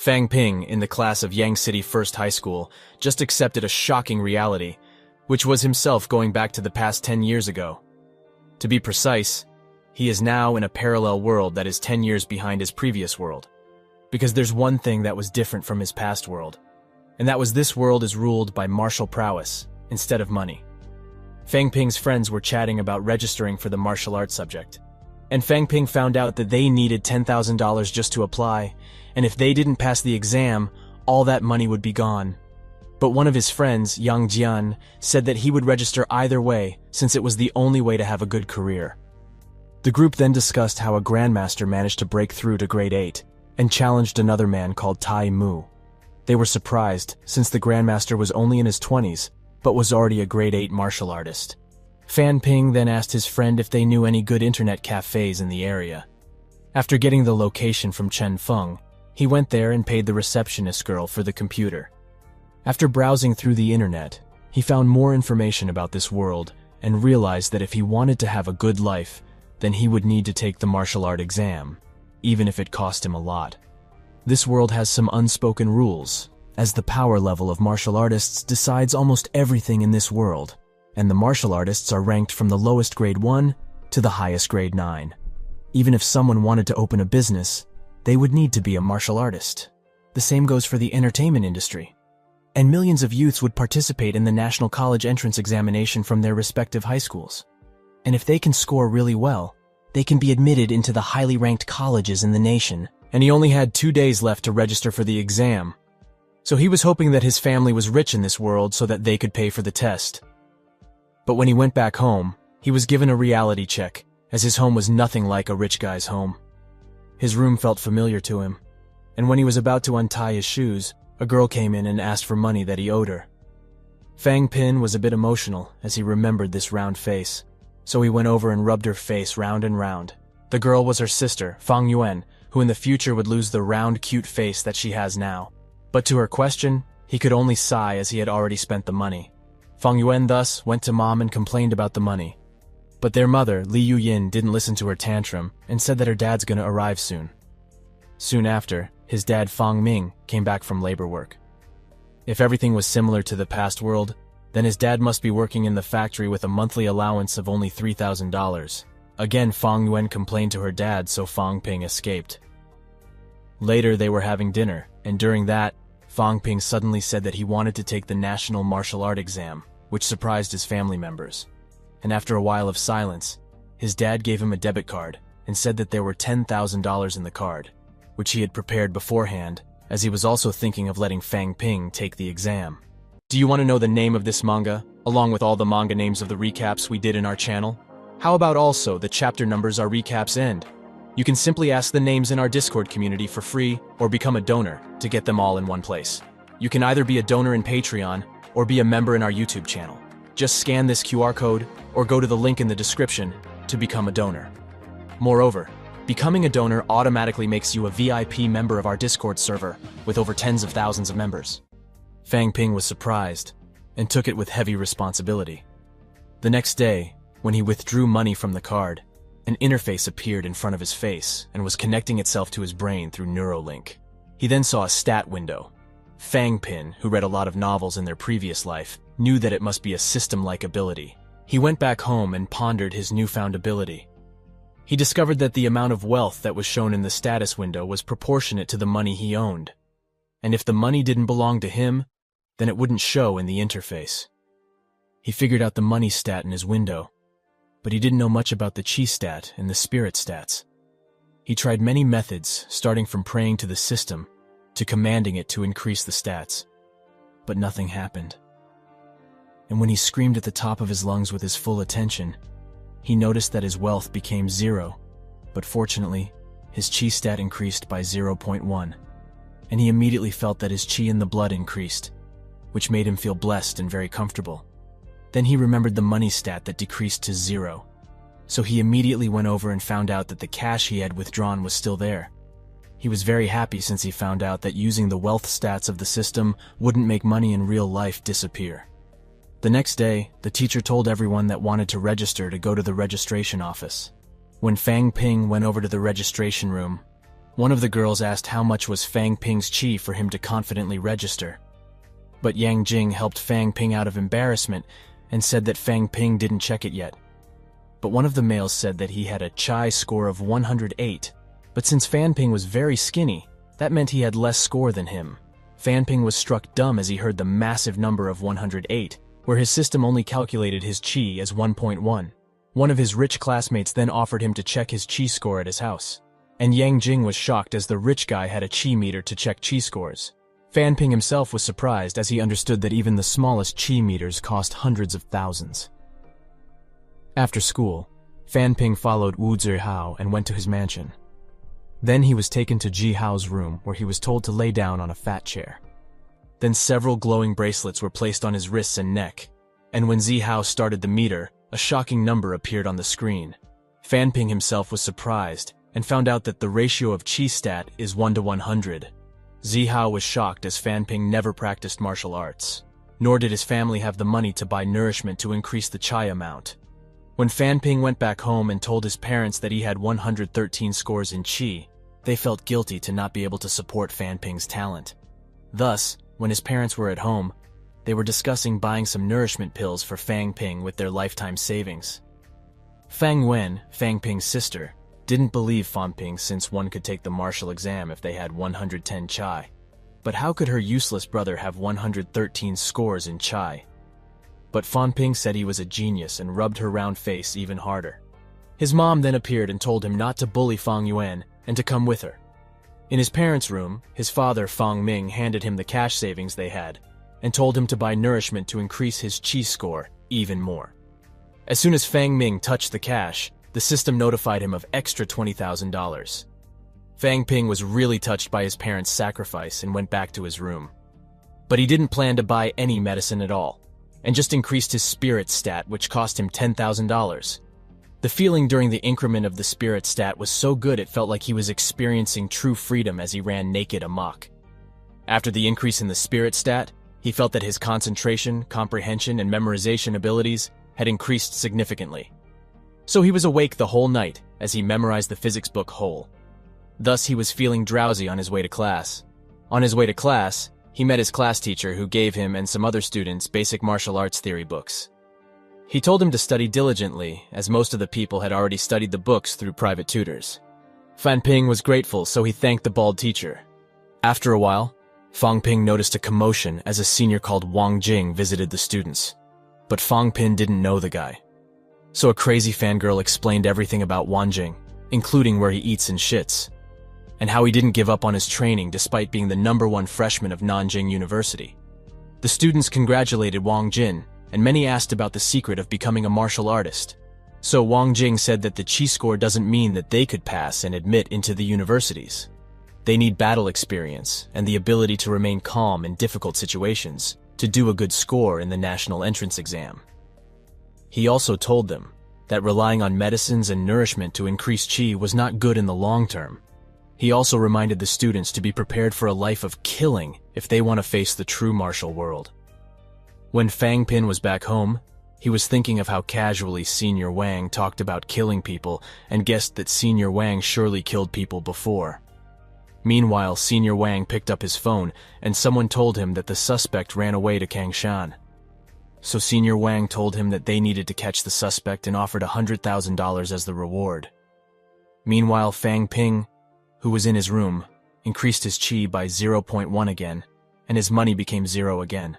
Fang Ping, in the class of Yang City First High School, just accepted a shocking reality, which was himself going back to the past 10 years ago. To be precise, he is now in a parallel world that is 10 years behind his previous world. Because there's one thing that was different from his past world, and that was this world is ruled by martial prowess instead of money. Fang Ping's friends were chatting about registering for the martial arts subject, and Fang Ping found out that they needed $10,000 just to apply, and if they didn't pass the exam, all that money would be gone. But one of his friends, Yang Jian, said that he would register either way since it was the only way to have a good career. The group then discussed how a grandmaster managed to break through to grade 8 and challenged another man called Tai Mu. They were surprised since the grandmaster was only in his 20s but was already a grade 8 martial artist. Fan Ping then asked his friend if they knew any good internet cafes in the area. After getting the location from Chen Feng, he went there and paid the receptionist girl for the computer. After browsing through the internet, he found more information about this world and realized that if he wanted to have a good life, then he would need to take the martial art exam, even if it cost him a lot. This world has some unspoken rules, as the power level of martial artists decides almost everything in this world, and the martial artists are ranked from the lowest grade 1 to the highest grade 9. Even if someone wanted to open a business, they would need to be a martial artist. The same goes for the entertainment industry. And millions of youths would participate in the National College Entrance Examination from their respective high schools. And if they can score really well, they can be admitted into the highly ranked colleges in the nation. And he only had 2 days left to register for the exam. So he was hoping that his family was rich in this world so that they could pay for the test. But when he went back home, he was given a reality check, as his home was nothing like a rich guy's home. His room felt familiar to him, and when he was about to untie his shoes, a girl came in and asked for money that he owed her. Fang Ping was a bit emotional as he remembered this round face, so he went over and rubbed her face round and round. The girl was her sister, Fang Yuan, who in the future would lose the round, cute face that she has now. But to her question, he could only sigh as he had already spent the money. Fang Yuan thus went to mom and complained about the money. But their mother, Li Yuyin, didn't listen to her tantrum and said that her dad's gonna arrive soon. Soon after, his dad Fang Ming came back from labor work. If everything was similar to the past world, then his dad must be working in the factory with a monthly allowance of only $3,000. Again, Fang Yuan complained to her dad, so Fang Ping escaped. Later, they were having dinner, and during that, Fang Ping suddenly said that he wanted to take the National Martial Art exam, which surprised his family members. And after a while of silence, his dad gave him a debit card and said that there were $10,000 in the card, which he had prepared beforehand, as he was also thinking of letting Fang Ping take the exam. Do you want to know the name of this manga, along with all the manga names of the recaps we did in our channel? How about also the chapter numbers our recaps end? You can simply ask the names in our Discord community for free or become a donor to get them all in one place. You can either be a donor in Patreon or be a member in our YouTube channel. Just scan this QR code or go to the link in the description to become a donor. Moreover, becoming a donor automatically makes you a VIP member of our Discord server with over tens of thousands of members. Fang Ping was surprised and took it with heavy responsibility. The next day, when he withdrew money from the card, an interface appeared in front of his face and was connecting itself to his brain through Neuralink. He then saw a stat window. Fang Ping, who read a lot of novels in their previous life, knew that it must be a system-like ability. He went back home and pondered his newfound ability. He discovered that the amount of wealth that was shown in the status window was proportionate to the money he owned. And if the money didn't belong to him, then it wouldn't show in the interface. He figured out the money stat in his window, but he didn't know much about the chi stat and the spirit stats. He tried many methods, starting from praying to the system to commanding it to increase the stats, but nothing happened. And when he screamed at the top of his lungs with his full attention, he noticed that his wealth became 0, but fortunately, his chi stat increased by 0.1, and he immediately felt that his chi in the blood increased, which made him feel blessed and very comfortable. Then he remembered the money stat that decreased to 0, so he immediately went over and found out that the cash he had withdrawn was still there. He was very happy since he found out that using the wealth stats of the system wouldn't make money in real life disappear. The next day, the teacher told everyone that wanted to register to go to the registration office. When Fang Ping went over to the registration room, One of the girls asked how much was Fang Ping's qi for him to confidently register. But Yang Jing helped Fang Ping out of embarrassment and said that Fang Ping didn't check it yet. But one of the males said that he had a qi score of 108, but since Fan Ping was very skinny, that meant he had less score than him. Fan Ping was struck dumb as he heard the massive number of 108, where his system only calculated his qi as 1.1. One of his rich classmates then offered him to check his qi score at his house. And Yang Jing was shocked as the rich guy had a qi meter to check qi scores. Fan Ping himself was surprised as he understood that even the smallest qi meters cost hundreds of thousands. After school, Fan Ping followed Wu Zihao and went to his mansion. Then he was taken to Ji Hao's room where he was told to lay down on a fat chair. Then several glowing bracelets were placed on his wrists and neck, and when Zihao started the meter, a shocking number appeared on the screen. Fan Ping himself was surprised and found out that the ratio of qi stat is 1 to 100. Zihao was shocked as Fan Ping never practiced martial arts, nor did his family have the money to buy nourishment to increase the qi amount. When Fan Ping went back home and told his parents that he had 113 scores in qi, they felt guilty to not be able to support Fan Ping's talent. Thus, when his parents were at home, they were discussing buying some nourishment pills for Fang Ping with their lifetime savings. Fang Wen, Fang Ping's sister, didn't believe Fan Ping since one could take the martial exam if they had 110 qi. But how could her useless brother have 113 scores in qi? But Fan Ping said he was a genius and rubbed her round face even harder. His mom then appeared and told him not to bully Fang Yuan and to come with her. In his parents' room, his father, Fang Ming, handed him the cash savings they had and told him to buy nourishment to increase his qi score even more. As soon as Fang Ming touched the cash, the system notified him of extra $20,000. Fang Ping was really touched by his parents' sacrifice and went back to his room. But he didn't plan to buy any medicine at all, and just increased his spirit stat, which cost him $10,000. The feeling during the increment of the spirit stat was so good it felt like he was experiencing true freedom as he ran naked amok. After the increase in the spirit stat, he felt that his concentration, comprehension, and memorization abilities had increased significantly. So he was awake the whole night as he memorized the physics book whole. Thus he was feeling drowsy on his way to class. On his way to class, he met his class teacher who gave him and some other students basic martial arts theory books. He told him to study diligently, as most of the people had already studied the books through private tutors. Fan Ping was grateful, so he thanked the bald teacher. After a while, Fang Ping noticed a commotion as a senior called Wang Jing visited the students. But Fang Ping didn't know the guy. So a crazy fangirl explained everything about Wang Jing, including where he eats and shits, and how he didn't give up on his training despite being the #1 freshman of Nanjing University. The students congratulated Wang Jing, and many asked about the secret of becoming a martial artist. So Wang Jing said that the qi score doesn't mean that they could pass and admit into the universities. They need battle experience and the ability to remain calm in difficult situations to do a good score in the national entrance exam. He also told them that relying on medicines and nourishment to increase qi was not good in the long term. He also reminded the students to be prepared for a life of killing if they want to face the true martial world. When Fang Ping was back home, he was thinking of how casually Senior Wang talked about killing people and guessed that Senior Wang surely killed people before. Meanwhile, Senior Wang picked up his phone and someone told him that the suspect ran away to Kangshan. So Senior Wang told him that they needed to catch the suspect and offered $100,000 as the reward. Meanwhile, Fang Ping, who was in his room, increased his qi by 0.1 again, and his money became 0 again.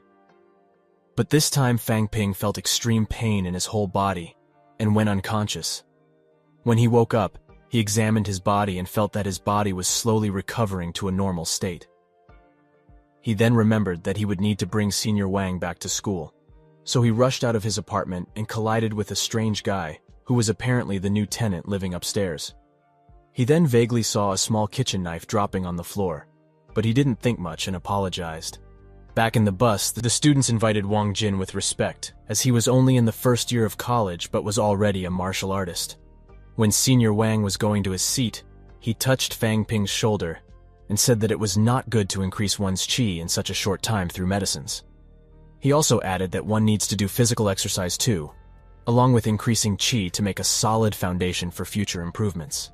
But this time Fang Ping felt extreme pain in his whole body and went unconscious. When he woke up, he examined his body and felt that his body was slowly recovering to a normal state. He then remembered that he would need to bring Senior Wang back to school. So he rushed out of his apartment and collided with a strange guy who was apparently the new tenant living upstairs. He then vaguely saw a small kitchen knife dropping on the floor, but he didn't think much and apologized. Back in the bus, the students invited Wang Jin with respect, as he was only in the first year of college but was already a martial artist. When Senior Wang was going to his seat, he touched Fang Ping's shoulder and said that it was not good to increase one's qi in such a short time through medicines. He also added that one needs to do physical exercise too, along with increasing qi to make a solid foundation for future improvements.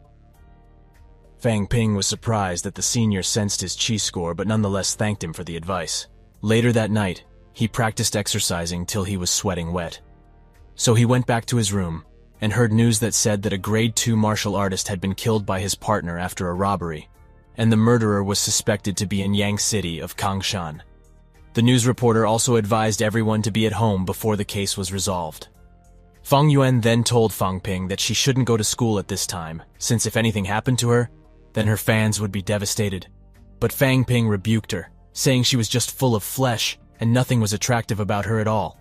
Fang Ping was surprised that the senior sensed his chi score but nonetheless thanked him for the advice. Later that night, he practiced exercising till he was sweating wet. So he went back to his room and heard news that said that a grade 2 martial artist had been killed by his partner after a robbery, and the murderer was suspected to be in Yang City of Kangshan. The news reporter also advised everyone to be at home before the case was resolved. Fang Yuan then told Fang Ping that she shouldn't go to school at this time, since if anything happened to her, then her fans would be devastated. But Fang Ping rebuked her, saying she was just full of flesh and nothing was attractive about her at all.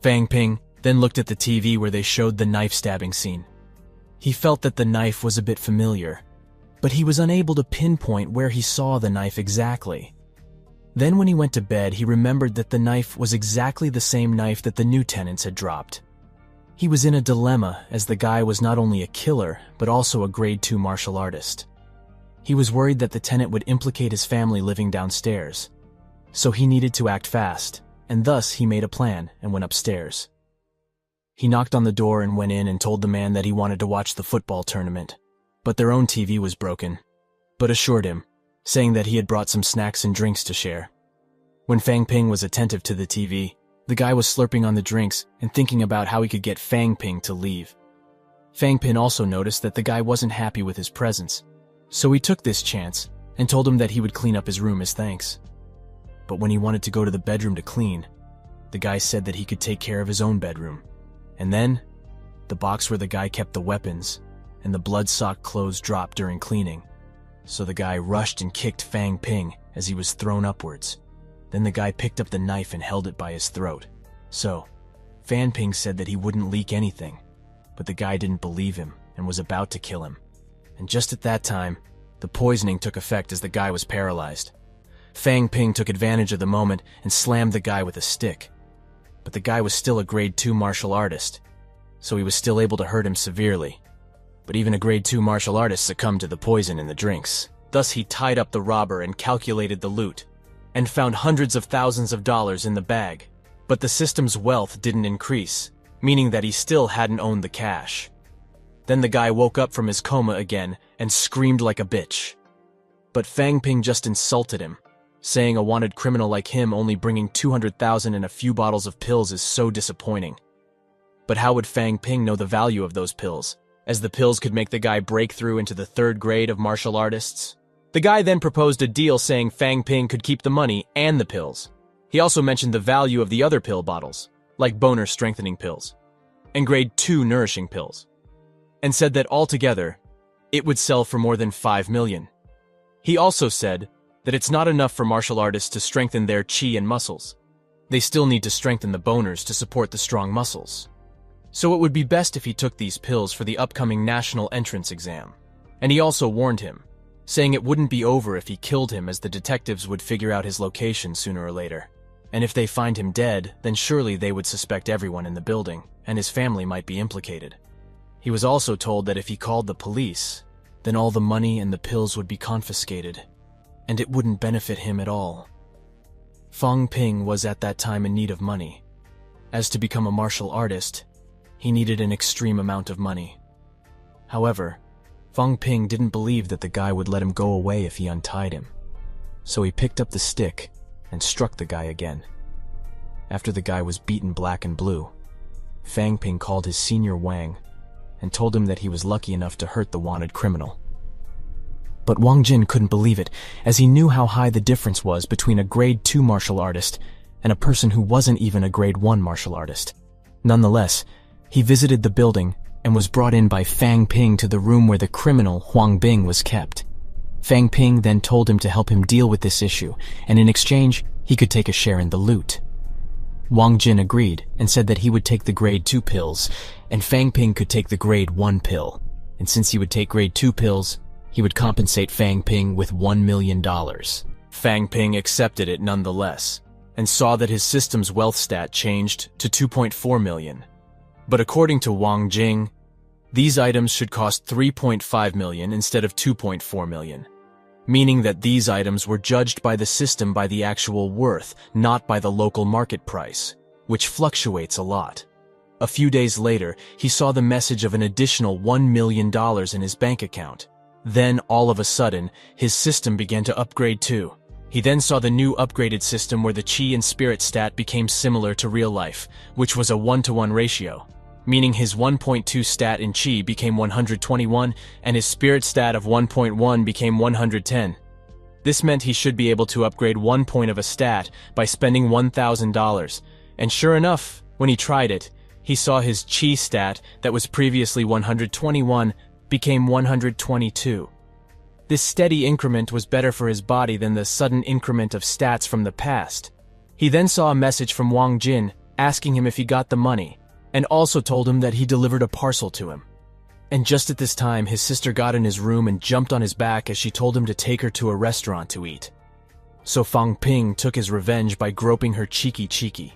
Fang Ping then looked at the TV where they showed the knife stabbing scene. He felt that the knife was a bit familiar, but he was unable to pinpoint where he saw the knife exactly. Then when he went to bed, he remembered that the knife was exactly the same knife that the new tenants had dropped. He was in a dilemma, as the guy was not only a killer, but also a grade 2 martial artist. He was worried that the tenant would implicate his family living downstairs. So he needed to act fast, and thus he made a plan and went upstairs. He knocked on the door and went in and told the man that he wanted to watch the football tournament, but their own TV was broken, but assured him, saying that he had brought some snacks and drinks to share. When Fang Ping was attentive to the TV, the guy was slurping on the drinks and thinking about how he could get Fang Ping to leave. Fang Ping also noticed that the guy wasn't happy with his presence, so he took this chance and told him that he would clean up his room as thanks. But when he wanted to go to the bedroom to clean, the guy said that he could take care of his own bedroom. And then, the box where the guy kept the weapons and the blood-soaked clothes dropped during cleaning. So the guy rushed and kicked Fang Ping as he was thrown upwards. Then the guy picked up the knife and held it by his throat. So, Fang Ping said that he wouldn't leak anything, but the guy didn't believe him and was about to kill him. And just at that time, the poisoning took effect as the guy was paralyzed. Fang Ping took advantage of the moment and slammed the guy with a stick. But the guy was still a grade 2 martial artist, so he was still able to hurt him severely. But even a grade 2 martial artist succumbed to the poison in the drinks. Thus he tied up the robber and calculated the loot, and found hundreds of thousands of dollars in the bag. But the system's wealth didn't increase, meaning that he still hadn't owned the cash. Then the guy woke up from his coma again and screamed like a bitch. But Fang Ping just insulted him, saying a wanted criminal like him only bringing 200,000 and a few bottles of pills is so disappointing. But how would Fang Ping know the value of those pills, as the pills could make the guy break through into the 3rd grade of martial artists? The guy then proposed a deal saying Fang Ping could keep the money and the pills. He also mentioned the value of the other pill bottles, like boner strengthening pills, and grade 2 nourishing pills, and said that altogether, it would sell for more than 5 million. He also said that it's not enough for martial artists to strengthen their chi and muscles. They still need to strengthen the boners to support the strong muscles. So it would be best if he took these pills for the upcoming national entrance exam. And he also warned him, saying it wouldn't be over if he killed him, as the detectives would figure out his location sooner or later. And if they find him dead, then surely they would suspect everyone in the building, and his family might be implicated. He was also told that if he called the police, then all the money and the pills would be confiscated, and it wouldn't benefit him at all. Fang Ping was at that time in need of money. As to become a martial artist, he needed an extreme amount of money. However, Fang Ping didn't believe that the guy would let him go away if he untied him. So he picked up the stick and struck the guy again. After the guy was beaten black and blue, Fang Ping called his senior Wang and told him that he was lucky enough to hurt the wanted criminal. But Wang Jin couldn't believe it, as he knew how high the difference was between a grade 2 martial artist and a person who wasn't even a grade 1 martial artist. Nonetheless, he visited the building and was brought in by Fang Ping to the room where the criminal Huang Bing was kept. Fang Ping then told him to help him deal with this issue, and in exchange, he could take a share in the loot. Wang Jin agreed and said that he would take the grade 2 pills, and Fang Ping could take the grade 1 pill. And since he would take grade 2 pills, he would compensate Fang Ping with $1 million. Fang Ping accepted it nonetheless, and saw that his system's wealth stat changed to 2.4 million. But according to Wang Jing, these items should cost 3.5 million instead of 2.4 million, meaning that these items were judged by the system by the actual worth, not by the local market price, which fluctuates a lot. A few days later, he saw the message of an additional $1 million in his bank account, Then, all of a sudden, his system began to upgrade too. He then saw the new upgraded system where the Qi and Spirit stat became similar to real life, which was a 1-to-1 ratio, meaning his 1.2 stat in Qi became 121 and his Spirit stat of 1.1 became 110. This meant he should be able to upgrade 1 point of a stat by spending $1,000, and sure enough, when he tried it, he saw his Qi stat that was previously 121 became 122. This steady increment was better for his body than the sudden increment of stats from the past. He then saw a message from Wang Jin asking him if he got the money, and also told him that he delivered a parcel to him. And just at this time, his sister got in his room and jumped on his back as she told him to take her to a restaurant to eat. So Fang Ping took his revenge by groping her cheeky.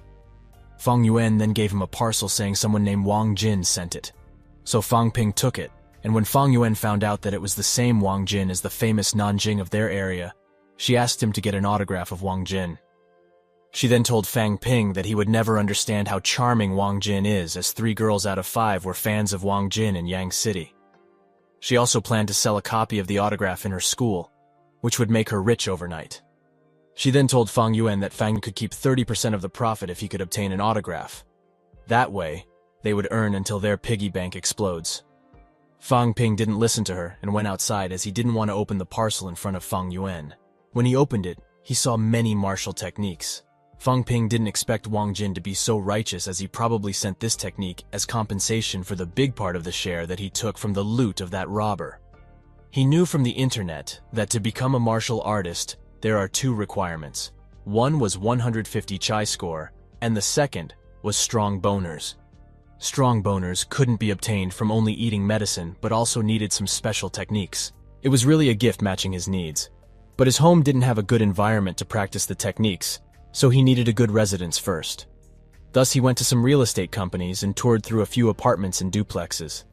Fang Yuan then gave him a parcel saying someone named Wang Jin sent it. So Fang Ping took it, and when Fang Yuan found out that it was the same Wang Jin as the famous Nanjing of their area, she asked him to get an autograph of Wang Jin. She then told Fang Ping that he would never understand how charming Wang Jin is, as 3 girls out of 5 were fans of Wang Jin in Yang City. She also planned to sell a copy of the autograph in her school, which would make her rich overnight. She then told Fang Yuan that Fang could keep 30% of the profit if he could obtain an autograph. That way, they would earn until their piggy bank explodes. Fang Ping didn't listen to her and went outside as he didn't want to open the parcel in front of Fang Yuan. When he opened it, he saw many martial techniques. Fang Ping didn't expect Wang Jin to be so righteous, as he probably sent this technique as compensation for the big part of the share that he took from the loot of that robber. He knew from the internet that to become a martial artist, there are 2 requirements. One was 150 Chi score, and the second was strong boners. Strong boners couldn't be obtained from only eating medicine, but also needed some special techniques. It was really a gift matching his needs. But his home didn't have a good environment to practice the techniques, so he needed a good residence first. Thus he went to some real estate companies and toured through a few apartments and duplexes.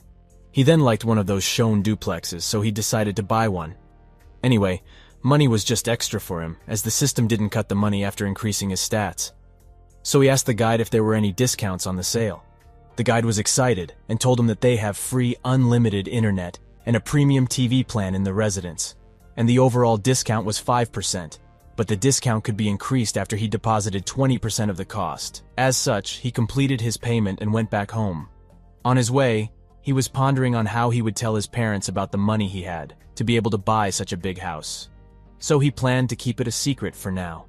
He then liked one of those shown duplexes, so he decided to buy one. Anyway, money was just extra for him, as the system didn't cut the money after increasing his stats. So he asked the guide if there were any discounts on the sale. The guide was excited and told him that they have free unlimited internet and a premium TV plan in the residence, and the overall discount was 5%, but the discount could be increased after he deposited 20% of the cost. As such, he completed his payment and went back home. On his way, he was pondering on how he would tell his parents about the money he had to be able to buy such a big house. So he planned to keep it a secret for now.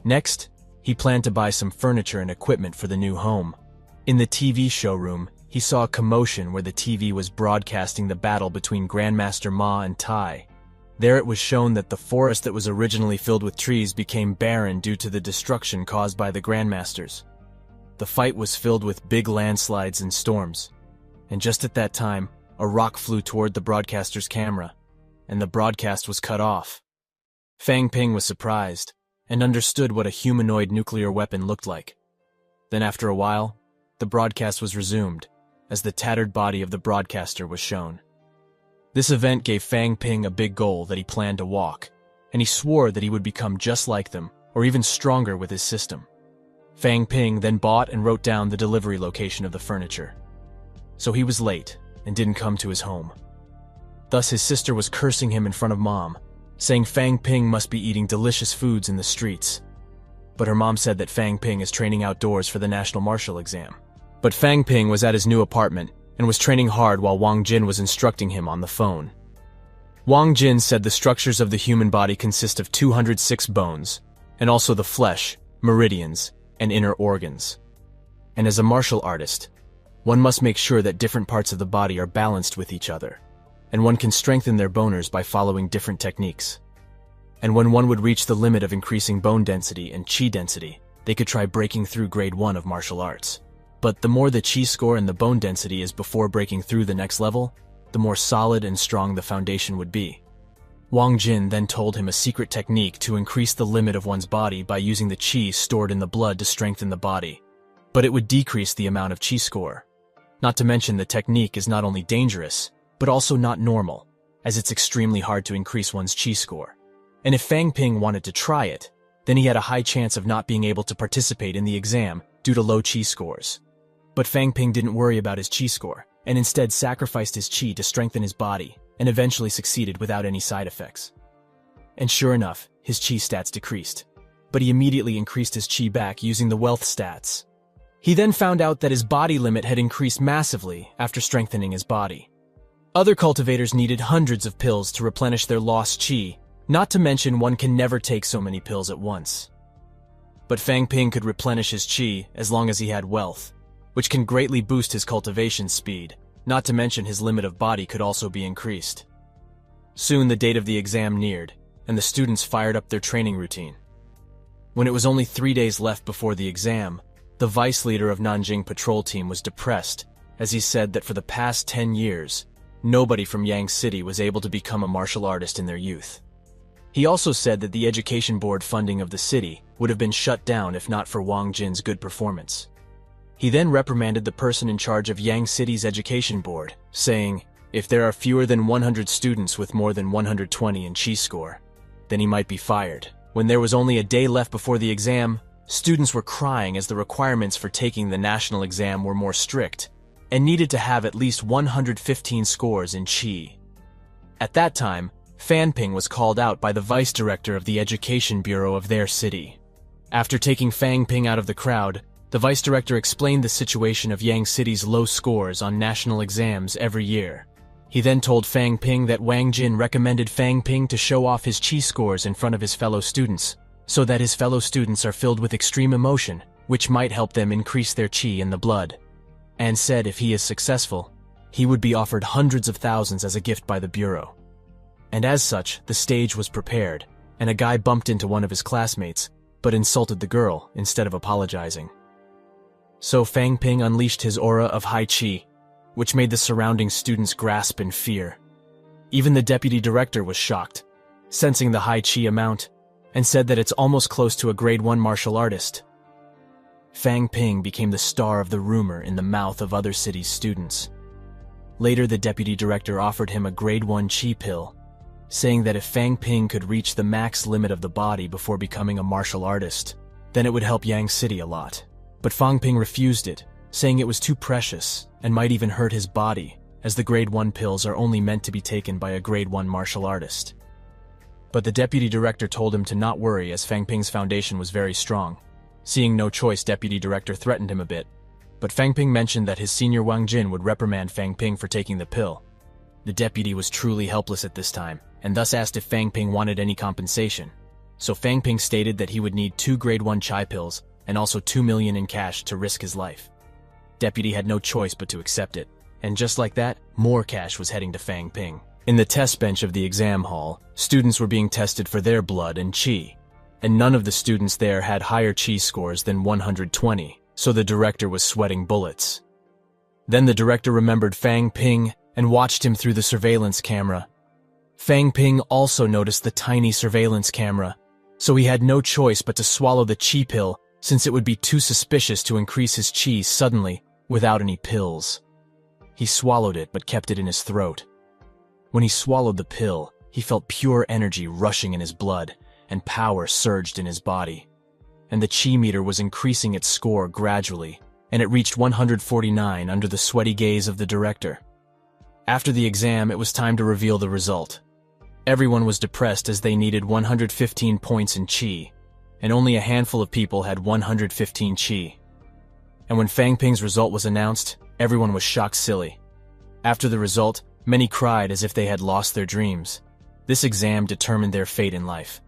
Next, he planned to buy some furniture and equipment for the new home. In the TV showroom, he saw a commotion where the TV was broadcasting the battle between Grandmaster Ma and Tai. There it was shown that the forest that was originally filled with trees became barren due to the destruction caused by the Grandmasters. The fight was filled with big landslides and storms, and just at that time, a rock flew toward the broadcaster's camera, and the broadcast was cut off. Fang Ping was surprised, and understood what a humanoid nuclear weapon looked like. Then after a while, the broadcast was resumed, as the tattered body of the broadcaster was shown. This event gave Fang Ping a big goal that he planned to walk, and he swore that he would become just like them, or even stronger with his system. Fang Ping then bought and wrote down the delivery location of the furniture. So he was late, and didn't come to his home. Thus his sister was cursing him in front of Mom, saying Fang Ping must be eating delicious foods in the streets. But her mom said that Fang Ping is training outdoors for the national martial exam. But Fang Ping was at his new apartment and was training hard while Wang Jin was instructing him on the phone. Wang Jin said the structures of the human body consist of 206 bones, and also the flesh, meridians, and inner organs. And as a martial artist, one must make sure that different parts of the body are balanced with each other, and one can strengthen their boners by following different techniques. And when one would reach the limit of increasing bone density and chi density, they could try breaking through grade 1 of martial arts. But the more the chi score and the bone density is before breaking through the next level, the more solid and strong the foundation would be. Wang Jin then told him a secret technique to increase the limit of one's body by using the chi stored in the blood to strengthen the body. But it would decrease the amount of chi score. Not to mention the technique is not only dangerous, but also not normal, as it's extremely hard to increase one's chi score. And if Fang Ping wanted to try it, then he had a high chance of not being able to participate in the exam due to low chi scores. But Fang Ping didn't worry about his chi score, and instead sacrificed his chi to strengthen his body, and eventually succeeded without any side effects. And sure enough, his chi stats decreased. But he immediately increased his chi back using the wealth stats. He then found out that his body limit had increased massively after strengthening his body. Other cultivators needed hundreds of pills to replenish their lost chi, not to mention one can never take so many pills at once. But Fang Ping could replenish his chi as long as he had wealth, which can greatly boost his cultivation speed, not to mention his limit of body could also be increased. Soon the date of the exam neared, and the students fired up their training routine. When it was only 3 days left before the exam, the vice leader of Nanjing patrol team was depressed, as he said that for the past 10 years, nobody from Yang City was able to become a martial artist in their youth. He also said that the education board funding of the city would have been shut down if not for Wang Jin's good performance. He then reprimanded the person in charge of Yang City's education board, saying, if there are fewer than 100 students with more than 120 in chi score, then he might be fired. When there was only a day left before the exam, students were crying as the requirements for taking the national exam were more strict and needed to have at least 115 scores in chi. At that time, Fan Ping was called out by the vice director of the education bureau of their city. After taking Fang Ping out of the crowd, the vice director explained the situation of Yang City's low scores on national exams every year. He then told Fang Ping that Wang Jin recommended Fang Ping to show off his chi scores in front of his fellow students, so that his fellow students are filled with extreme emotion, which might help them increase their chi in the blood. And said if he is successful, he would be offered hundreds of thousands as a gift by the bureau. And as such, the stage was prepared, and a guy bumped into one of his classmates, but insulted the girl instead of apologizing. So Fang Ping unleashed his aura of high chi, which made the surrounding students grasp in fear. Even the deputy director was shocked, sensing the high chi amount, and said that it's almost close to a grade 1 martial artist. Fang Ping became the star of the rumor in the mouth of other cities' students. Later, the deputy director offered him a grade 1 chi pill, saying that if Fang Ping could reach the max limit of the body before becoming a martial artist, then it would help Yang City a lot. But Fang Ping refused it, saying it was too precious and might even hurt his body, as the grade 1 pills are only meant to be taken by a grade 1 martial artist. But the deputy director told him to not worry as Fang Ping's foundation was very strong. Seeing no choice, deputy director threatened him a bit, but Fang Ping mentioned that his senior Wang Jin would reprimand Fang Ping for taking the pill. The deputy was truly helpless at this time, and thus asked if Fang Ping wanted any compensation. So Fang Ping stated that he would need 2 grade 1 chai pills and also 2 million in cash to risk his life. Deputy had no choice but to accept it, and just like that, more cash was heading to Fang Ping. In the test bench of the exam hall, students were being tested for their blood and chi, and none of the students there had higher chi scores than 120, so the director was sweating bullets. Then the director remembered Fang Ping and watched him through the surveillance camera. Fang Ping also noticed the tiny surveillance camera, so he had no choice but to swallow the chi pill since it would be too suspicious to increase his chi suddenly without any pills. He swallowed it but kept it in his throat. When he swallowed the pill, he felt pure energy rushing in his blood, and power surged in his body. And the chi meter was increasing its score gradually, and it reached 149 under the sweaty gaze of the director. After the exam, it was time to reveal the result. Everyone was depressed as they needed 115 points in chi, and only a handful of people had 115 chi. And when Fang Ping's result was announced, everyone was shocked silly. After the result, many cried as if they had lost their dreams. This exam determined their fate in life.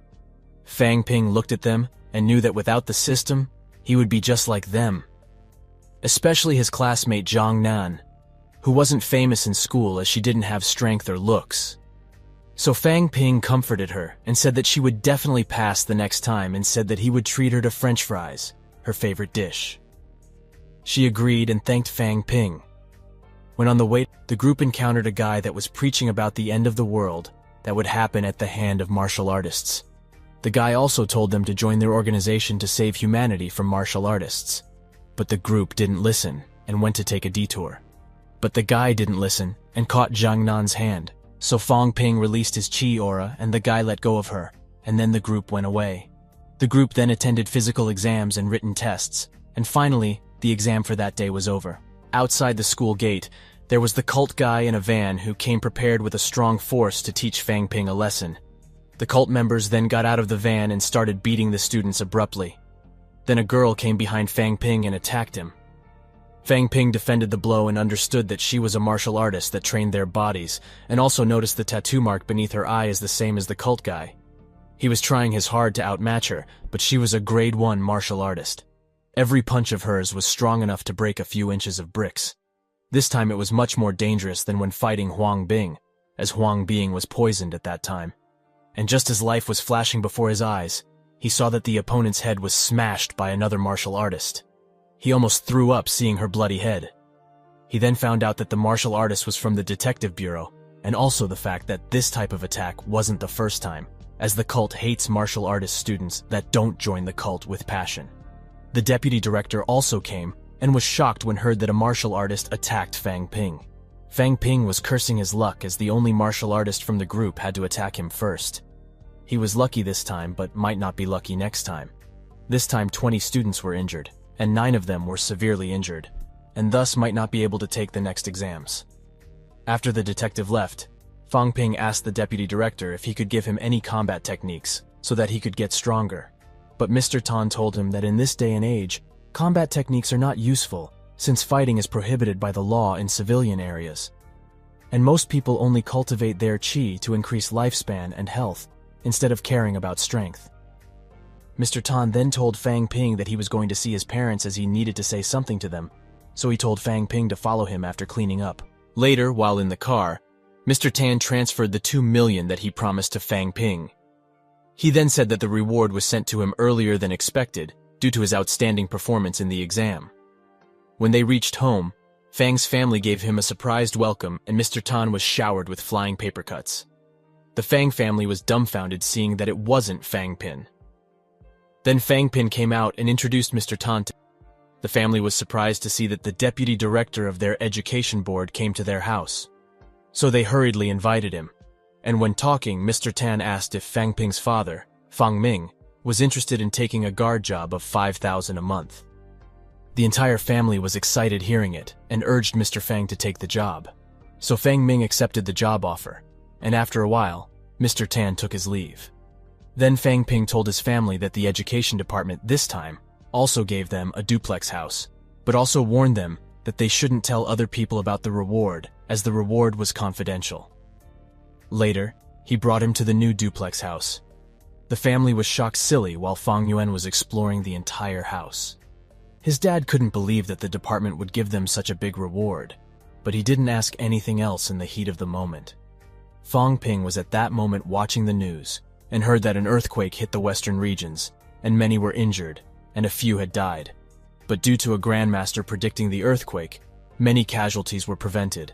Fang Ping looked at them and knew that without the system, he would be just like them. Especially his classmate Zhang Nan, who wasn't famous in school as she didn't have strength or looks. So Fang Ping comforted her and said that she would definitely pass the next time and said that he would treat her to French fries, her favorite dish. She agreed and thanked Fang Ping. When on the way, the group encountered a guy that was preaching about the end of the world that would happen at the hand of martial artists. The guy also told them to join their organization to save humanity from martial artists. But the group didn't listen and went to take a detour. But the guy didn't listen and caught Zhang Nan's hand. So Fang Ping released his chi aura and the guy let go of her, and then the group went away. The group then attended physical exams and written tests, and finally, the exam for that day was over. Outside the school gate, There was the cult guy in a van who came prepared with a strong force to teach Fang Ping a lesson. The cult members then got out of the van and started beating the students abruptly. Then a girl came behind Fang Ping and attacked him. Fang Ping defended the blow and understood that she was a martial artist that trained their bodies, and also noticed the tattoo mark beneath her eye is the same as the cult guy. He was trying his hard to outmatch her, but she was a grade 1 martial artist. Every punch of hers was strong enough to break a few inches of bricks. This time it was much more dangerous than when fighting Huang Bing, as Huang Bing was poisoned at that time. And just as life was flashing before his eyes, he saw that the opponent's head was smashed by another martial artist. He almost threw up seeing her bloody head. He then found out that the martial artist was from the detective bureau, and also the fact that this type of attack wasn't the first time, as the cult hates martial artist students that don't join the cult with passion. The deputy director also came and was shocked when heard that a martial artist attacked Fang Ping. Fang Ping was cursing his luck as the only martial artist from the group had to attack him first. He was lucky this time, but might not be lucky next time. This time 20 students were injured, and 9 of them were severely injured, and thus might not be able to take the next exams. After the detective left, Fang Ping asked the deputy director if he could give him any combat techniques so that he could get stronger. But Mr. Tan told him that in this day and age, combat techniques are not useful since fighting is prohibited by the law in civilian areas. And most people only cultivate their qi to increase lifespan and health instead of caring about strength. Mr. Tan then told Fang Ping that he was going to see his parents as he needed to say something to them, so he told Fang Ping to follow him after cleaning up. Later, while in the car, Mr. Tan transferred the 2 million that he promised to Fang Ping. He then said that the reward was sent to him earlier than expected due to his outstanding performance in the exam. When they reached home, Fang's family gave him a surprised welcome and Mr. Tan was showered with flying paper cuts. The Fang family was dumbfounded seeing that it wasn't Fang Ping. Then Fang Ping came out and introduced Mr. Tan to the family was surprised to see that the deputy director of their education board came to their house. So they hurriedly invited him. And when talking, Mr. Tan asked if Fang Ping's father, Fang Ming, was interested in taking a guard job of 5,000 a month. The entire family was excited hearing it and urged Mr. Fang to take the job. So Fang Ming accepted the job offer, and after a while, Mr. Tan took his leave. Then Fang Ping told his family that the education department this time also gave them a duplex house, but also warned them that they shouldn't tell other people about the reward, as the reward was confidential. Later, he brought him to the new duplex house. The family was shocked silly while Fang Yuan was exploring the entire house. His dad couldn't believe that the department would give them such a big reward, but he didn't ask anything else in the heat of the moment. Fang Ping was at that moment watching the news and heard that an earthquake hit the western regions, and many were injured, and a few had died. But due to a grandmaster predicting the earthquake, many casualties were prevented.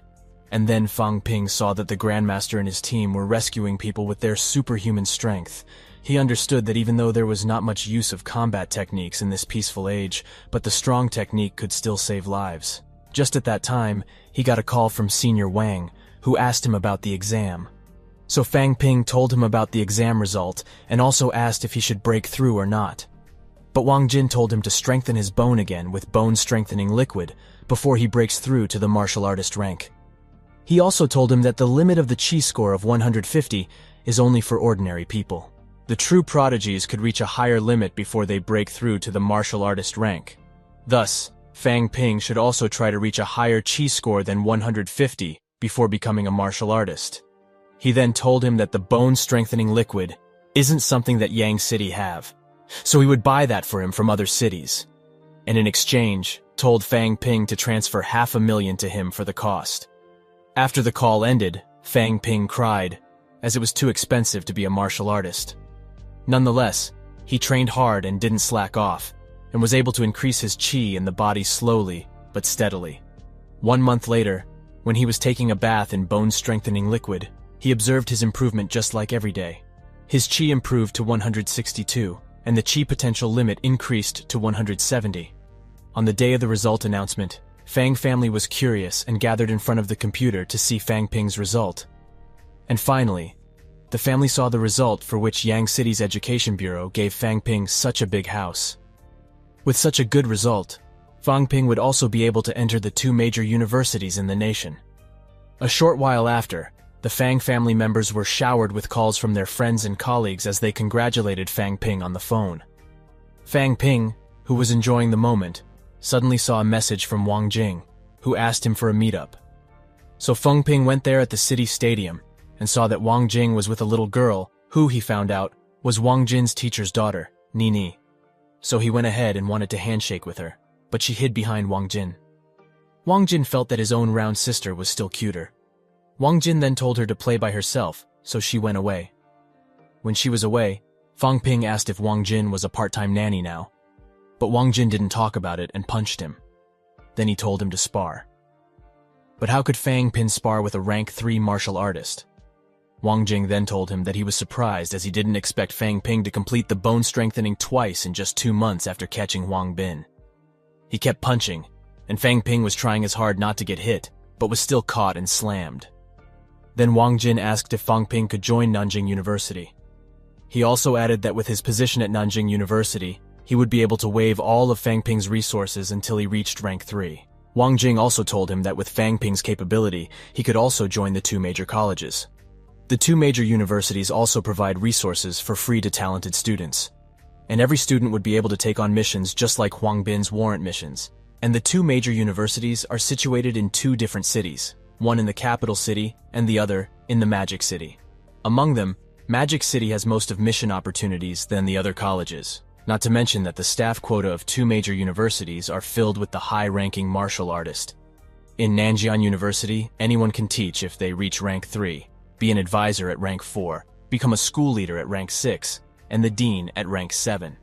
And then Fang Ping saw that the grandmaster and his team were rescuing people with their superhuman strength. He understood that even though there was not much use of combat techniques in this peaceful age, but the strong technique could still save lives. Just at that time, he got a call from Senior Wang, who asked him about the exam. So Fang Ping told him about the exam result and also asked if he should break through or not. But Wang Jin told him to strengthen his bone again with bone-strengthening liquid before he breaks through to the martial artist rank. He also told him that the limit of the Qi score of 150 is only for ordinary people. The true prodigies could reach a higher limit before they break through to the martial artist rank. Thus, Fang Ping should also try to reach a higher Qi score than 150 before becoming a martial artist. He then told him that the bone-strengthening liquid isn't something that Yang City have, so he would buy that for him from other cities, and in exchange, told Fang Ping to transfer 500,000 to him for the cost. After the call ended, Fang Ping cried, as it was too expensive to be a martial artist. Nonetheless, he trained hard and didn't slack off, and was able to increase his qi in the body slowly, but steadily. 1 month later, when he was taking a bath in bone-strengthening liquid, he observed his improvement just like every day. His qi improved to 162, and the qi potential limit increased to 170. On the day of the result announcement, Fang family was curious and gathered in front of the computer to see Fang Ping's result. And finally, the family saw the result for which Yang City's Education Bureau gave Fang Ping such a big house. With such a good result, Fang Ping would also be able to enter the two major universities in the nation. A short while after, the Fang family members were showered with calls from their friends and colleagues as they congratulated Fang Ping on the phone. Fang Ping, who was enjoying the moment, suddenly saw a message from Wang Jing, who asked him for a meetup. So Feng Ping went there at the city stadium and saw that Wang Jing was with a little girl who, he found out, was Wang Jin's teacher's daughter, Nini. So he went ahead and wanted to handshake with her, but she hid behind Wang Jin. Wang Jin felt that his own round sister was still cuter. Wang Jin then told her to play by herself, so she went away. When she was away, Feng Ping asked if Wang Jin was a part-time nanny now, but Wang Jin didn't talk about it and punched him. Then he told him to spar. But how could Fang Ping spar with a rank 3 martial artist? Wang Jing then told him that he was surprised as he didn't expect Fang Ping to complete the bone strengthening twice in just 2 months after catching Wang Bin. He kept punching, and Fang Ping was trying as hard not to get hit, but was still caught and slammed. Then Wang Jin asked if Fang Ping could join Nanjing University. He also added that with his position at Nanjing University, he would be able to waive all of Fang Ping's resources until he reached rank 3. Wang Jing also told him that with Fang Ping's capability, he could also join the two major colleges. The two major universities also provide resources for free to talented students. And every student would be able to take on missions just like Huang Bin's warrant missions. And the two major universities are situated in 2 different cities, one in the capital city and the other in the Magic City. Among them, Magic City has most of mission opportunities than the other colleges. Not to mention that the staff quota of 2 major universities are filled with the high-ranking martial artist. In Nanjian University, anyone can teach if they reach rank 3, be an advisor at rank 4, become a school leader at rank 6, and the dean at rank 7.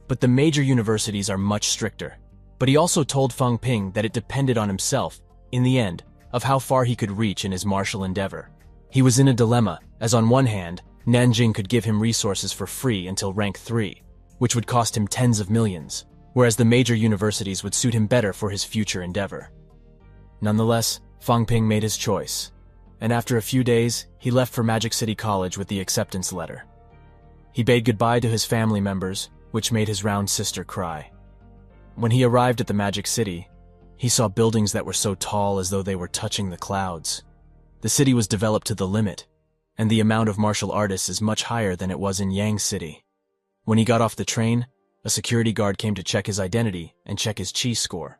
But the major universities are much stricter. But he also told Feng Ping that it depended on himself, in the end, of how far he could reach in his martial endeavor. He was in a dilemma, as on one hand, Nanjing could give him resources for free until rank 3, which would cost him tens of millions, whereas the major universities would suit him better for his future endeavor. Nonetheless, Feng Ping made his choice, and after a few days, he left for Magic City College with the acceptance letter. He bade goodbye to his family members, which made his round sister cry. When he arrived at the Magic City, he saw buildings that were so tall as though they were touching the clouds. The city was developed to the limit, and the amount of martial artists is much higher than it was in Yang City. When he got off the train, a security guard came to check his identity and check his chi score.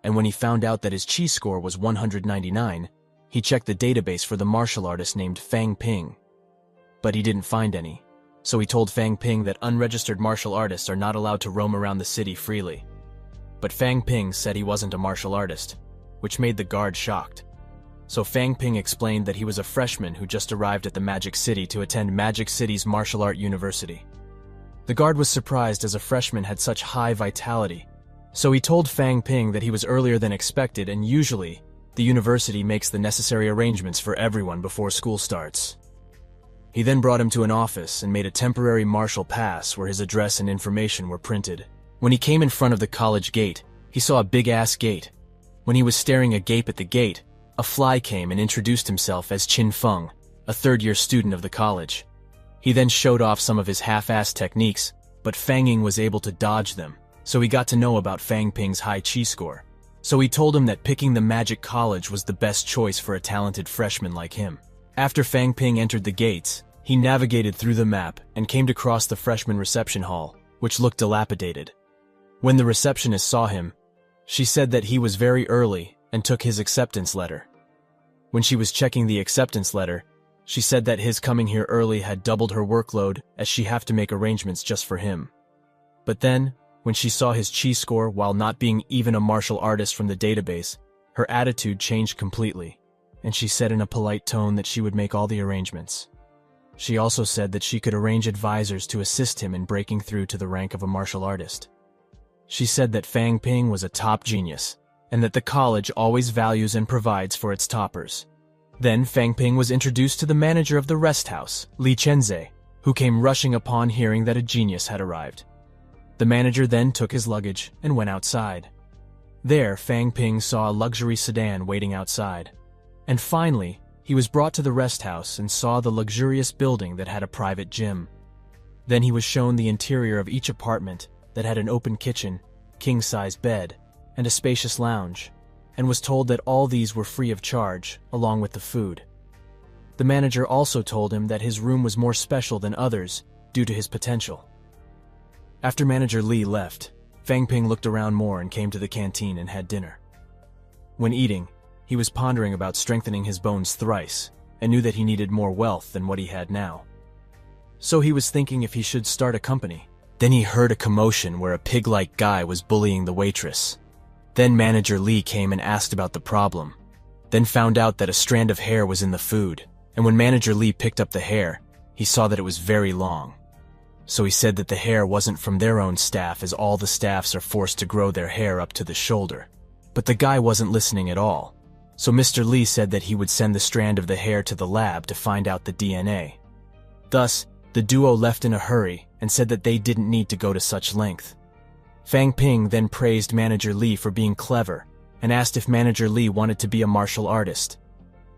And when he found out that his chi score was 199, he checked the database for the martial artist named Fang Ping. But he didn't find any, so he told Fang Ping that unregistered martial artists are not allowed to roam around the city freely. But Fang Ping said he wasn't a martial artist, which made the guard shocked. So Fang Ping explained that he was a freshman who just arrived at the Magic City to attend Magic City's martial art university. The guard was surprised as a freshman had such high vitality, so he told Fang Ping that he was earlier than expected and usually, the university makes the necessary arrangements for everyone before school starts. He then brought him to an office and made a temporary martial pass where his address and information were printed. When he came in front of the college gate, he saw a big-ass gate. When he was staring agape at the gate, a fly came and introduced himself as Qin Feng, a third-year student of the college. He then showed off some of his half-assed techniques, but Fang Ying was able to dodge them, so he got to know about Fang Ping's high chi score. So he told him that picking the Magic College was the best choice for a talented freshman like him. After Fang Ping entered the gates, he navigated through the map and came to cross the freshman reception hall, which looked dilapidated. When the receptionist saw him, she said that he was very early and took his acceptance letter. When she was checking the acceptance letter, she said that his coming here early had doubled her workload as she had to make arrangements just for him. But then, when she saw his chi score while not being even a martial artist from the database, her attitude changed completely, and she said in a polite tone that she would make all the arrangements. She also said that she could arrange advisors to assist him in breaking through to the rank of a martial artist. She said that Fang Ping was a top genius, and that the college always values and provides for its toppers. Then Fang Ping was introduced to the manager of the rest house, Li Chenze, who came rushing upon hearing that a genius had arrived. The manager then took his luggage and went outside. There, Fang Ping saw a luxury sedan waiting outside. And finally, he was brought to the rest house and saw the luxurious building that had a private gym. Then he was shown the interior of each apartment that had an open kitchen, king-size bed, and a spacious lounge, and was told that all these were free of charge, along with the food. The manager also told him that his room was more special than others due to his potential. After Manager Li left, Fang Ping looked around more and came to the canteen and had dinner. When eating, he was pondering about strengthening his bones thrice and knew that he needed more wealth than what he had now. So he was thinking if he should start a company. Then he heard a commotion where a pig-like guy was bullying the waitress. Then Manager Li came and asked about the problem, then found out that a strand of hair was in the food, and when Manager Li picked up the hair, he saw that it was very long. So he said that the hair wasn't from their own staff, as all the staffs are forced to grow their hair up to the shoulder. But the guy wasn't listening at all. So Mr. Li said that he would send the strand of the hair to the lab to find out the DNA. Thus, the duo left in a hurry and said that they didn't need to go to such length. Fang Ping then praised Manager Li for being clever and asked if Manager Li wanted to be a martial artist.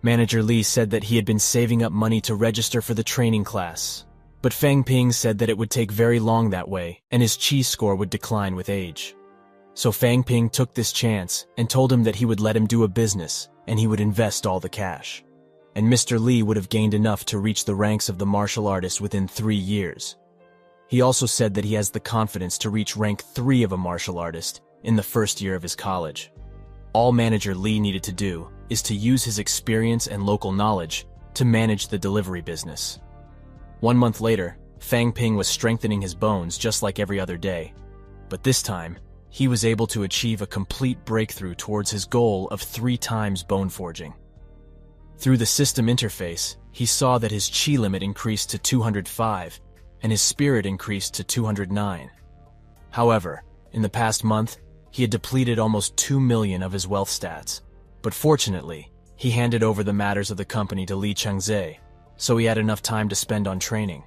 Manager Li said that he had been saving up money to register for the training class, but Fang Ping said that it would take very long that way and his chi score would decline with age. So Fang Ping took this chance and told him that he would let him do a business and he would invest all the cash. And Mr. Li would have gained enough to reach the ranks of the martial artist within 3 years. He also said that he has the confidence to reach rank 3 of a martial artist in the first year of his college. All Manager Li needed to do is to use his experience and local knowledge to manage the delivery business. 1 month later, Fang Ping was strengthening his bones just like every other day, but this time, he was able to achieve a complete breakthrough towards his goal of 3 times bone forging. Through the system interface, he saw that his chi limit increased to 205 and his spirit increased to 209. However, in the past month, he had depleted almost 2 million of his wealth stats, but fortunately, he handed over the matters of the company to Li Chengzhe, so he had enough time to spend on training.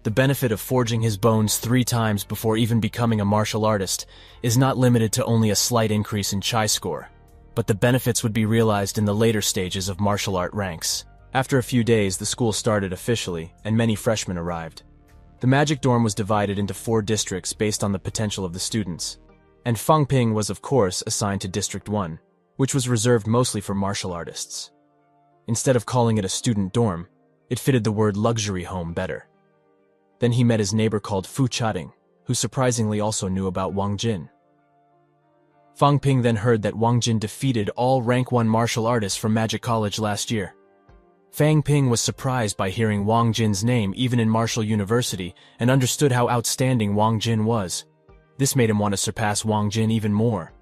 The benefit of forging his bones 3 times before even becoming a martial artist is not limited to only a slight increase in chi score, but the benefits would be realized in the later stages of martial art ranks. After a few days, the school started officially, and many freshmen arrived. The Magic Dorm was divided into 4 districts based on the potential of the students, and Fang Ping was of course assigned to District 1, which was reserved mostly for martial artists. Instead of calling it a student dorm, it fitted the word luxury home better. Then he met his neighbor called Fu Chating, who surprisingly also knew about Wang Jin. Fang Ping then heard that Wang Jin defeated all rank 1 martial artists from Magic College last year. Fang Ping was surprised by hearing Wang Jin's name even in Martial University and understood how outstanding Wang Jin was. This made him want to surpass Wang Jin even more.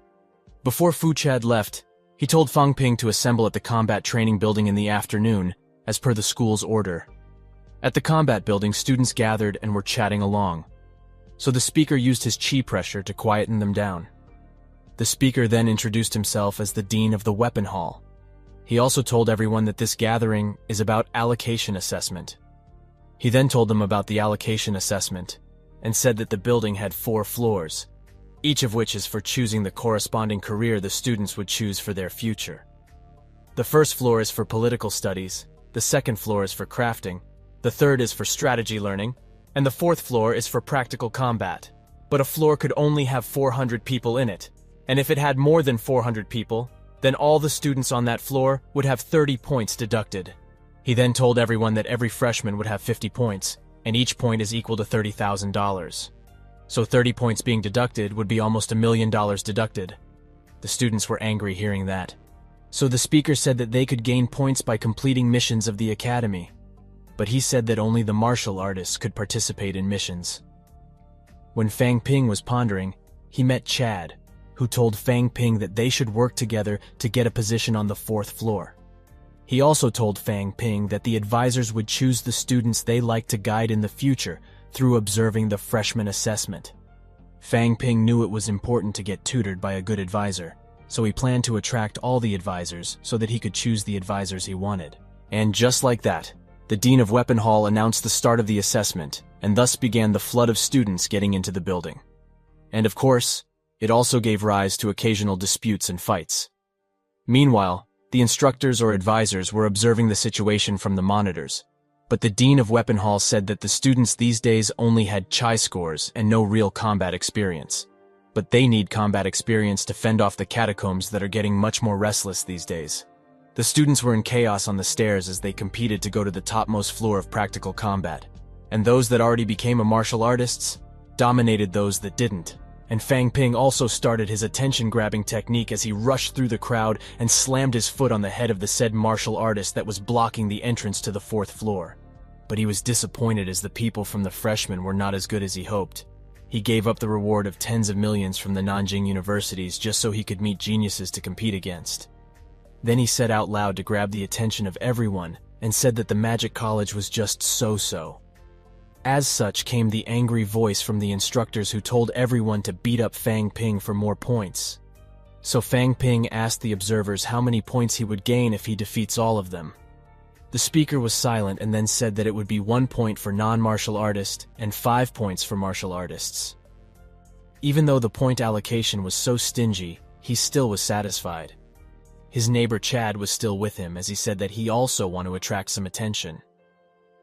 Before Fu Chad left, he told Fang Ping to assemble at the combat training building in the afternoon, as per the school's order. At the combat building, students gathered and were chatting along, so the speaker used his chi pressure to quieten them down. The speaker then introduced himself as the Dean of the Weapon Hall. He also told everyone that this gathering is about allocation assessment. He then told them about the allocation assessment and said that the building had 4 floors, each of which is for choosing the corresponding career the students would choose for their future. The first floor is for political studies, the second floor is for crafting, the third is for strategy learning, and the fourth floor is for practical combat. But a floor could only have 400 people in it, and if it had more than 400 people, then all the students on that floor would have 30 points deducted. He then told everyone that every freshman would have 50 points, and each point is equal to $30,000. So 30 points being deducted would be almost $1 million deducted. The students were angry hearing that. So the speaker said that they could gain points by completing missions of the academy. But he said that only the martial artists could participate in missions. When Fang Ping was pondering, he met Chad, who told Fang Ping that they should work together to get a position on the 4th floor. He also told Fang Ping that the advisors would choose the students they like to guide in the future through observing the freshman assessment. Fang Ping knew it was important to get tutored by a good advisor, so he planned to attract all the advisors so that he could choose the advisors he wanted. And just like that, the Dean of Weapon Hall announced the start of the assessment, and thus began the flood of students getting into the building. And of course, it also gave rise to occasional disputes and fights. Meanwhile, the instructors or advisors were observing the situation from the monitors, but the Dean of Weapon Hall said that the students these days only had chi scores and no real combat experience. but they need combat experience to fend off the catacombs that are getting much more restless these days. The students were in chaos on the stairs as they competed to go to the topmost floor of practical combat, and those that already became a martial artists dominated those that didn't. And Fang Ping also started his attention-grabbing technique as he rushed through the crowd and slammed his foot on the head of the said martial artist that was blocking the entrance to the 4th floor. But he was disappointed as the people from the freshmen were not as good as he hoped. He gave up the reward of tens of millions from the Nanjing universities just so he could meet geniuses to compete against. Then he said out loud to grab the attention of everyone and said that the Magic College was just so-so. As such came the angry voice from the instructors who told everyone to beat up Fang Ping for more points. So Fang Ping asked the observers how many points he would gain if he defeats all of them. The speaker was silent and then said that it would be 1 point for non-martial artists and 5 points for martial artists. Even though the point allocation was so stingy, he still was satisfied. His neighbor Chad was still with him as he said that he also wanted to attract some attention.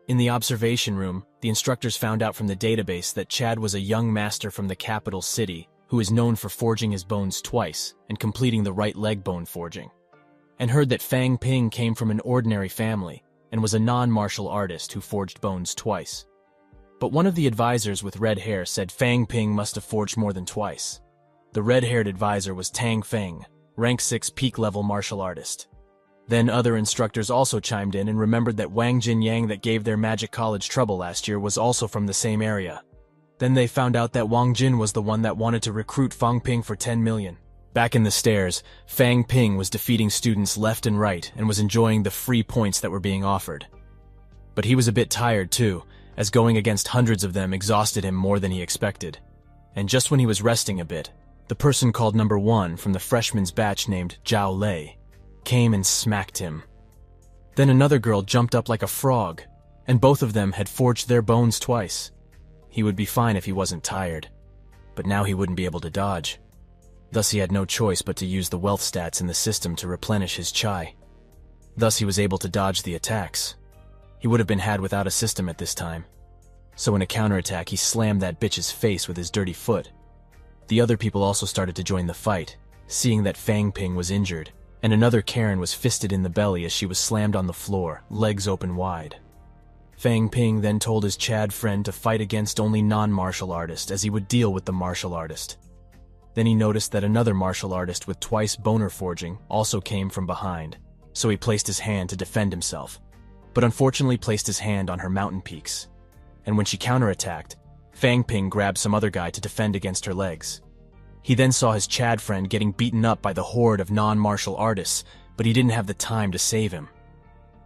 In the observation room, the instructors found out from the database that Chad was a young master from the capital city who is known for forging his bones twice and completing the right leg bone forging, and heard that Fang Ping came from an ordinary family and was a non-martial artist who forged bones twice. But one of the advisors with red hair said Fang Ping must have forged more than twice. The red-haired advisor was Tang Feng, rank 6 peak-level martial artist. Then other instructors also chimed in and remembered that Wang Jinyang that gave their Magic College trouble last year was also from the same area. Then they found out that Wang Jin was the one that wanted to recruit Fang Ping for 10 million. Back in the stairs, Fang Ping was defeating students left and right and was enjoying the free points that were being offered. But he was a bit tired too, as going against hundreds of them exhausted him more than he expected. And just when he was resting a bit, the person called number 1 from the freshman's batch named Zhao Lei came and smacked him. Then another girl jumped up like a frog, and both of them had forged their bones twice. He would be fine if he wasn't tired, but now he wouldn't be able to dodge. Thus he had no choice but to use the wealth stats in the system to replenish his chai. Thus he was able to dodge the attacks. He would have been had without a system at this time. So in a counterattack he slammed that bitch's face with his dirty foot. The other people also started to join the fight, seeing that Fang Ping was injured, and another Karen was fisted in the belly as she was slammed on the floor, legs open wide. Fang Ping then told his Chad friend to fight against only non-martial artists as he would deal with the martial artist. Then he noticed that another martial artist with twice boner forging also came from behind, so he placed his hand to defend himself, but unfortunately placed his hand on her mountain peaks. And when she counterattacked, Fang Ping grabbed some other guy to defend against her legs. He then saw his Chad friend getting beaten up by the horde of non-martial artists, but he didn't have the time to save him.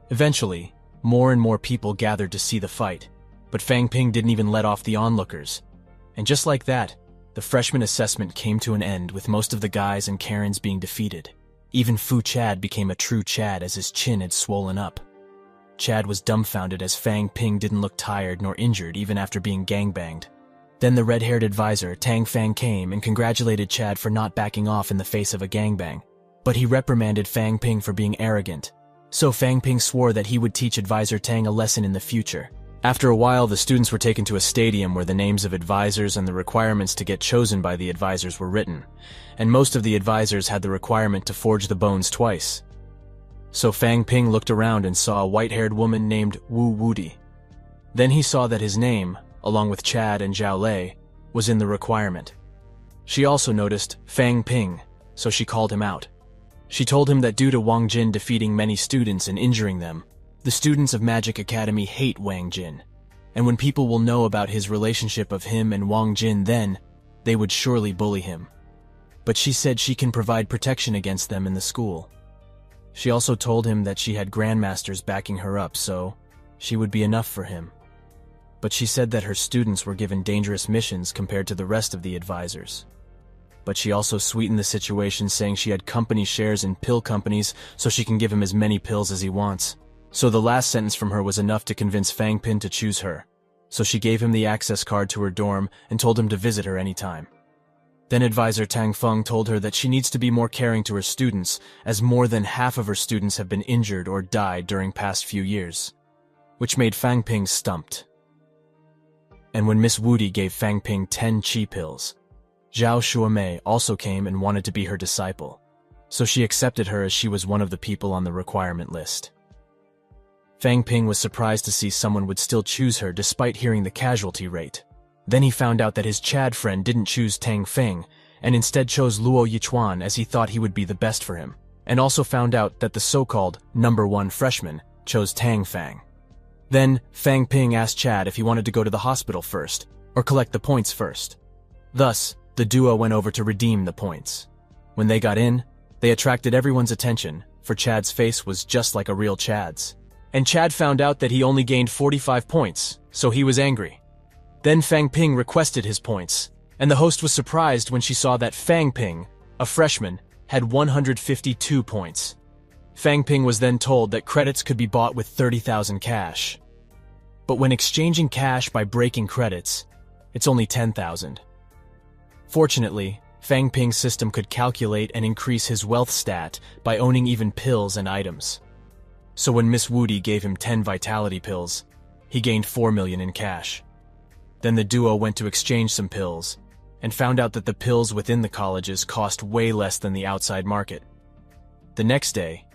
Eventually, more and more people gathered to see the fight, but Fang Ping didn't even let off the onlookers. And just like that, the freshman assessment came to an end with most of the guys and Karens being defeated. Even Fu Chad became a true Chad as his chin had swollen up. Chad was dumbfounded as Fang Ping didn't look tired nor injured even after being gangbanged. Then the red-haired advisor, Tang Fang, came and congratulated Chad for not backing off in the face of a gangbang. But he reprimanded Fang Ping for being arrogant. So Fang Ping swore that he would teach advisor Tang a lesson in the future. After a while, the students were taken to a stadium where the names of advisors and the requirements to get chosen by the advisors were written, and most of the advisors had the requirement to forge the bones twice. So Fang Ping looked around and saw a white-haired woman named Wu Wudi. Then he saw that his name, along with Chad and Zhao Lei, was in the requirement. She also noticed Fang Ping, so she called him out. She told him that due to Wang Jin defeating many students and injuring them, the students of Magic Academy hate Wang Jin, and when people will know about his relationship of him and Wang Jin, then they would surely bully him. But she said she can provide protection against them in the school. She also told him that she had grandmasters backing her up, so she would be enough for him. But she said that her students were given dangerous missions compared to the rest of the advisors. But she also sweetened the situation, saying she had company shares in pill companies so she can give him as many pills as he wants. So the last sentence from her was enough to convince Fang Ping to choose her. So she gave him the access card to her dorm and told him to visit her anytime. Then advisor Tang Feng told her that she needs to be more caring to her students, as more than half of her students have been injured or died during past few years, which made Fang Ping stumped. And when Miss Wudi gave Fang Ping 10 chi pills, Zhao Shuamei also came and wanted to be her disciple, so she accepted her as she was one of the people on the requirement list. Fang Ping was surprised to see someone would still choose her despite hearing the casualty rate. Then he found out that his Chad friend didn't choose Tang Feng, and instead chose Luo Yichuan as he thought he would be the best for him, and also found out that the so-called #1 freshman chose Tang Fang. Then, Fang Ping asked Chad if he wanted to go to the hospital first, or collect the points first. Thus, the duo went over to redeem the points. When they got in, they attracted everyone's attention, for Chad's face was just like a real Chad's. And Chad found out that he only gained 45 points, so he was angry. Then Fang Ping requested his points, and the host was surprised when she saw that Fang Ping, a freshman, had 152 points. Fang Ping was then told that credits could be bought with 30,000 cash. But when exchanging cash by breaking credits, it's only 10,000. Fortunately, Fang Ping's system could calculate and increase his wealth stat by owning even pills and items. So when Miss Woody gave him 10 vitality pills, he gained 4 million in cash. Then the duo went to exchange some pills, and found out that the pills within the colleges cost way less than the outside market. The next day,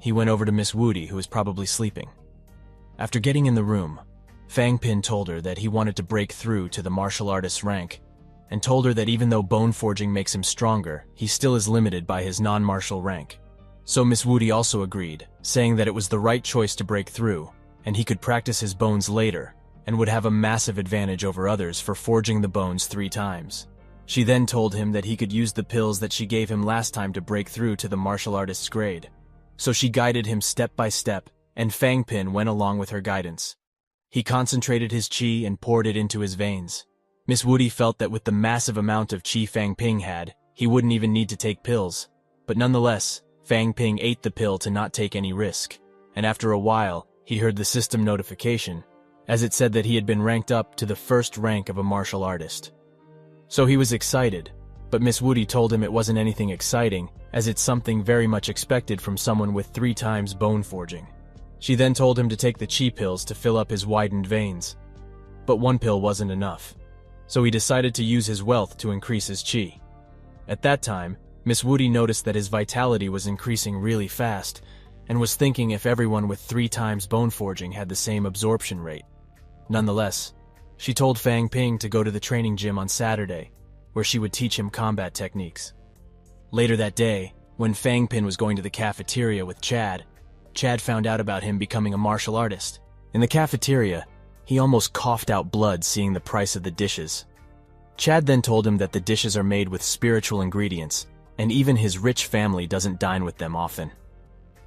he went over to Miss Woody, who was probably sleeping. After getting in the room, Fang Ping told her that he wanted to break through to the martial artist's rank, and told her that even though bone forging makes him stronger, he still is limited by his non-martial rank. So Miss Woody also agreed, saying that it was the right choice to break through, and he could practice his bones later, and would have a massive advantage over others for forging the bones 3 times. She then told him that he could use the pills that she gave him last time to break through to the martial artist's grade. So she guided him step by step, and Fang Ping went along with her guidance. He concentrated his qi and poured it into his veins. Miss Woody felt that with the massive amount of qi Fang Ping had, he wouldn't even need to take pills. But nonetheless, Fang Ping ate the pill to not take any risk, and after a while, he heard the system notification, as it said that he had been ranked up to the first rank of a martial artist. So he was excited, but Miss Woody told him it wasn't anything exciting, as it's something very much expected from someone with 3 times bone forging. She then told him to take the qi pills to fill up his widened veins. But 1 pill wasn't enough, so he decided to use his wealth to increase his qi. At that time, Miss Woody noticed that his vitality was increasing really fast, and was thinking if everyone with 3 times bone forging had the same absorption rate. Nonetheless, she told Fang Ping to go to the training gym on Saturday, where she would teach him combat techniques. Later that day, when Fang Ping was going to the cafeteria with Chad, Chad found out about him becoming a martial artist. In the cafeteria, he almost coughed out blood seeing the price of the dishes. Chad then told him that the dishes are made with spiritual ingredients, and even his rich family doesn't dine with them often.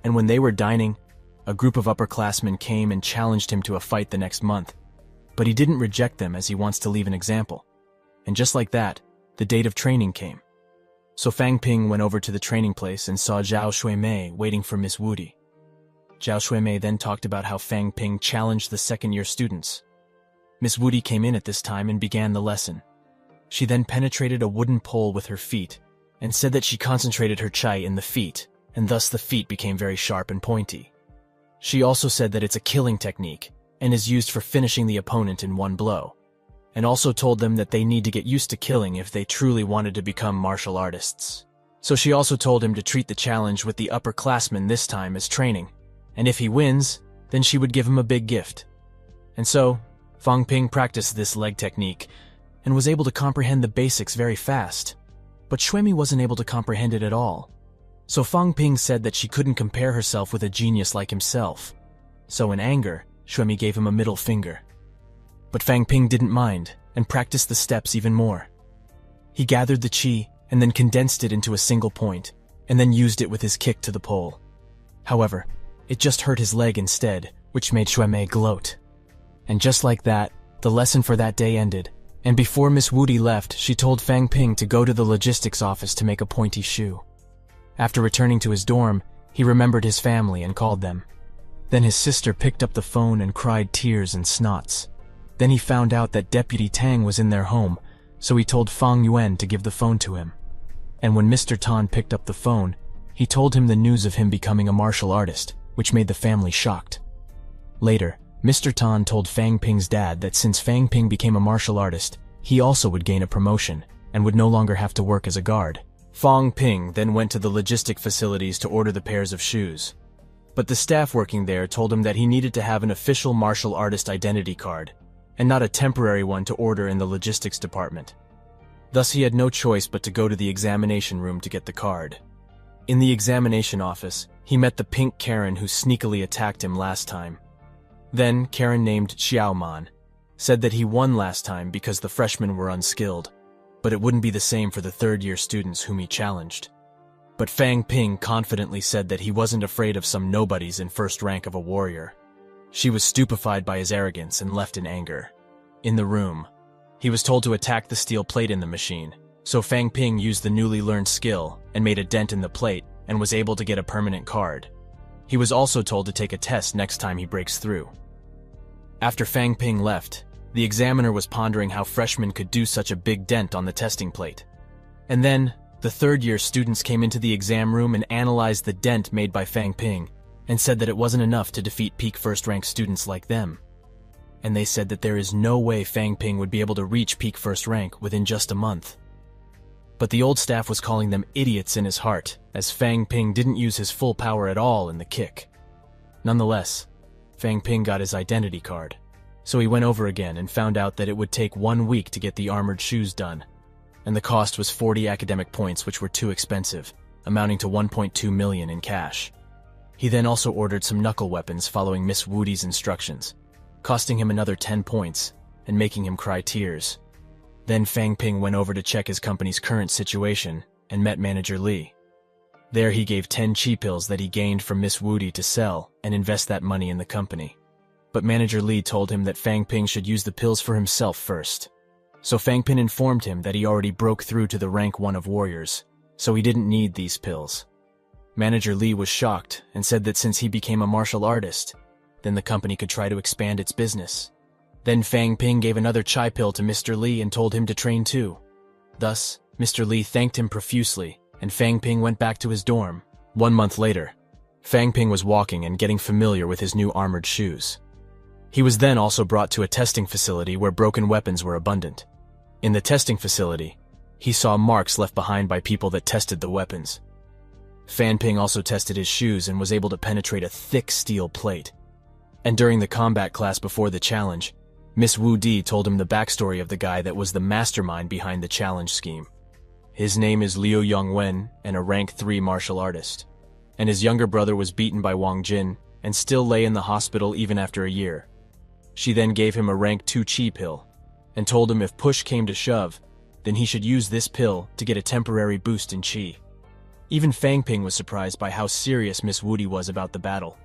And when they were dining, a group of upperclassmen came and challenged him to a fight the next month. But he didn't reject them as he wants to leave an example. And just like that, the date of training came. So Fang Ping went over to the training place and saw Zhao Shuimei waiting for Miss Woody. Zhao Shuimei then talked about how Fang Ping challenged the second-year students. Miss Woody came in at this time and began the lesson. She then penetrated a wooden pole with her feet and said that she concentrated her chai in the feet, and thus the feet became very sharp and pointy. She also said that it's a killing technique and is used for finishing the opponent in 1 blow, and also told them that they need to get used to killing if they truly wanted to become martial artists. So she also told him to treat the challenge with the upperclassmen this time as training, and if he wins, then she would give him a big gift. And so, Fang Ping practiced this leg technique and was able to comprehend the basics very fast, but Shuemi wasn't able to comprehend it at all. So Fang Ping said that she couldn't compare herself with a genius like himself. So in anger, Shuemi gave him a middle finger. But Fang Ping didn't mind and practiced the steps even more. He gathered the qi and then condensed it into a single point, and then used it with his kick to the pole. However, it just hurt his leg instead, which made Shuemi gloat. And just like that, the lesson for that day ended, and before Miss Woody left, she told Fang Ping to go to the logistics office to make a pointy shoe. After returning to his dorm, he remembered his family and called them. Then his sister picked up the phone and cried tears and snots. Then he found out that Deputy Tang was in their home, so he told Fang Yuan to give the phone to him. And when Mr. Tan picked up the phone, he told him the news of him becoming a martial artist, which made the family shocked. Later, Mr. Tan told Fang Ping's dad that since Fang Ping became a martial artist, he also would gain a promotion, and would no longer have to work as a guard. Fang Ping then went to the logistic facilities to order the pairs of shoes. But the staff working there told him that he needed to have an official martial artist identity card, and not a temporary one to order in the logistics department. Thus he had no choice but to go to the examination room to get the card. In the examination office, he met the pink Karen who sneakily attacked him last time. Then Karen named Xiaoman said that he won last time because the freshmen were unskilled, but it wouldn't be the same for the third-year students whom he challenged. But Fang Ping confidently said that he wasn't afraid of some nobodies in first rank of a warrior. She was stupefied by his arrogance and left in anger. In the room, he was told to attack the steel plate in the machine, so Fang Ping used the newly learned skill and made a dent in the plate and was able to get a permanent card. He was also told to take a test next time he breaks through. After Fang Ping left, the examiner was pondering how freshmen could do such a big dent on the testing plate. And then, the third-year students came into the exam room and analyzed the dent made by Fang Ping, and said that it wasn't enough to defeat peak first-rank students like them. And they said that there is no way Fang Ping would be able to reach peak first rank within just a month. But the old staff was calling them idiots in his heart, as Fang Ping didn't use his full power at all in the kick. Nonetheless, Fang Ping got his identity card, so he went over again and found out that it would take 1 week to get the armored shoes done, and the cost was 40 academic points, which were too expensive, amounting to 1.2 million in cash. He then also ordered some knuckle weapons following Miss Woody's instructions, costing him another 10 points and making him cry tears. Then Fang Ping went over to check his company's current situation and met Manager Li. There he gave 10 chi pills that he gained from Miss Woody to sell and invest that money in the company. But Manager Li told him that Fang Ping should use the pills for himself first. So Fang Ping informed him that he already broke through to the rank 1 of warriors, so he didn't need these pills. Manager Li was shocked and said that since he became a martial artist, then the company could try to expand its business. Then Fang Ping gave another chai pill to Mr. Li and told him to train too. Thus, Mr. Li thanked him profusely, and Fang Ping went back to his dorm. 1 month later, Fang Ping was walking and getting familiar with his new armored shoes. He was then also brought to a testing facility where broken weapons were abundant. In the testing facility, he saw marks left behind by people that tested the weapons. Fang Ping also tested his shoes and was able to penetrate a thick steel plate. And during the combat class before the challenge, Miss Wu Di told him the backstory of the guy that was the mastermind behind the challenge scheme. His name is Liu Yongwen and a rank 3 martial artist. And his younger brother was beaten by Wang Jin and still lay in the hospital even after a year. She then gave him a rank 2 chi pill and told him if push came to shove, then he should use this pill to get a temporary boost in chi. Even Fang Ping was surprised by how serious Miss Woody was about the battle.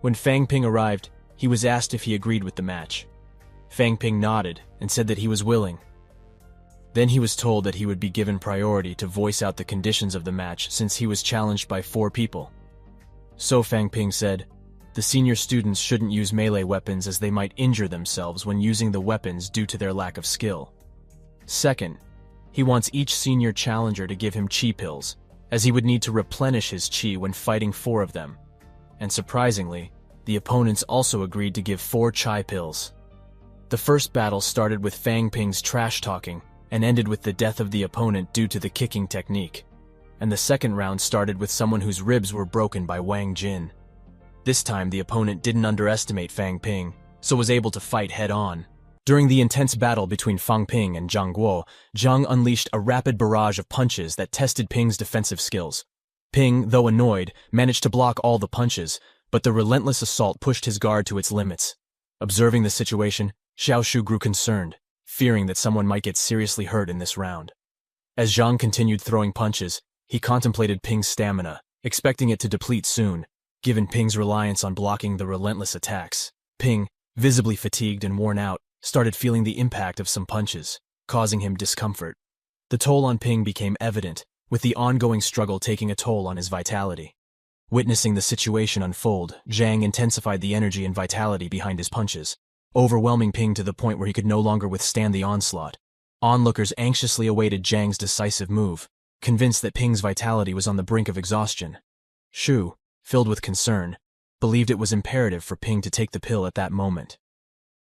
When Fang Ping arrived, he was asked if he agreed with the match. Fang Ping nodded and said that he was willing. Then he was told that he would be given priority to voice out the conditions of the match since he was challenged by 4 people. So Fang Ping said, the senior students shouldn't use melee weapons as they might injure themselves when using the weapons due to their lack of skill. Second, he wants each senior challenger to give him chi pills, as he would need to replenish his chi when fighting 4 of them. And surprisingly, the opponents also agreed to give 4 chai pills. The first battle started with Fang Ping's trash-talking and ended with the death of the opponent due to the kicking technique. And the second round started with someone whose ribs were broken by Wang Jin. This time, the opponent didn't underestimate Fang Ping, so was able to fight head-on. During the intense battle between Fang Ping and Zhang Guo, Zhang unleashed a rapid barrage of punches that tested Ping's defensive skills. Ping, though annoyed, managed to block all the punches, but the relentless assault pushed his guard to its limits. Observing the situation, Xiao Shu grew concerned, fearing that someone might get seriously hurt in this round. As Zhang continued throwing punches, he contemplated Ping's stamina, expecting it to deplete soon, given Ping's reliance on blocking the relentless attacks. Ping, visibly fatigued and worn out, started feeling the impact of some punches, causing him discomfort. The toll on Ping became evident, with the ongoing struggle taking a toll on his vitality. Witnessing the situation unfold, Zhang intensified the energy and vitality behind his punches, overwhelming Ping to the point where he could no longer withstand the onslaught. Onlookers anxiously awaited Zhang's decisive move, convinced that Ping's vitality was on the brink of exhaustion. Shu, filled with concern, believed it was imperative for Ping to take the pill at that moment.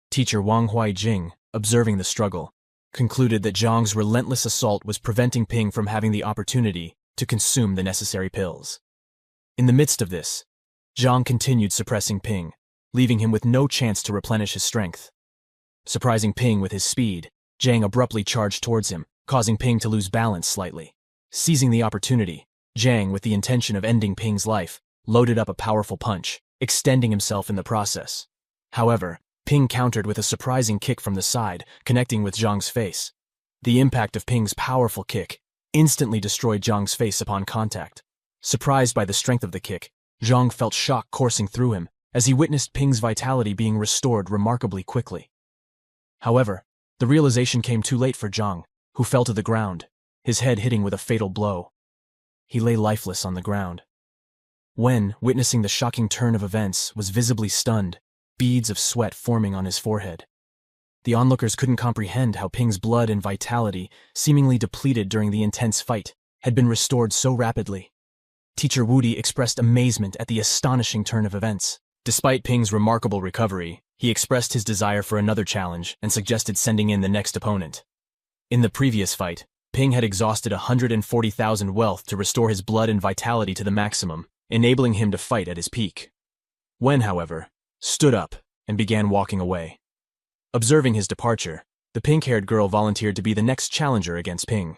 Teacher Wang Huaijing, observing the struggle, concluded that Zhang's relentless assault was preventing Ping from having the opportunity to consume the necessary pills. In the midst of this, Zhang continued suppressing Ping, leaving him with no chance to replenish his strength. Surprising Ping with his speed, Zhang abruptly charged towards him, causing Ping to lose balance slightly. Seizing the opportunity, Zhang, with the intention of ending Ping's life, loaded up a powerful punch, extending himself in the process. However, Ping countered with a surprising kick from the side, connecting with Zhang's face. The impact of Ping's powerful kick instantly destroyed Zhang's face upon contact. Surprised by the strength of the kick, Zhang felt shock coursing through him as he witnessed Ping's vitality being restored remarkably quickly. However, the realization came too late for Zhang, who fell to the ground, his head hitting with a fatal blow. He lay lifeless on the ground. Wen, witnessing the shocking turn of events, was visibly stunned, beads of sweat forming on his forehead. The onlookers couldn't comprehend how Ping's blood and vitality, seemingly depleted during the intense fight, had been restored so rapidly. Teacher Wudi expressed amazement at the astonishing turn of events. Despite Ping's remarkable recovery, he expressed his desire for another challenge and suggested sending in the next opponent. In the previous fight, Ping had exhausted 140,000 wealth to restore his blood and vitality to the maximum, enabling him to fight at his peak. Wen, however, stood up and began walking away. Observing his departure, the pink-haired girl volunteered to be the next challenger against Ping.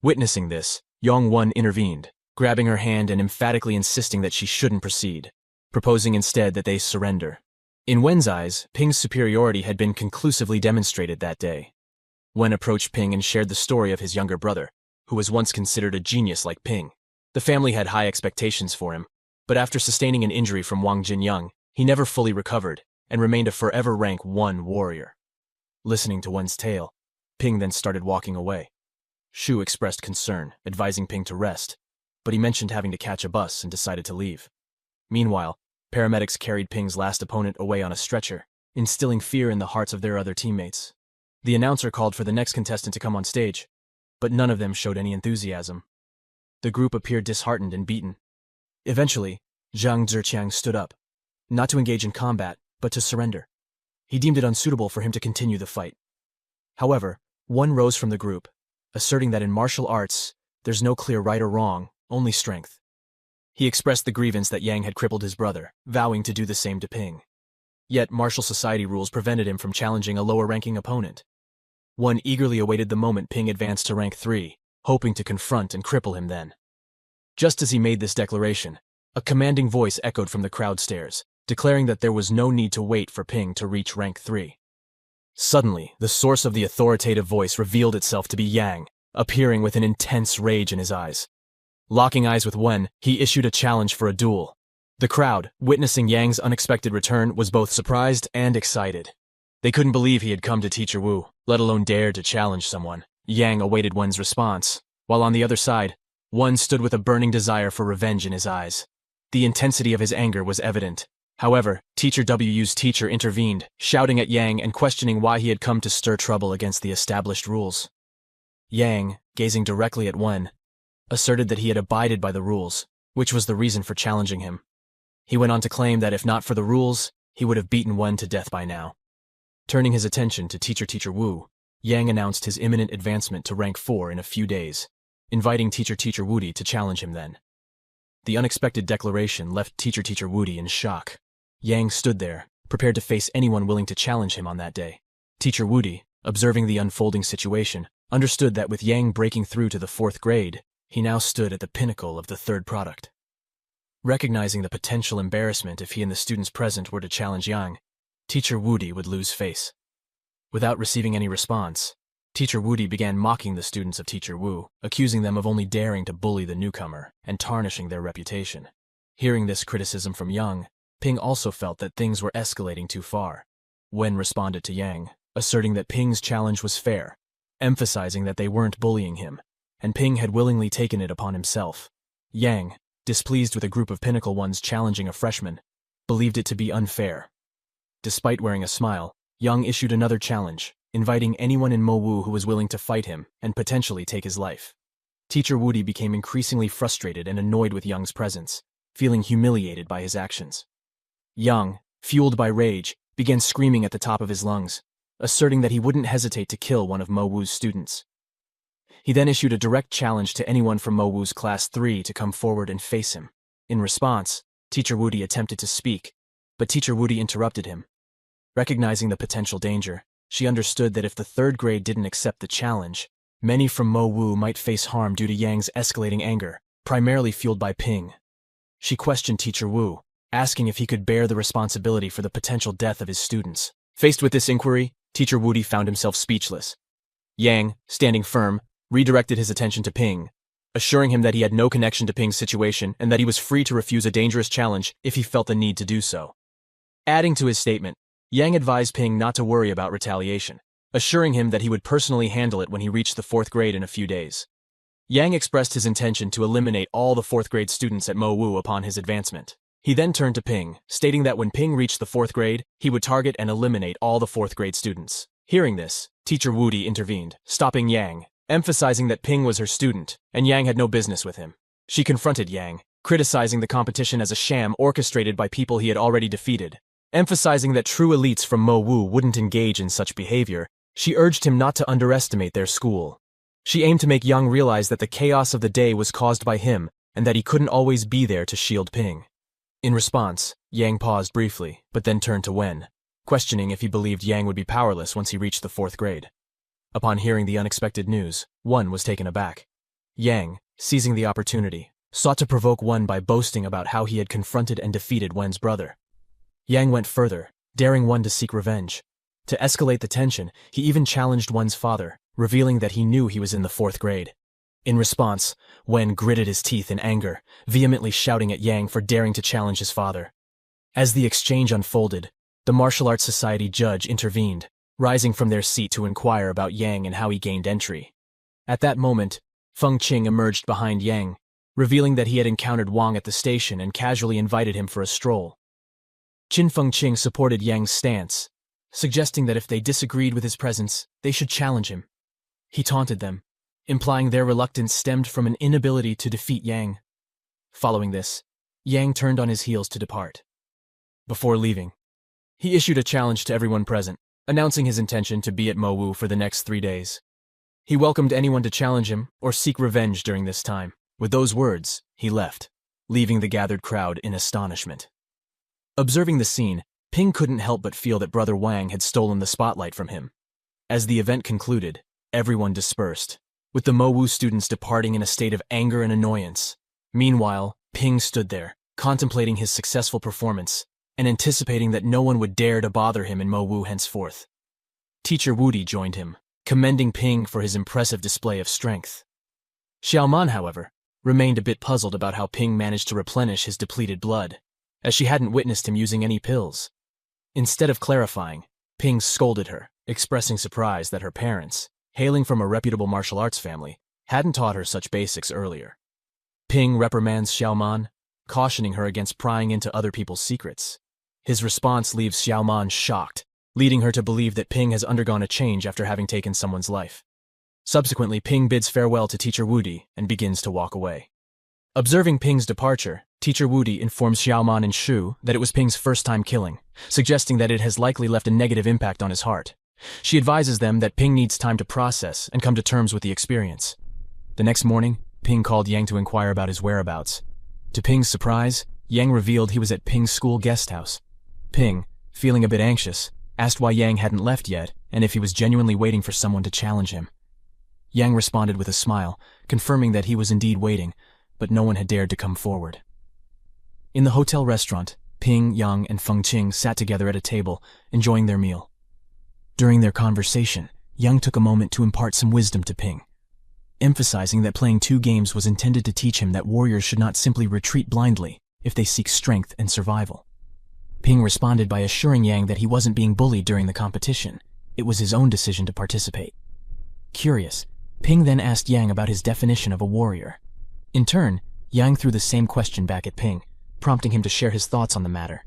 Witnessing this, Yong Won intervened, grabbing her hand and emphatically insisting that she shouldn't proceed, proposing instead that they surrender. In Wen's eyes, Ping's superiority had been conclusively demonstrated that day. Wen approached Ping and shared the story of his younger brother, who was once considered a genius like Ping. The family had high expectations for him, but after sustaining an injury from Wang Jinyang, he never fully recovered and remained a forever rank 1 warrior. Listening to Wen's tale, Ping then started walking away. Shu expressed concern, advising Ping to rest, but he mentioned having to catch a bus and decided to leave. Meanwhile, paramedics carried Ping's last opponent away on a stretcher, instilling fear in the hearts of their other teammates. The announcer called for the next contestant to come on stage, but none of them showed any enthusiasm. The group appeared disheartened and beaten. Eventually, Zhang Zhiqiang stood up, not to engage in combat, but to surrender. He deemed it unsuitable for him to continue the fight. However, one rose from the group, asserting that in martial arts, there's no clear right or wrong, only strength. He expressed the grievance that Yang had crippled his brother, vowing to do the same to Ping. Yet martial society rules prevented him from challenging a lower-ranking opponent. One eagerly awaited the moment Ping advanced to rank 3, hoping to confront and cripple him then. Just as he made this declaration, a commanding voice echoed from the crowd stairs, declaring that there was no need to wait for Ping to reach rank 3. Suddenly, the source of the authoritative voice revealed itself to be Yang, appearing with an intense rage in his eyes. Locking eyes with Wen, he issued a challenge for a duel. The crowd, witnessing Yang's unexpected return, was both surprised and excited. They couldn't believe he had come to Teacher Wu, let alone dared to challenge someone. Yang awaited Wen's response, while on the other side, Wen stood with a burning desire for revenge in his eyes. The intensity of his anger was evident. However, Teacher Wu's teacher intervened, shouting at Yang and questioning why he had come to stir trouble against the established rules. Yang, gazing directly at Wen, asserted that he had abided by the rules, which was the reason for challenging him. He went on to claim that if not for the rules, he would have beaten Wen to death by now. Turning his attention to Teacher Wu, Yang announced his imminent advancement to rank 4 in a few days, inviting Teacher Wudi to challenge him then. The unexpected declaration left Teacher Wudi in shock. Yang stood there, prepared to face anyone willing to challenge him on that day. Teacher Wudi, observing the unfolding situation, understood that with Yang breaking through to the 4th grade, he now stood at the pinnacle of the 3rd product. Recognizing the potential embarrassment if he and the students present were to challenge Yang, Teacher Wudi would lose face. Without receiving any response, Teacher Wudi began mocking the students of Teacher Wu, accusing them of only daring to bully the newcomer and tarnishing their reputation. Hearing this criticism from Yang, Ping also felt that things were escalating too far. Wen responded to Yang, asserting that Ping's challenge was fair, emphasizing that they weren't bullying him, and Ping had willingly taken it upon himself. Yang, displeased with a group of pinnacle ones challenging a freshman, believed it to be unfair. Despite wearing a smile, Yang issued another challenge, inviting anyone in Mowu who was willing to fight him and potentially take his life. Teacher Wudi became increasingly frustrated and annoyed with Yang's presence, feeling humiliated by his actions. Yang, fueled by rage, began screaming at the top of his lungs. asserting that he wouldn't hesitate to kill one of Mo Wu's students. He then issued a direct challenge to anyone from Mo Wu's class 3 to come forward and face him. In response, Teacher Wudi attempted to speak, but Teacher Wudi interrupted him. Recognizing the potential danger, she understood that if the third grade didn't accept the challenge, many from Mo Wu might face harm due to Yang's escalating anger, primarily fueled by Ping. She questioned Teacher Wu, asking if he could bear the responsibility for the potential death of his students. Faced with this inquiry, Teacher Wudi found himself speechless. Yang, standing firm, redirected his attention to Ping, assuring him that he had no connection to Ping's situation and that he was free to refuse a dangerous challenge if he felt the need to do so. Adding to his statement, Yang advised Ping not to worry about retaliation, assuring him that he would personally handle it when he reached the 4th grade in a few days. Yang expressed his intention to eliminate all the 4th grade students at Mo Wu upon his advancement. He then turned to Ping, stating that when Ping reached the 4th grade, he would target and eliminate all the 4th grade students. Hearing this, Teacher Wudi intervened, stopping Yang, emphasizing that Ping was her student, and Yang had no business with him. She confronted Yang, criticizing the competition as a sham orchestrated by people he had already defeated. Emphasizing that true elites from Mo Wu wouldn't engage in such behavior, she urged him not to underestimate their school. She aimed to make Yang realize that the chaos of the day was caused by him, and that he couldn't always be there to shield Ping. In response, Yang paused briefly, but then turned to Wen, questioning if he believed Yang would be powerless once he reached the 4th grade. Upon hearing the unexpected news, Wen was taken aback. Yang, seizing the opportunity, sought to provoke Wen by boasting about how he had confronted and defeated Wen's brother. Yang went further, daring Wen to seek revenge. To escalate the tension, he even challenged Wen's father, revealing that he knew he was in the 4th grade. In response, Wen gritted his teeth in anger, vehemently shouting at Yang for daring to challenge his father. As the exchange unfolded, the Martial Arts Society judge intervened, rising from their seat to inquire about Yang and how he gained entry. At that moment, Feng Qing emerged behind Yang, revealing that he had encountered Wang at the station and casually invited him for a stroll. Qin Feng Qing supported Yang's stance, suggesting that if they disagreed with his presence, they should challenge him. He taunted them, implying their reluctance stemmed from an inability to defeat Yang. Following this, Yang turned on his heels to depart. Before leaving, he issued a challenge to everyone present, announcing his intention to be at Mo Wu for the next 3 days. He welcomed anyone to challenge him or seek revenge during this time. With those words, he left, leaving the gathered crowd in astonishment. Observing the scene, Ping couldn't help but feel that Brother Wang had stolen the spotlight from him. As the event concluded, everyone dispersed, with the Mo Wu students departing in a state of anger and annoyance. Meanwhile, Ping stood there, contemplating his successful performance, and anticipating that no one would dare to bother him in Mo Wu henceforth. Teacher Wudi joined him, commending Ping for his impressive display of strength. Xiaoman, however, remained a bit puzzled about how Ping managed to replenish his depleted blood, as she hadn't witnessed him using any pills. Instead of clarifying, Ping scolded her, expressing surprise that her parents, hailing from a reputable martial arts family, hadn't taught her such basics earlier. Ping reprimands Xiaoman, cautioning her against prying into other people's secrets. His response leaves Xiaoman shocked, leading her to believe that Ping has undergone a change after having taken someone's life. Subsequently, Ping bids farewell to Teacher Wudi and begins to walk away. Observing Ping's departure, Teacher Wudi informs Xiaoman and Shu that it was Ping's first time killing, suggesting that it has likely left a negative impact on his heart. She advises them that Ping needs time to process and come to terms with the experience. The next morning, Ping called Yang to inquire about his whereabouts. To Ping's surprise, Yang revealed he was at Ping's school guest house. Ping, feeling a bit anxious, asked why Yang hadn't left yet and if he was genuinely waiting for someone to challenge him. Yang responded with a smile, confirming that he was indeed waiting, but no one had dared to come forward. In the hotel restaurant, Ping, Yang, and Feng Qing sat together at a table, enjoying their meal. During their conversation, Yang took a moment to impart some wisdom to Ping, emphasizing that playing 2 games was intended to teach him that warriors should not simply retreat blindly if they seek strength and survival. Ping responded by assuring Yang that he wasn't being bullied during the competition. It was his own decision to participate. Curious, Ping then asked Yang about his definition of a warrior. In turn, Yang threw the same question back at Ping, prompting him to share his thoughts on the matter.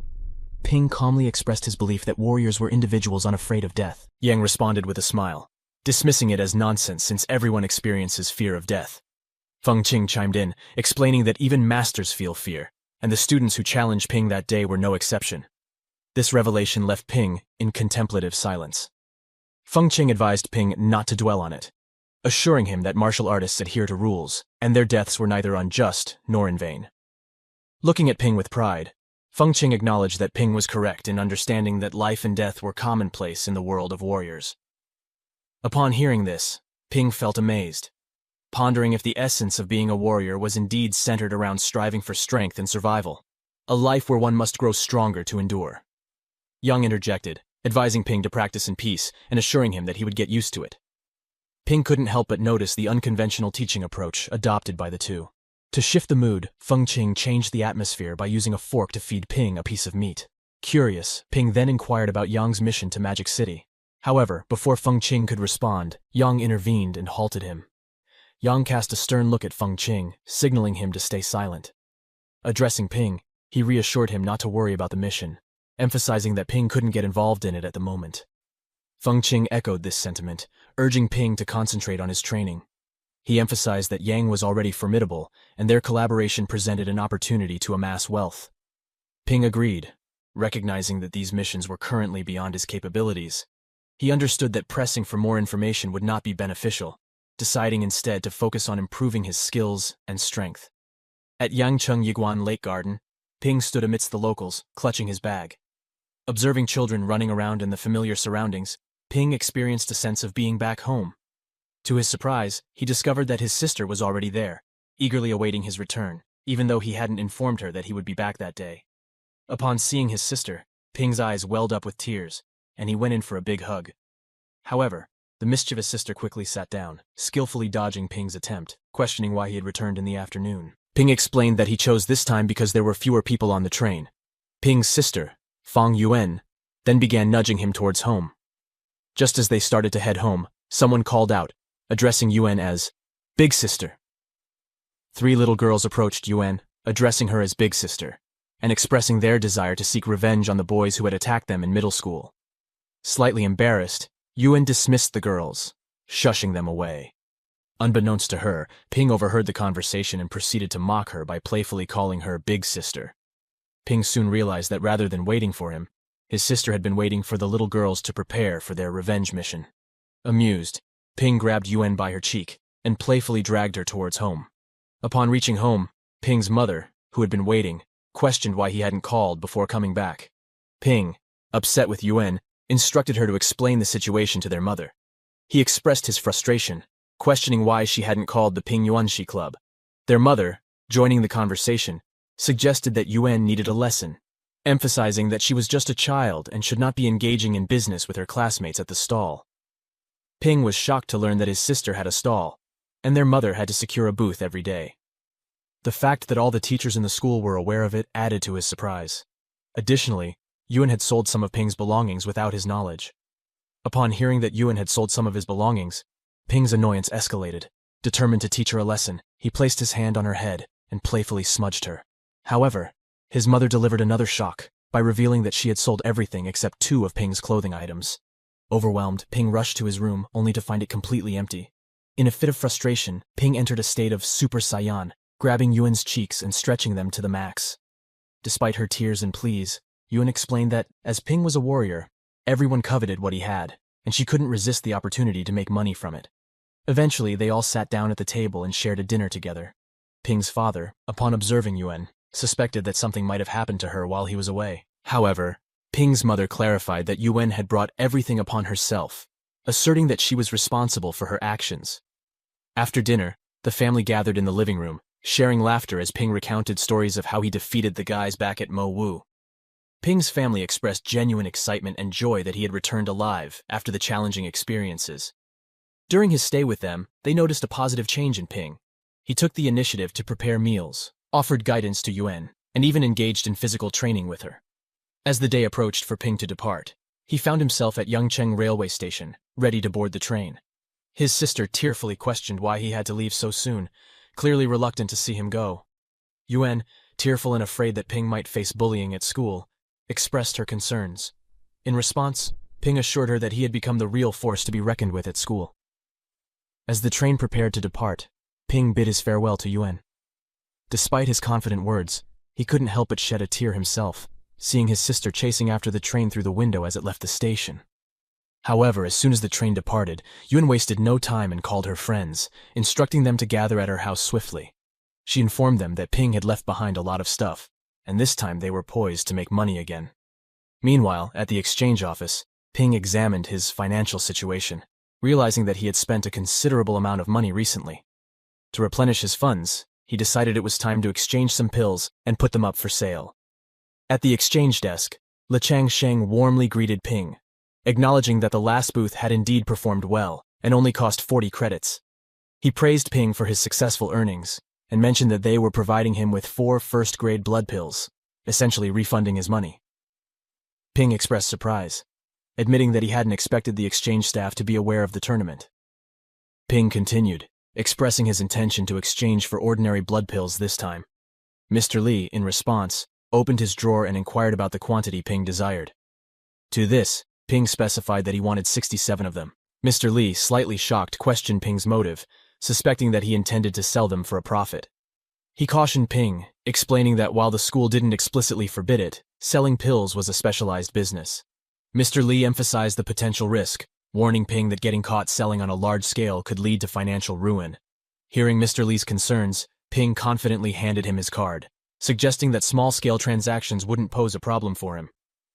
Ping calmly expressed his belief that warriors were individuals unafraid of death. Yang responded with a smile, dismissing it as nonsense since everyone experiences fear of death. Feng Qing chimed in, explaining that even masters feel fear, and the students who challenged Ping that day were no exception. This revelation left Ping in contemplative silence. Feng Qing advised Ping not to dwell on it, assuring him that martial artists adhere to rules, and their deaths were neither unjust nor in vain. Looking at Ping with pride, Feng Qing acknowledged that Ping was correct in understanding that life and death were commonplace in the world of warriors. Upon hearing this, Ping felt amazed, pondering if the essence of being a warrior was indeed centered around striving for strength and survival, a life where one must grow stronger to endure. Yang interjected, advising Ping to practice in peace and assuring him that he would get used to it. Ping couldn't help but notice the unconventional teaching approach adopted by the two. To shift the mood, Feng Qing changed the atmosphere by using a fork to feed Ping a piece of meat. Curious, Ping then inquired about Yang's mission to Magic City. However, before Feng Qing could respond, Yang intervened and halted him. Yang cast a stern look at Feng Qing, signaling him to stay silent. Addressing Ping, he reassured him not to worry about the mission, emphasizing that Ping couldn't get involved in it at the moment. Feng Qing echoed this sentiment, urging Ping to concentrate on his training. He emphasized that Yang was already formidable, and their collaboration presented an opportunity to amass wealth. Ping agreed, recognizing that these missions were currently beyond his capabilities. He understood that pressing for more information would not be beneficial, deciding instead to focus on improving his skills and strength. At Yangcheng Yiguan Lake Garden, Ping stood amidst the locals, clutching his bag. Observing children running around in the familiar surroundings, Ping experienced a sense of being back home. To his surprise, he discovered that his sister was already there, eagerly awaiting his return, even though he hadn't informed her that he would be back that day. Upon seeing his sister, Ping's eyes welled up with tears, and he went in for a big hug. However, the mischievous sister quickly sat down, skillfully dodging Ping's attempt, questioning why he had returned in the afternoon. Ping explained that he chose this time because there were fewer people on the train. Ping's sister, Fang Yuan, then began nudging him towards home. Just as they started to head home, someone called out, addressing Yuan as Big Sister. 3 little girls approached Yuan, addressing her as Big Sister, and expressing their desire to seek revenge on the boys who had attacked them in middle school. Slightly embarrassed, Yuan dismissed the girls, shushing them away. Unbeknownst to her, Ping overheard the conversation and proceeded to mock her by playfully calling her Big Sister. Ping soon realized that rather than waiting for him, his sister had been waiting for the little girls to prepare for their revenge mission. Amused, Ping grabbed Yuan by her cheek and playfully dragged her towards home. Upon reaching home, Ping's mother, who had been waiting, questioned why he hadn't called before coming back. Ping, upset with Yuan, instructed her to explain the situation to their mother. He expressed his frustration, questioning why she hadn't called the Ping Yuanxi Club. Their mother, joining the conversation, suggested that Yuan needed a lesson, emphasizing that she was just a child and should not be engaging in business with her classmates at the stall. Ping was shocked to learn that his sister had a stall, and their mother had to secure a booth every day. The fact that all the teachers in the school were aware of it added to his surprise. Additionally, Yuan had sold some of Ping's belongings without his knowledge. Upon hearing that Yuan had sold some of his belongings, Ping's annoyance escalated. Determined to teach her a lesson, he placed his hand on her head and playfully smudged her. However, his mother delivered another shock by revealing that she had sold everything except 2 of Ping's clothing items. Overwhelmed, Ping rushed to his room only to find it completely empty. In a fit of frustration, Ping entered a state of Super Saiyan, grabbing Yuan's cheeks and stretching them to the max. Despite her tears and pleas, Yuan explained that, as Ping was a warrior, everyone coveted what he had, and she couldn't resist the opportunity to make money from it. Eventually, they all sat down at the table and shared a dinner together. Ping's father, upon observing Yuan, suspected that something might have happened to her while he was away. However, Ping's mother clarified that Yuan had brought everything upon herself, asserting that she was responsible for her actions. After dinner, the family gathered in the living room, sharing laughter as Ping recounted stories of how he defeated the guys back at Mo Wu. Ping's family expressed genuine excitement and joy that he had returned alive after the challenging experiences. During his stay with them, they noticed a positive change in Ping. He took the initiative to prepare meals, offered guidance to Yuan, and even engaged in physical training with her. As the day approached for Ping to depart, he found himself at Yangcheng railway station, ready to board the train. His sister tearfully questioned why he had to leave so soon, clearly reluctant to see him go. Yuan, tearful and afraid that Ping might face bullying at school, expressed her concerns. In response, Ping assured her that he had become the real force to be reckoned with at school. As the train prepared to depart, Ping bid his farewell to Yuan. Despite his confident words, he couldn't help but shed a tear himself, seeing his sister chasing after the train through the window as it left the station. However, as soon as the train departed, Yun wasted no time and called her friends, instructing them to gather at her house swiftly. She informed them that Ping had left behind a lot of stuff, and this time they were poised to make money again. Meanwhile, at the exchange office, Ping examined his financial situation, realizing that he had spent a considerable amount of money recently. To replenish his funds, he decided it was time to exchange some pills and put them up for sale. At the exchange desk, Le Changsheng warmly greeted Ping, acknowledging that the last booth had indeed performed well and only cost 40 credits. He praised Ping for his successful earnings and mentioned that they were providing him with 4 first-grade blood pills, essentially refunding his money. Ping expressed surprise, admitting that he hadn't expected the exchange staff to be aware of the tournament. Ping continued, expressing his intention to exchange for ordinary blood pills this time. Mr. Li, in response, opened his drawer and inquired about the quantity Ping desired. To this, Ping specified that he wanted 67 of them. Mr. Li, slightly shocked, questioned Ping's motive, suspecting that he intended to sell them for a profit. He cautioned Ping, explaining that while the school didn't explicitly forbid it, selling pills was a specialized business. Mr. Li emphasized the potential risk, warning Ping that getting caught selling on a large scale could lead to financial ruin. Hearing Mr. Li's concerns, Ping confidently handed him his card, suggesting that small-scale transactions wouldn't pose a problem for him.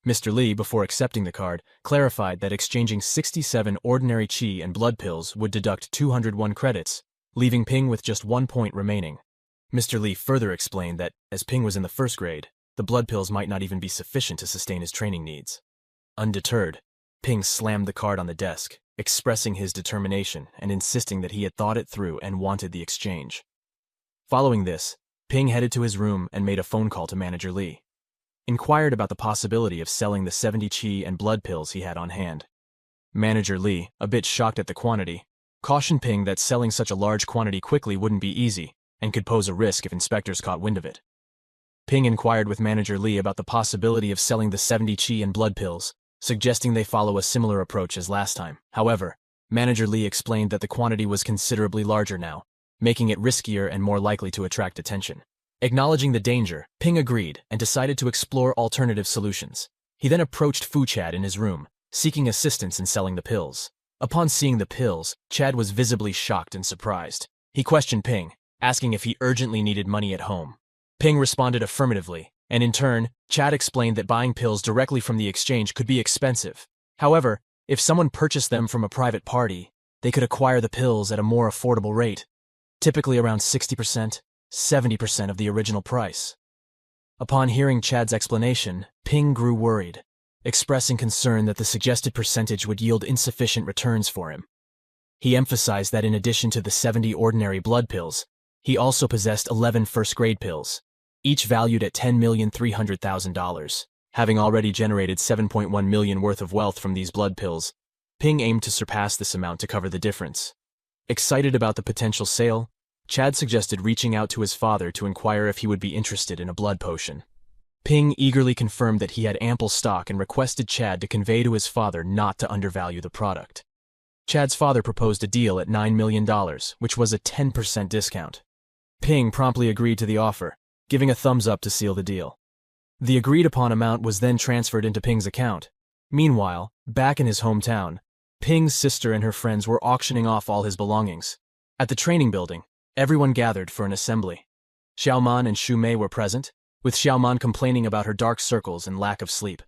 Mr. Li, before accepting the card, clarified that exchanging 67 ordinary qi and blood pills would deduct 201 credits, leaving Ping with just 1 point remaining. Mr. Li further explained that, as Ping was in the first grade, the blood pills might not even be sufficient to sustain his training needs. Undeterred, Ping slammed the card on the desk, expressing his determination and insisting that he had thought it through and wanted the exchange. Following this, Ping headed to his room and made a phone call to Manager Li. Inquired about the possibility of selling the 70 qi and blood pills he had on hand. Manager Li, a bit shocked at the quantity, cautioned Ping that selling such a large quantity quickly wouldn't be easy and could pose a risk if inspectors caught wind of it. Ping inquired with Manager Li about the possibility of selling the 70 qi and blood pills, suggesting they follow a similar approach as last time. However, Manager Li explained that the quantity was considerably larger now, making it riskier and more likely to attract attention. Acknowledging the danger, Ping agreed and decided to explore alternative solutions. He then approached Fu Chad in his room, seeking assistance in selling the pills. Upon seeing the pills, Chad was visibly shocked and surprised. He questioned Ping, asking if he urgently needed money at home. Ping responded affirmatively, and in turn, Chad explained that buying pills directly from the exchange could be expensive. However, if someone purchased them from a private party, they could acquire the pills at a more affordable rate, typically around 60%, 70% of the original price. Upon hearing Chad's explanation, Ping grew worried, expressing concern that the suggested percentage would yield insufficient returns for him. He emphasized that in addition to the 70 ordinary blood pills, he also possessed 11 first-grade pills, each valued at $10,300,000. Having already generated $7.1 million worth of wealth from these blood pills, Ping aimed to surpass this amount to cover the difference. Excited about the potential sale, Chad suggested reaching out to his father to inquire if he would be interested in a blood potion. Ping eagerly confirmed that he had ample stock and requested Chad to convey to his father not to undervalue the product. Chad's father proposed a deal at $9 million, which was a 10% discount. Ping promptly agreed to the offer, giving a thumbs up to seal the deal. The agreed-upon amount was then transferred into Ping's account. Meanwhile, back in his hometown, Ping's sister and her friends were auctioning off all his belongings. At the training building, everyone gathered for an assembly. Xiaoman and Xu Mei were present, with Xiaoman complaining about her dark circles and lack of sleep.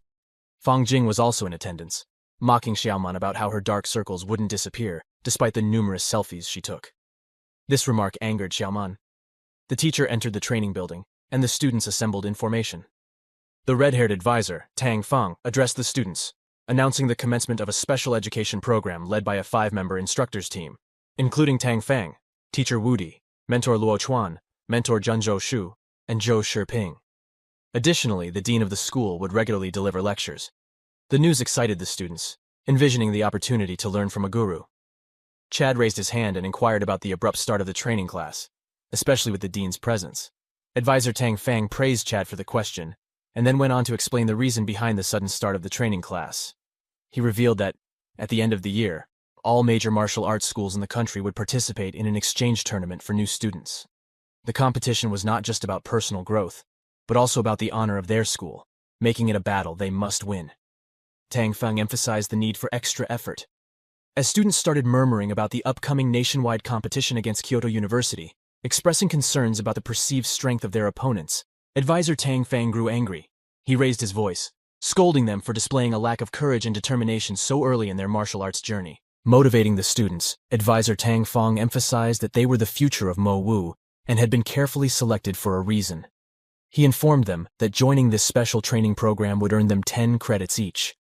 Fang Jing was also in attendance, mocking Xiaoman about how her dark circles wouldn't disappear, despite the numerous selfies she took. This remark angered Xiaoman. The teacher entered the training building, and the students assembled in formation. The red-haired advisor, Tang Feng, addressed the students, announcing the commencement of a special education program led by a 5-member instructors team, including Tang Feng, Teacher Wu Di, Mentor Luo Chuan, Mentor Zhenzhou Shu, and Zhou Shiping. Additionally, the dean of the school would regularly deliver lectures. The news excited the students, envisioning the opportunity to learn from a guru. Chad raised his hand and inquired about the abrupt start of the training class, especially with the dean's presence. Advisor Tang Feng praised Chad for the question, and then went on to explain the reason behind the sudden start of the training class. He revealed that, at the end of the year, all major martial arts schools in the country would participate in an exchange tournament for new students. The competition was not just about personal growth, but also about the honor of their school, making it a battle they must win. Tang Feng emphasized the need for extra effort. As students started murmuring about the upcoming nationwide competition against Kyoto University, expressing concerns about the perceived strength of their opponents, Advisor Tang Feng grew angry. He raised his voice, scolding them for displaying a lack of courage and determination so early in their martial arts journey. Motivating the students, Advisor Tang Feng emphasized that they were the future of Mo Wu and had been carefully selected for a reason. He informed them that joining this special training program would earn them 10 credits each.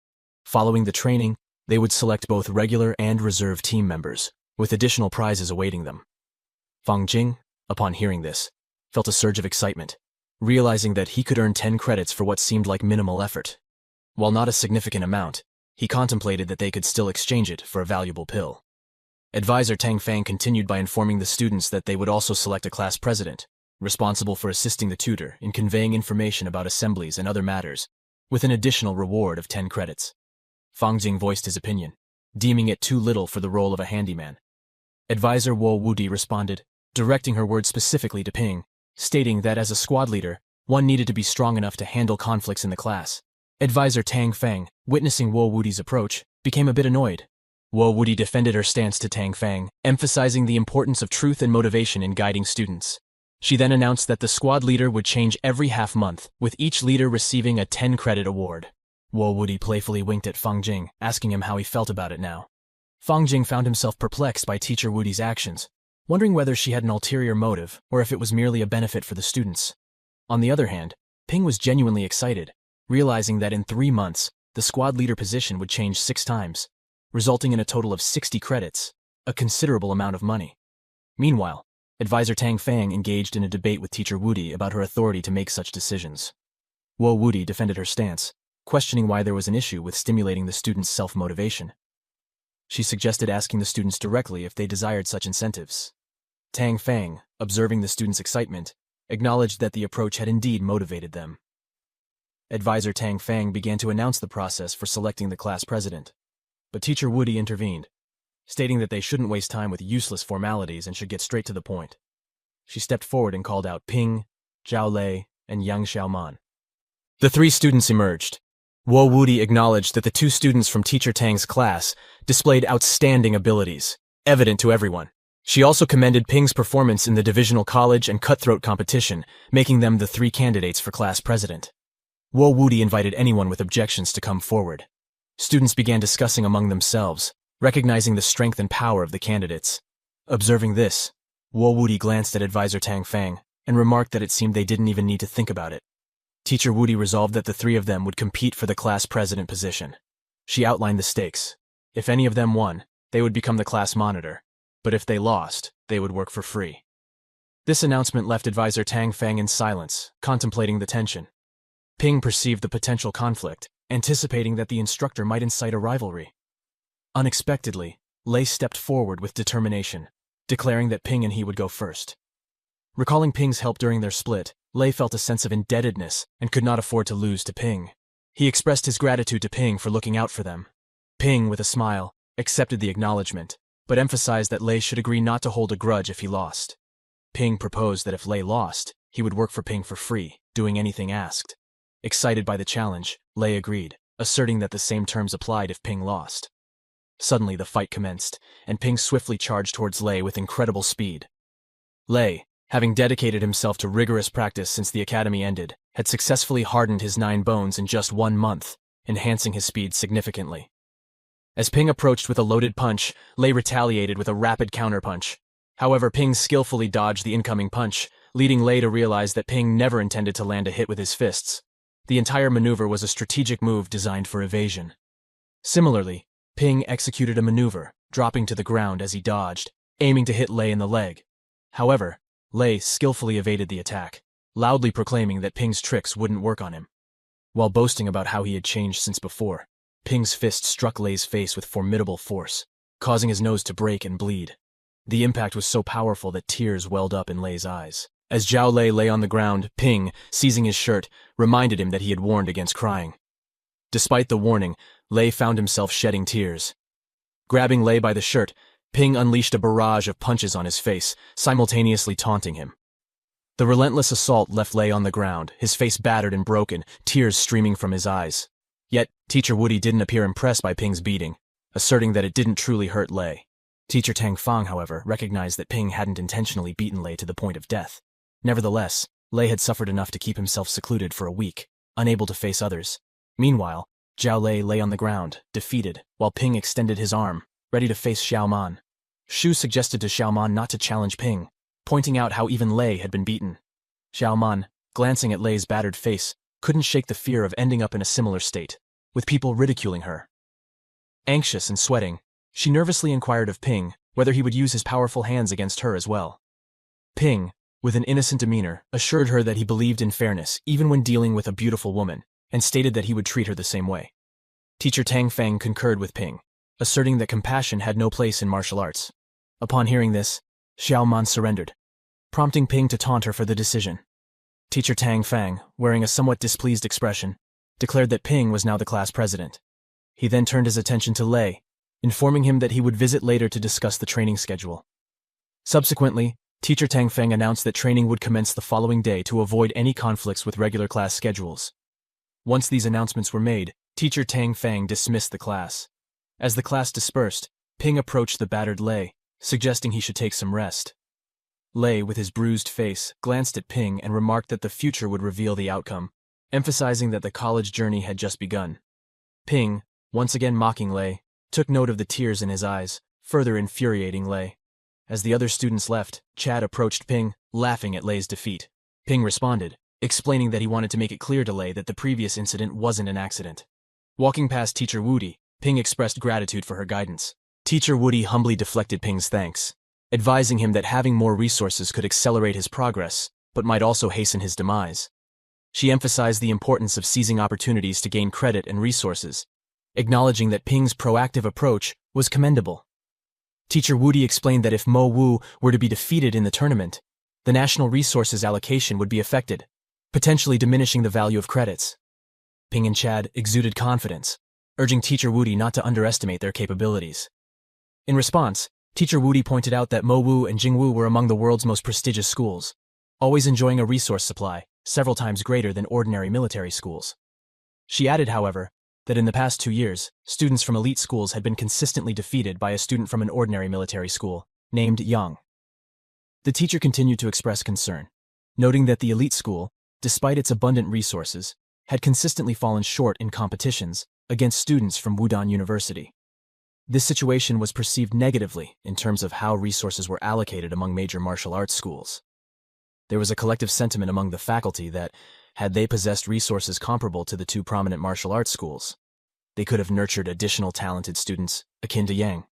Following the training, they would select both regular and reserve team members, with additional prizes awaiting them. Fang Jing, upon hearing this, felt a surge of excitement, realizing that he could earn 10 credits for what seemed like minimal effort. While not a significant amount, he contemplated that they could still exchange it for a valuable pill. Advisor Tang Feng continued by informing the students that they would also select a class president, responsible for assisting the tutor in conveying information about assemblies and other matters, with an additional reward of 10 credits. Fang Jing voiced his opinion, deeming it too little for the role of a handyman. Advisor Wo Wudi responded, directing her words specifically to Ping, stating that as a squad leader, one needed to be strong enough to handle conflicts in the class. Advisor Tang Feng, witnessing Wo Wudi's approach, became a bit annoyed. Wo Wudi defended her stance to Tang Feng, emphasizing the importance of truth and motivation in guiding students. She then announced that the squad leader would change every half-month, with each leader receiving a 10-credit award. Wo Wudi playfully winked at Fang Jing, asking him how he felt about it now. Fang Jing found himself perplexed by Teacher Wudi's actions, wondering whether she had an ulterior motive or if it was merely a benefit for the students. On the other hand, Ping was genuinely excited, realizing that in 3 months, the squad leader position would change 6 times, resulting in a total of 60 credits, a considerable amount of money. Meanwhile, Advisor Tang Feng engaged in a debate with Teacher Wudi about her authority to make such decisions. Wo Wudi defended her stance, questioning why there was an issue with stimulating the students' self-motivation. She suggested asking the students directly if they desired such incentives. Tang Feng, observing the students' excitement, acknowledged that the approach had indeed motivated them. Advisor Tang Feng began to announce the process for selecting the class president, but Teacher Wudi intervened, stating that they shouldn't waste time with useless formalities and should get straight to the point. She stepped forward and called out Ping, Zhao Lei, and Yang Xiaoman. The 3 students emerged. Wo Wudi acknowledged that the 2 students from Teacher Tang's class displayed outstanding abilities, evident to everyone. She also commended Ping's performance in the divisional college and cutthroat competition, making them the 3 candidates for class president. Wo Wudi invited anyone with objections to come forward. Students began discussing among themselves, recognizing the strength and power of the candidates. Observing this, Wo Wudi glanced at Advisor Tang Feng and remarked that it seemed they didn't even need to think about it. Teacher Wudi resolved that the 3 of them would compete for the class president position. She outlined the stakes. If any of them won, they would become the class monitor, but if they lost, they would work for free. This announcement left Advisor Tang Feng in silence, contemplating the tension. Ping perceived the potential conflict, anticipating that the instructor might incite a rivalry. Unexpectedly, Lei stepped forward with determination, declaring that Ping and he would go first. Recalling Ping's help during their split, Lei felt a sense of indebtedness and could not afford to lose to Ping. He expressed his gratitude to Ping for looking out for them. Ping, with a smile, accepted the acknowledgement, but emphasized that Lei should agree not to hold a grudge if he lost. Ping proposed that if Lei lost, he would work for Ping for free, doing anything asked. Excited by the challenge, Lei agreed, asserting that the same terms applied if Ping lost. Suddenly the fight commenced, and Ping swiftly charged towards Lei with incredible speed. Lei, having dedicated himself to rigorous practice since the academy ended, had successfully hardened his 9 bones in just 1 month, enhancing his speed significantly. As Ping approached with a loaded punch, Lei retaliated with a rapid counterpunch. However, Ping skillfully dodged the incoming punch, leading Lei to realize that Ping never intended to land a hit with his fists. The entire maneuver was a strategic move designed for evasion. Similarly, Ping executed a maneuver, dropping to the ground as he dodged, aiming to hit Lei in the leg. However, Lei skillfully evaded the attack, loudly proclaiming that Ping's tricks wouldn't work on him. While boasting about how he had changed since before, Ping's fist struck Lei's face with formidable force, causing his nose to break and bleed. The impact was so powerful that tears welled up in Lei's eyes. As Zhao Lei lay on the ground, Ping, seizing his shirt, reminded him that he had warned against crying. Despite the warning, Lei found himself shedding tears. Grabbing Lei by the shirt, Ping unleashed a barrage of punches on his face, simultaneously taunting him. The relentless assault left Lei on the ground, his face battered and broken, tears streaming from his eyes. Yet, Teacher Woody didn't appear impressed by Ping's beating, asserting that it didn't truly hurt Lei. Teacher Tang Fang, however, recognized that Ping hadn't intentionally beaten Lei to the point of death. Nevertheless, Lei had suffered enough to keep himself secluded for a week, unable to face others. Meanwhile, Zhao Lei lay on the ground, defeated, while Ping extended his arm, ready to face Xiao Man. Shu suggested to Xiao Man not to challenge Ping, pointing out how even Lei had been beaten. Xiao Man, glancing at Lei's battered face, couldn't shake the fear of ending up in a similar state, with people ridiculing her. Anxious and sweating, she nervously inquired of Ping whether he would use his powerful hands against her as well. Ping, with an innocent demeanor, assured her that he believed in fairness even when dealing with a beautiful woman, and stated that he would treat her the same way. Teacher Tang Fang concurred with Ping, asserting that compassion had no place in martial arts. Upon hearing this, Xiao Man surrendered, prompting Ping to taunt her for the decision. Teacher Tang Fang, wearing a somewhat displeased expression, declared that Ping was now the class president. He then turned his attention to Lei, informing him that he would visit later to discuss the training schedule. Subsequently, Teacher Tang Feng announced that training would commence the following day to avoid any conflicts with regular class schedules. Once these announcements were made, Teacher Tang Feng dismissed the class. As the class dispersed, Ping approached the battered Lei, suggesting he should take some rest. Lei, with his bruised face, glanced at Ping and remarked that the future would reveal the outcome, emphasizing that the college journey had just begun. Ping, once again mocking Lei, took note of the tears in his eyes, further infuriating Lei. As the other students left, Chad approached Ping, laughing at Lei's defeat. Ping responded, explaining that he wanted to make it clear to Lei that the previous incident wasn't an accident. Walking past Teacher Woody, Ping expressed gratitude for her guidance. Teacher Woody humbly deflected Ping's thanks, advising him that having more resources could accelerate his progress, but might also hasten his demise. She emphasized the importance of seizing opportunities to gain credit and resources, acknowledging that Ping's proactive approach was commendable. Teacher Woody explained that if Mo Wu were to be defeated in the tournament, the national resources allocation would be affected, potentially diminishing the value of credits. Ping and Chad exuded confidence, urging Teacher Woody not to underestimate their capabilities. In response, Teacher Woody pointed out that Mo Wu and Jing Wu were among the world's most prestigious schools, always enjoying a resource supply several times greater than ordinary military schools. She added, however, that in the past 2 years, students from elite schools had been consistently defeated by a student from an ordinary military school, named Yang. The teacher continued to express concern, noting that the elite school, despite its abundant resources, had consistently fallen short in competitions against students from Wudong University. This situation was perceived negatively in terms of how resources were allocated among major martial arts schools. There was a collective sentiment among the faculty that, had they possessed resources comparable to the 2 prominent martial arts schools, they could have nurtured additional talented students akin to Yang.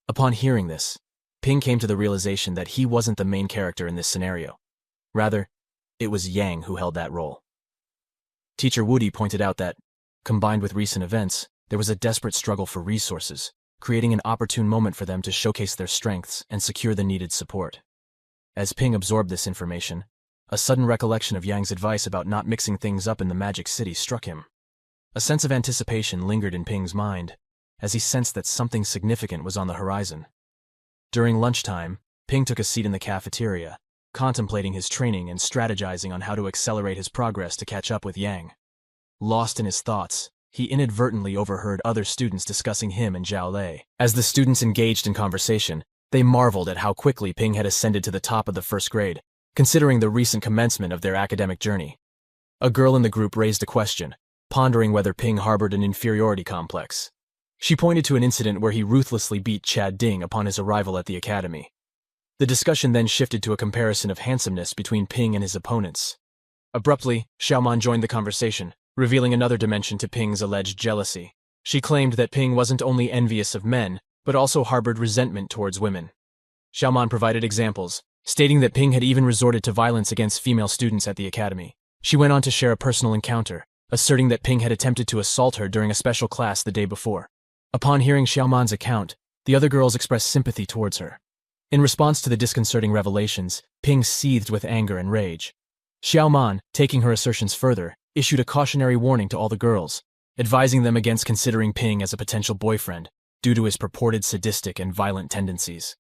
Upon hearing this, Ping came to the realization that he wasn't the main character in this scenario. Rather, it was Yang who held that role. Teacher Woody pointed out that, combined with recent events, there was a desperate struggle for resources, creating an opportune moment for them to showcase their strengths and secure the needed support. As Ping absorbed this information, a sudden recollection of Yang's advice about not mixing things up in the Magic City struck him. A sense of anticipation lingered in Ping's mind, as he sensed that something significant was on the horizon. During lunchtime, Ping took a seat in the cafeteria, contemplating his training and strategizing on how to accelerate his progress to catch up with Yang. Lost in his thoughts, he inadvertently overheard other students discussing him and Zhao Lei. As the students engaged in conversation, they marveled at how quickly Ping had ascended to the top of the first grade, considering the recent commencement of their academic journey. A girl in the group raised a question, pondering whether Ping harbored an inferiority complex. She pointed to an incident where he ruthlessly beat Chad Ding upon his arrival at the academy. The discussion then shifted to a comparison of handsomeness between Ping and his opponents. Abruptly, Xiaoman joined the conversation, revealing another dimension to Ping's alleged jealousy. She claimed that Ping wasn't only envious of men, but also harbored resentment towards women. Xiaoman provided examples, stating that Ping had even resorted to violence against female students at the academy. She went on to share a personal encounter, asserting that Ping had attempted to assault her during a special class the day before. Upon hearing Xiaoman's account, the other girls expressed sympathy towards her. In response to the disconcerting revelations, Ping seethed with anger and rage. Xiaoman, taking her assertions further, issued a cautionary warning to all the girls, advising them against considering Ping as a potential boyfriend due to his purported sadistic and violent tendencies.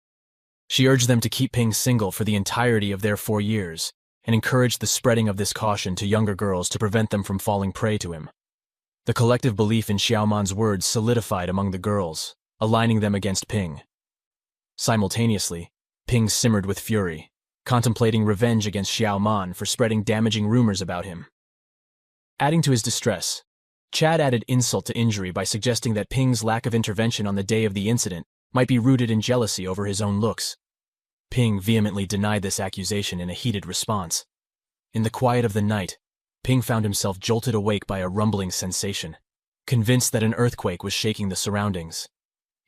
She urged them to keep Ping single for the entirety of their 4 years and encouraged the spreading of this caution to younger girls to prevent them from falling prey to him. The collective belief in Xiaoman's words solidified among the girls, aligning them against Ping. Simultaneously, Ping simmered with fury, contemplating revenge against Xiaoman for spreading damaging rumors about him. Adding to his distress, Chad added insult to injury by suggesting that Ping's lack of intervention on the day of the incident might be rooted in jealousy over his own looks. Ping vehemently denied this accusation in a heated response. In the quiet of the night, Ping found himself jolted awake by a rumbling sensation, convinced that an earthquake was shaking the surroundings.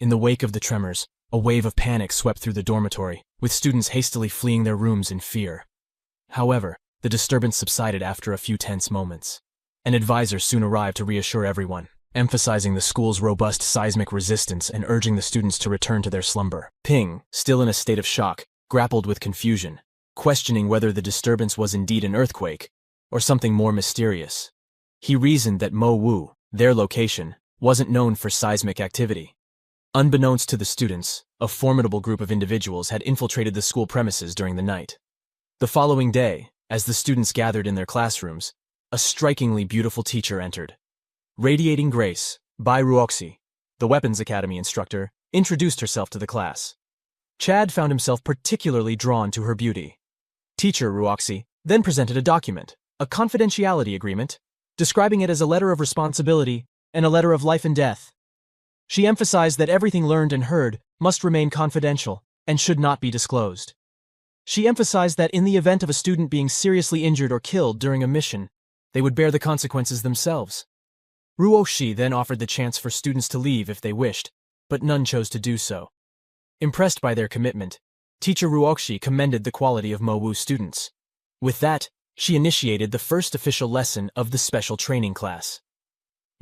In the wake of the tremors, a wave of panic swept through the dormitory, with students hastily fleeing their rooms in fear. However, the disturbance subsided after a few tense moments. An advisor soon arrived to reassure everyone, emphasizing the school's robust seismic resistance and urging the students to return to their slumber. Ping, still in a state of shock, grappled with confusion, questioning whether the disturbance was indeed an earthquake or something more mysterious. He reasoned that Mo Wu, their location, wasn't known for seismic activity. Unbeknownst to the students, a formidable group of individuals had infiltrated the school premises during the night. The following day, as the students gathered in their classrooms, a strikingly beautiful teacher entered. Radiating grace, Bai Ruoxi, the Weapons Academy instructor, introduced herself to the class. Chad found himself particularly drawn to her beauty. Teacher Ruoxi then presented a document, a confidentiality agreement, describing it as a letter of responsibility and a letter of life and death. She emphasized that everything learned and heard must remain confidential and should not be disclosed. She emphasized that in the event of a student being seriously injured or killed during a mission, they would bear the consequences themselves. Ruoxi then offered the chance for students to leave if they wished, but none chose to do so. Impressed by their commitment, Teacher Ruoxi commended the quality of Mo Wu students. With that, she initiated the first official lesson of the special training class.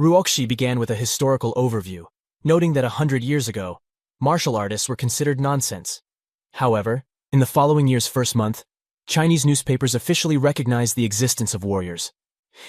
Ruoxi began with a historical overview, noting that 100 years ago, martial artists were considered nonsense. However, in the following year's first month, Chinese newspapers officially recognized the existence of warriors.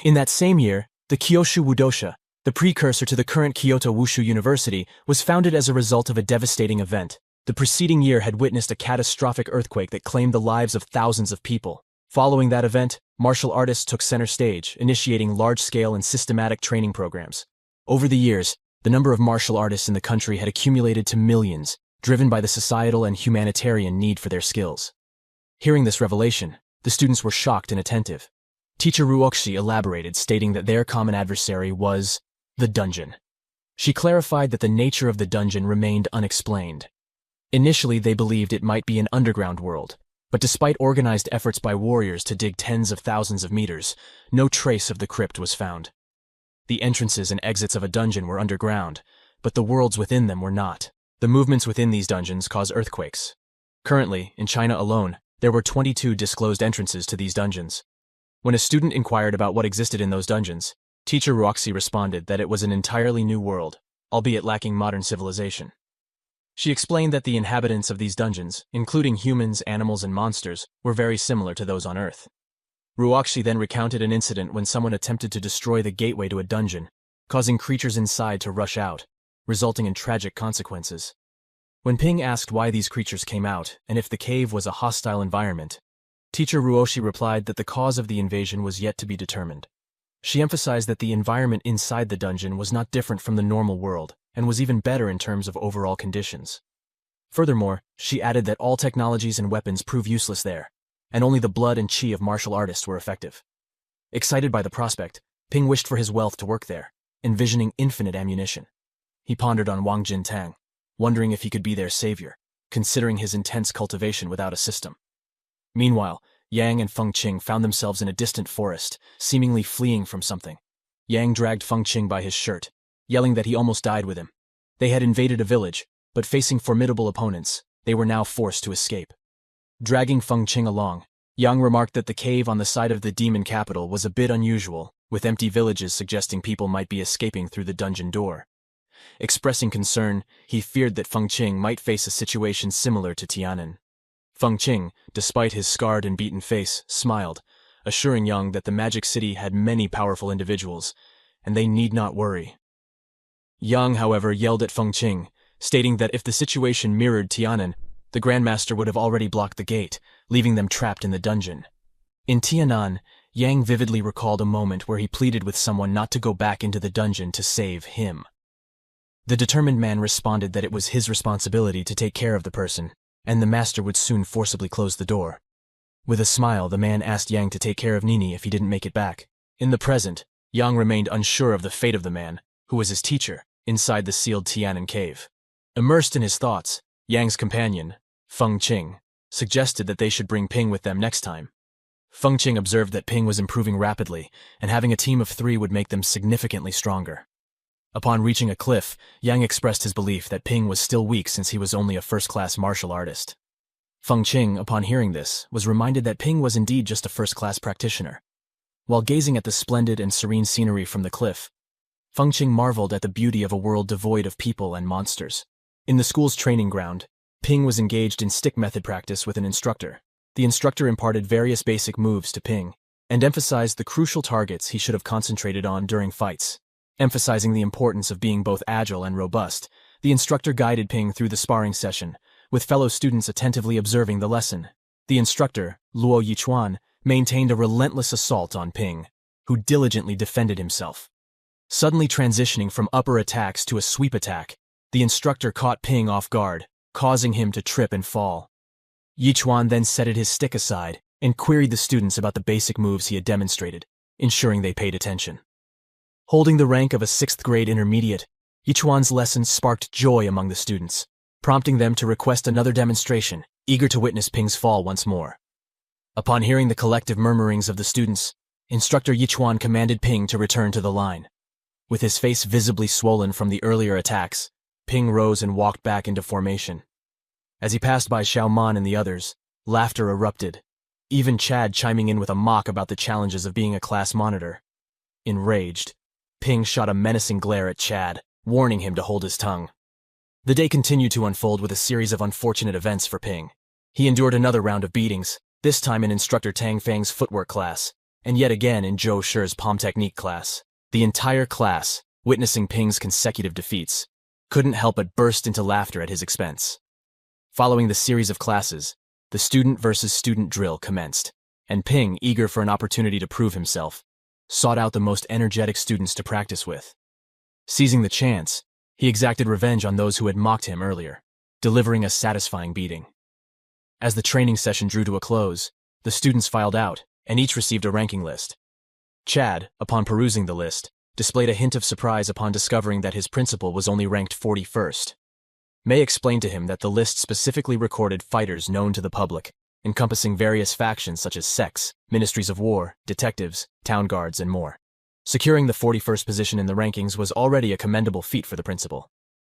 In that same year, the Kyushu Wudosha, the precursor to the current Kyoto Wushu University, was founded as a result of a devastating event. The preceding year had witnessed a catastrophic earthquake that claimed the lives of thousands of people. Following that event, martial artists took center stage, initiating large-scale and systematic training programs. Over the years, the number of martial artists in the country had accumulated to millions, driven by the societal and humanitarian need for their skills. Hearing this revelation, the students were shocked and attentive. Teacher Ruoxi elaborated, stating that their common adversary was the dungeon. She clarified that the nature of the dungeon remained unexplained. Initially, they believed it might be an underground world, but despite organized efforts by warriors to dig tens of thousands of meters, no trace of the crypt was found. The entrances and exits of a dungeon were underground, but the worlds within them were not. The movements within these dungeons cause earthquakes. Currently, in China alone, there were 22 disclosed entrances to these dungeons. When a student inquired about what existed in those dungeons, Teacher Ruoxi responded that it was an entirely new world, albeit lacking modern civilization. She explained that the inhabitants of these dungeons, including humans, animals, and monsters, were very similar to those on Earth. Ruoxi then recounted an incident when someone attempted to destroy the gateway to a dungeon, causing creatures inside to rush out, resulting in tragic consequences. When Ping asked why these creatures came out and if the cave was a hostile environment, Teacher Ruoxi replied that the cause of the invasion was yet to be determined. She emphasized that the environment inside the dungeon was not different from the normal world and was even better in terms of overall conditions. Furthermore, she added that all technologies and weapons prove useless there, and only the blood and chi of martial artists were effective. Excited by the prospect, Ping wished for his wealth to work there, envisioning infinite ammunition. He pondered on Wang Jintang, wondering if he could be their savior, considering his intense cultivation without a system. Meanwhile, Yang and Feng Qing found themselves in a distant forest, seemingly fleeing from something. Yang dragged Feng Qing by his shirt, yelling that he almost died with him. They had invaded a village, but facing formidable opponents, they were now forced to escape. Dragging Feng Qing along, Yang remarked that the cave on the side of the demon capital was a bit unusual, with empty villages suggesting people might be escaping through the dungeon door. Expressing concern, he feared that Feng Qing might face a situation similar to Tianan. Feng Qing, despite his scarred and beaten face, smiled, assuring Yang that the Magic City had many powerful individuals, and they need not worry. Yang, however, yelled at Feng Qing, stating that if the situation mirrored Tianan, the Grandmaster would have already blocked the gate, leaving them trapped in the dungeon. In Tianan, Yang vividly recalled a moment where he pleaded with someone not to go back into the dungeon to save him. The determined man responded that it was his responsibility to take care of the person, and the master would soon forcibly close the door. With a smile, the man asked Yang to take care of Nini if he didn't make it back. In the present, Yang remained unsure of the fate of the man, who was his teacher, inside the sealed Tianan cave. Immersed in his thoughts, Yang's companion, Feng Qing, suggested that they should bring Ping with them next time. Feng Qing observed that Ping was improving rapidly, and having a team of 3 would make them significantly stronger. Upon reaching a cliff, Yang expressed his belief that Ping was still weak since he was only a first-class martial artist. Feng Qing, upon hearing this, was reminded that Ping was indeed just a first-class practitioner. While gazing at the splendid and serene scenery from the cliff, Feng Qing marveled at the beauty of a world devoid of people and monsters. In the school's training ground, Ping was engaged in stick method practice with an instructor. The instructor imparted various basic moves to Ping, and emphasized the crucial targets he should have concentrated on during fights. Emphasizing the importance of being both agile and robust, the instructor guided Ping through the sparring session, with fellow students attentively observing the lesson. The instructor, Luo Yichuan, maintained a relentless assault on Ping, who diligently defended himself. Suddenly transitioning from upper attacks to a sweep attack, the instructor caught Ping off guard, causing him to trip and fall. Yichuan then set his stick aside and queried the students about the basic moves he had demonstrated, ensuring they paid attention. Holding the rank of a 6th grade intermediate, Yichuan's lessons sparked joy among the students, prompting them to request another demonstration, eager to witness Ping's fall once more. Upon hearing the collective murmurings of the students, Instructor Yichuan commanded Ping to return to the line. With his face visibly swollen from the earlier attacks, Ping rose and walked back into formation. As he passed by Xiao Man and the others, laughter erupted, even Chad chiming in with a mock about the challenges of being a class monitor. Enraged, Ping shot a menacing glare at Chad, warning him to hold his tongue. The day continued to unfold with a series of unfortunate events for Ping. He endured another round of beatings, this time in Instructor Tang Fang's footwork class, and yet again in Zhou Shi's palm technique class. The entire class, witnessing Ping's consecutive defeats, couldn't help but burst into laughter at his expense. Following the series of classes, the student versus student drill commenced, and Ping, eager for an opportunity to prove himself, sought out the most energetic students to practice with. Seizing the chance, he exacted revenge on those who had mocked him earlier, delivering a satisfying beating. As the training session drew to a close, the students filed out, and each received a ranking list. Chad, upon perusing the list, displayed a hint of surprise upon discovering that his principal was only ranked 41st. May explained to him that the list specifically recorded fighters known to the public, encompassing various factions such as sects, ministries of war, detectives, town guards, and more. Securing the 41st position in the rankings was already a commendable feat for the principal.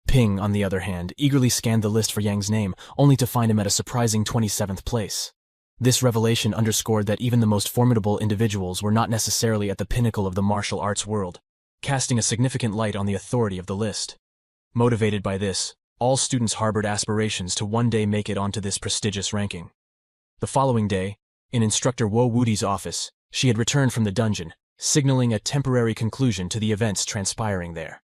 Ping, on the other hand, eagerly scanned the list for Yang's name, only to find him at a surprising 27th place. This revelation underscored that even the most formidable individuals were not necessarily at the pinnacle of the martial arts world, casting a significant light on the authority of the list. Motivated by this, all students harbored aspirations to one day make it onto this prestigious ranking. The following day, in Instructor Wo Wudi's office, she had returned from the dungeon, signaling a temporary conclusion to the events transpiring there.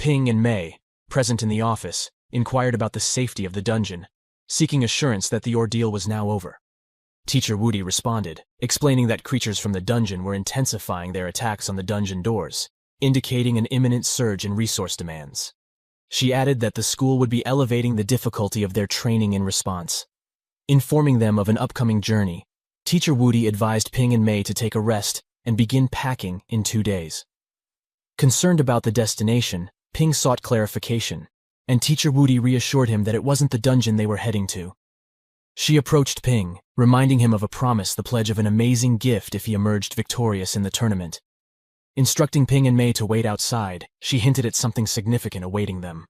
Ping and Mei, present in the office, inquired about the safety of the dungeon, seeking assurance that the ordeal was now over. Teacher Wudi responded, explaining that creatures from the dungeon were intensifying their attacks on the dungeon doors, indicating an imminent surge in resource demands. She added that the school would be elevating the difficulty of their training in response. Informing them of an upcoming journey, Teacher Wudi advised Ping and Mei to take a rest and begin packing in 2 days. Concerned about the destination, Ping sought clarification, and Teacher Wudi reassured him that it wasn't the dungeon they were heading to. She approached Ping, reminding him of a promise, the pledge of an amazing gift if he emerged victorious in the tournament. Instructing Ping and Mei to wait outside, she hinted at something significant awaiting them.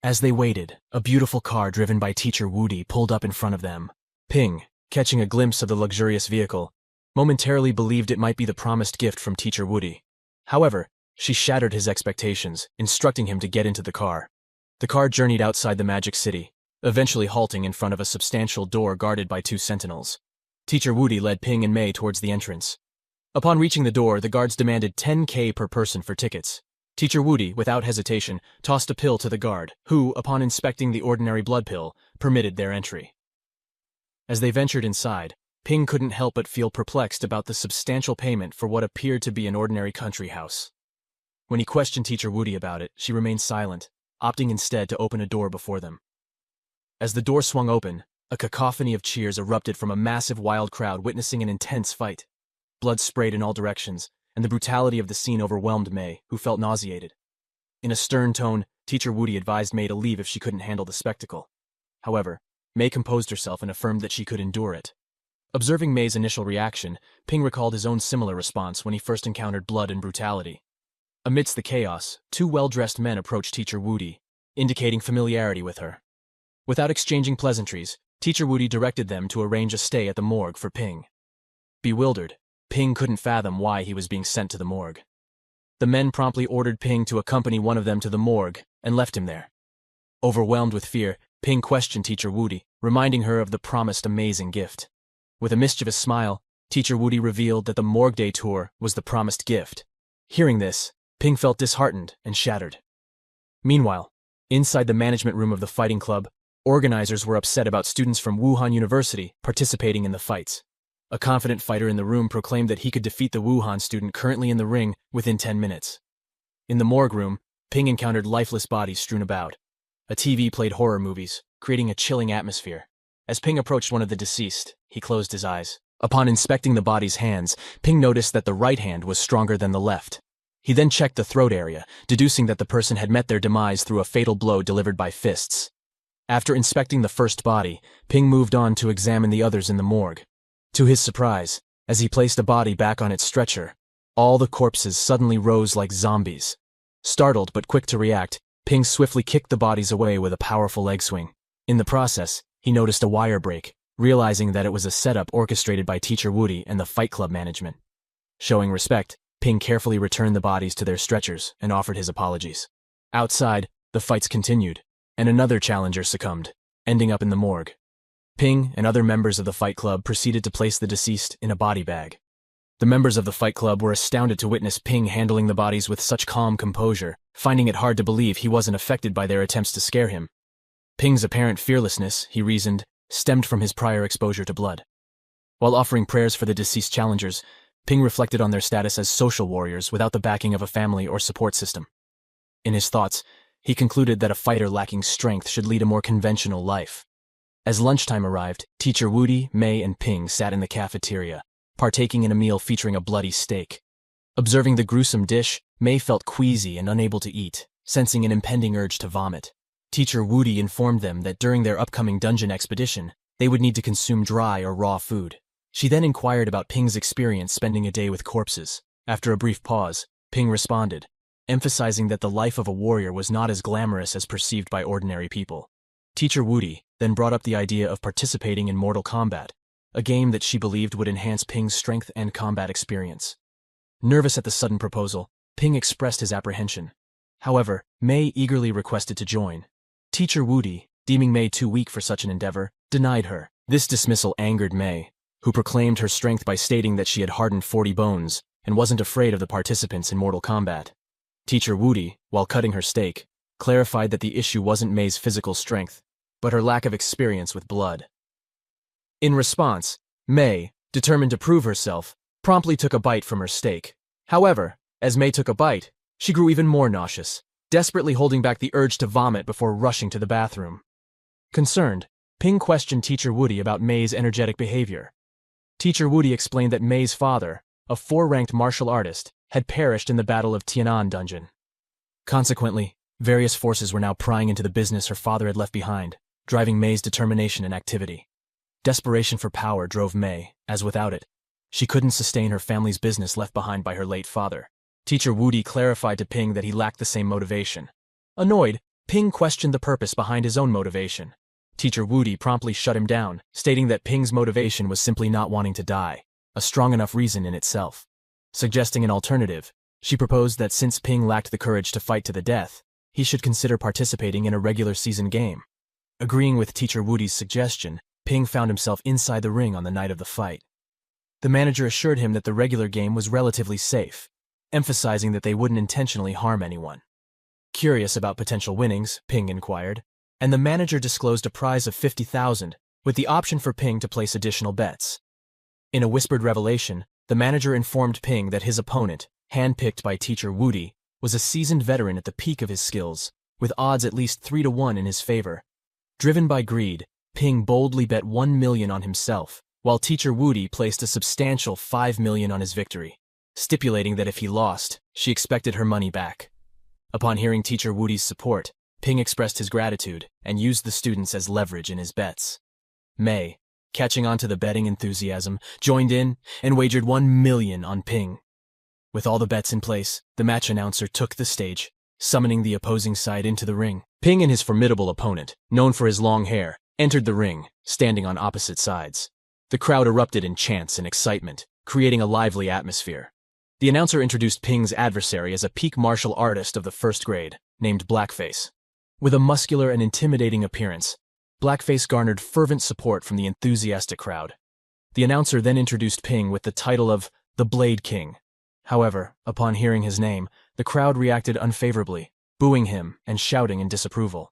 As they waited, a beautiful car driven by Teacher Wudi pulled up in front of them. Ping, catching a glimpse of the luxurious vehicle, momentarily believed it might be the promised gift from Teacher Wudi. However, she shattered his expectations, instructing him to get into the car. The car journeyed outside the Magic City, eventually halting in front of a substantial door guarded by 2 sentinels. Teacher Wudi led Ping and Mei towards the entrance. Upon reaching the door, the guards demanded 10K per person for tickets. Teacher Wudi, without hesitation, tossed a pill to the guard, who, upon inspecting the ordinary blood pill, permitted their entry. As they ventured inside, Ping couldn't help but feel perplexed about the substantial payment for what appeared to be an ordinary country house. When he questioned Teacher Woody about it, she remained silent, opting instead to open a door before them. As the door swung open, a cacophony of cheers erupted from a massive wild crowd witnessing an intense fight. Blood sprayed in all directions, and the brutality of the scene overwhelmed May, who felt nauseated. In a stern tone, Teacher Woody advised May to leave if she couldn't handle the spectacle. However, May composed herself and affirmed that she could endure it. Observing May's initial reaction, Ping recalled his own similar response when he first encountered blood and brutality. Amidst the chaos, two well-dressed men approached Teacher Woody, indicating familiarity with her. Without exchanging pleasantries, Teacher Woody directed them to arrange a stay at the morgue for Ping. Bewildered, Ping couldn't fathom why he was being sent to the morgue. The men promptly ordered Ping to accompany one of them to the morgue and left him there. Overwhelmed with fear, Ping questioned Teacher Woody, reminding her of the promised amazing gift. With a mischievous smile, Teacher Woody revealed that the morgue day tour was the promised gift. Hearing this, Ping felt disheartened and shattered. Meanwhile, inside the management room of the fighting club, organizers were upset about students from Wuhan University participating in the fights. A confident fighter in the room proclaimed that he could defeat the Wuhan student currently in the ring within 10 minutes. In the morgue room, Ping encountered lifeless bodies strewn about. A TV played horror movies, creating a chilling atmosphere. As Ping approached one of the deceased, he closed his eyes. Upon inspecting the body's hands, Ping noticed that the right hand was stronger than the left. He then checked the throat area, deducing that the person had met their demise through a fatal blow delivered by fists. After inspecting the first body, Ping moved on to examine the others in the morgue. To his surprise, as he placed a body back on its stretcher, all the corpses suddenly rose like zombies. Startled but quick to react, Ping swiftly kicked the bodies away with a powerful leg swing. In the process, he noticed a wire break, realizing that it was a setup orchestrated by Teacher Woody and the Fight Club management. Showing respect, Ping carefully returned the bodies to their stretchers and offered his apologies. Outside, the fights continued, and another challenger succumbed, ending up in the morgue. Ping and other members of the Fight Club proceeded to place the deceased in a body bag. The members of the Fight Club were astounded to witness Ping handling the bodies with such calm composure, finding it hard to believe he wasn't affected by their attempts to scare him. Ping's apparent fearlessness, he reasoned, stemmed from his prior exposure to blood. While offering prayers for the deceased challengers, Ping reflected on their status as social warriors without the backing of a family or support system. In his thoughts, he concluded that a fighter lacking strength should lead a more conventional life. As lunchtime arrived, Teacher Woody, May, and Ping sat in the cafeteria, partaking in a meal featuring a bloody steak. Observing the gruesome dish, May felt queasy and unable to eat, sensing an impending urge to vomit. Teacher Woody informed them that during their upcoming dungeon expedition, they would need to consume dry or raw food. She then inquired about Ping's experience spending a day with corpses. After a brief pause, Ping responded, emphasizing that the life of a warrior was not as glamorous as perceived by ordinary people. Teacher Woody then brought up the idea of participating in Mortal Kombat, a game that she believed would enhance Ping's strength and combat experience. Nervous at the sudden proposal, Ping expressed his apprehension. However, May eagerly requested to join. Teacher Woody, deeming May too weak for such an endeavor, denied her. This dismissal angered May, who proclaimed her strength by stating that she had hardened 40 bones and wasn't afraid of the participants in Mortal Kombat. Teacher Woody, while cutting her steak, clarified that the issue wasn't May's physical strength, but her lack of experience with blood. In response, May, determined to prove herself, promptly took a bite from her steak. However, as May took a bite, she grew even more nauseous, desperately holding back the urge to vomit before rushing to the bathroom. Concerned, Ping questioned Teacher Woody about May's energetic behavior. Teacher Woody explained that May's father, a 4-ranked martial artist, had perished in the Battle of Tianan Dungeon. Consequently, various forces were now prying into the business her father had left behind, driving May's determination and activity. Desperation for power drove May, as without it, she couldn't sustain her family's business left behind by her late father. Teacher Woody clarified to Ping that he lacked the same motivation. Annoyed, Ping questioned the purpose behind his own motivation. Teacher Woody promptly shut him down, stating that Ping's motivation was simply not wanting to die, a strong enough reason in itself. Suggesting an alternative, she proposed that since Ping lacked the courage to fight to the death, he should consider participating in a regular season game. Agreeing with Teacher Woody's suggestion, Ping found himself inside the ring on the night of the fight. The manager assured him that the regular game was relatively safe, emphasizing that they wouldn't intentionally harm anyone. Curious about potential winnings, Ping inquired, and the manager disclosed a prize of 50,000, with the option for Ping to place additional bets. In a whispered revelation, the manager informed Ping that his opponent, handpicked by teacher Woody, was a seasoned veteran at the peak of his skills, with odds at least 3-1 in his favor. Driven by greed, Ping boldly bet 1 million on himself, while teacher Woody placed a substantial 5 million on his victory, stipulating that if he lost, she expected her money back. Upon hearing teacher Woody's support, Ping expressed his gratitude and used the students as leverage in his bets. May, catching on to the betting enthusiasm, joined in and wagered 1 million on Ping. With all the bets in place, the match announcer took the stage, summoning the opposing side into the ring. Ping and his formidable opponent, known for his long hair, entered the ring, standing on opposite sides. The crowd erupted in chants and excitement, creating a lively atmosphere. The announcer introduced Ping's adversary as a peak martial artist of the first grade, named Blackface. With a muscular and intimidating appearance, Blackface garnered fervent support from the enthusiastic crowd. The announcer then introduced Ping with the title of the Blade King. However, upon hearing his name, the crowd reacted unfavorably, booing him and shouting in disapproval.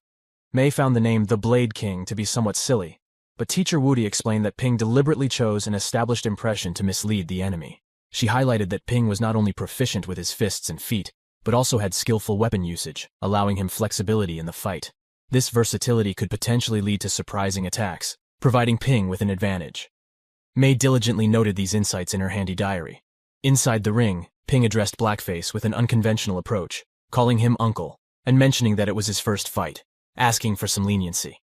May found the name the Blade King to be somewhat silly, but teacher Woody explained that Ping deliberately chose an established impression to mislead the enemy. She highlighted that Ping was not only proficient with his fists and feet, but also had skillful weapon usage, allowing him flexibility in the fight. This versatility could potentially lead to surprising attacks, providing Ping with an advantage. May diligently noted these insights in her handy diary. Inside the ring, Ping addressed Blackface with an unconventional approach, calling him uncle, and mentioning that it was his first fight, asking for some leniency.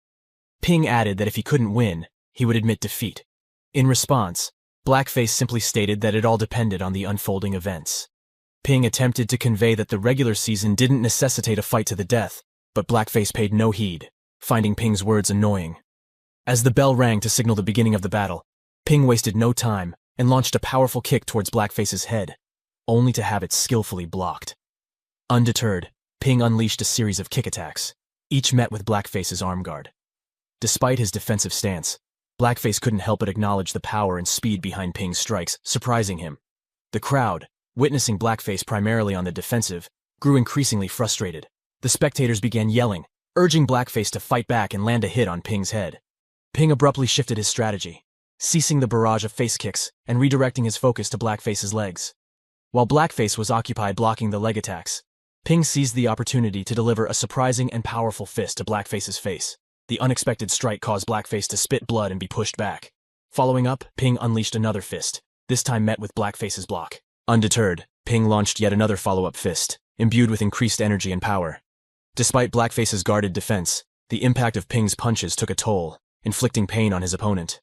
Ping added that if he couldn't win, he would admit defeat. In response, Blackface simply stated that it all depended on the unfolding events. Ping attempted to convey that the regular season didn't necessitate a fight to the death, but Blackface paid no heed, finding Ping's words annoying. As the bell rang to signal the beginning of the battle, Ping wasted no time and launched a powerful kick towards Blackface's head, only to have it skillfully blocked. Undeterred, Ping unleashed a series of kick attacks, each met with Blackface's arm guard. Despite his defensive stance, Blackface couldn't help but acknowledge the power and speed behind Ping's strikes, surprising him. The crowd, witnessing Blackface primarily on the defensive, grew increasingly frustrated. The spectators began yelling, urging Blackface to fight back and land a hit on Ping's head. Ping abruptly shifted his strategy, ceasing the barrage of face kicks and redirecting his focus to Blackface's legs. While Blackface was occupied blocking the leg attacks, Ping seized the opportunity to deliver a surprising and powerful fist to Blackface's face. The unexpected strike caused Blackface to spit blood and be pushed back. Following up, Ping unleashed another fist, this time met with Blackface's block. Undeterred, Ping launched yet another follow-up fist, imbued with increased energy and power. Despite Blackface's guarded defense, the impact of Ping's punches took a toll, inflicting pain on his opponent.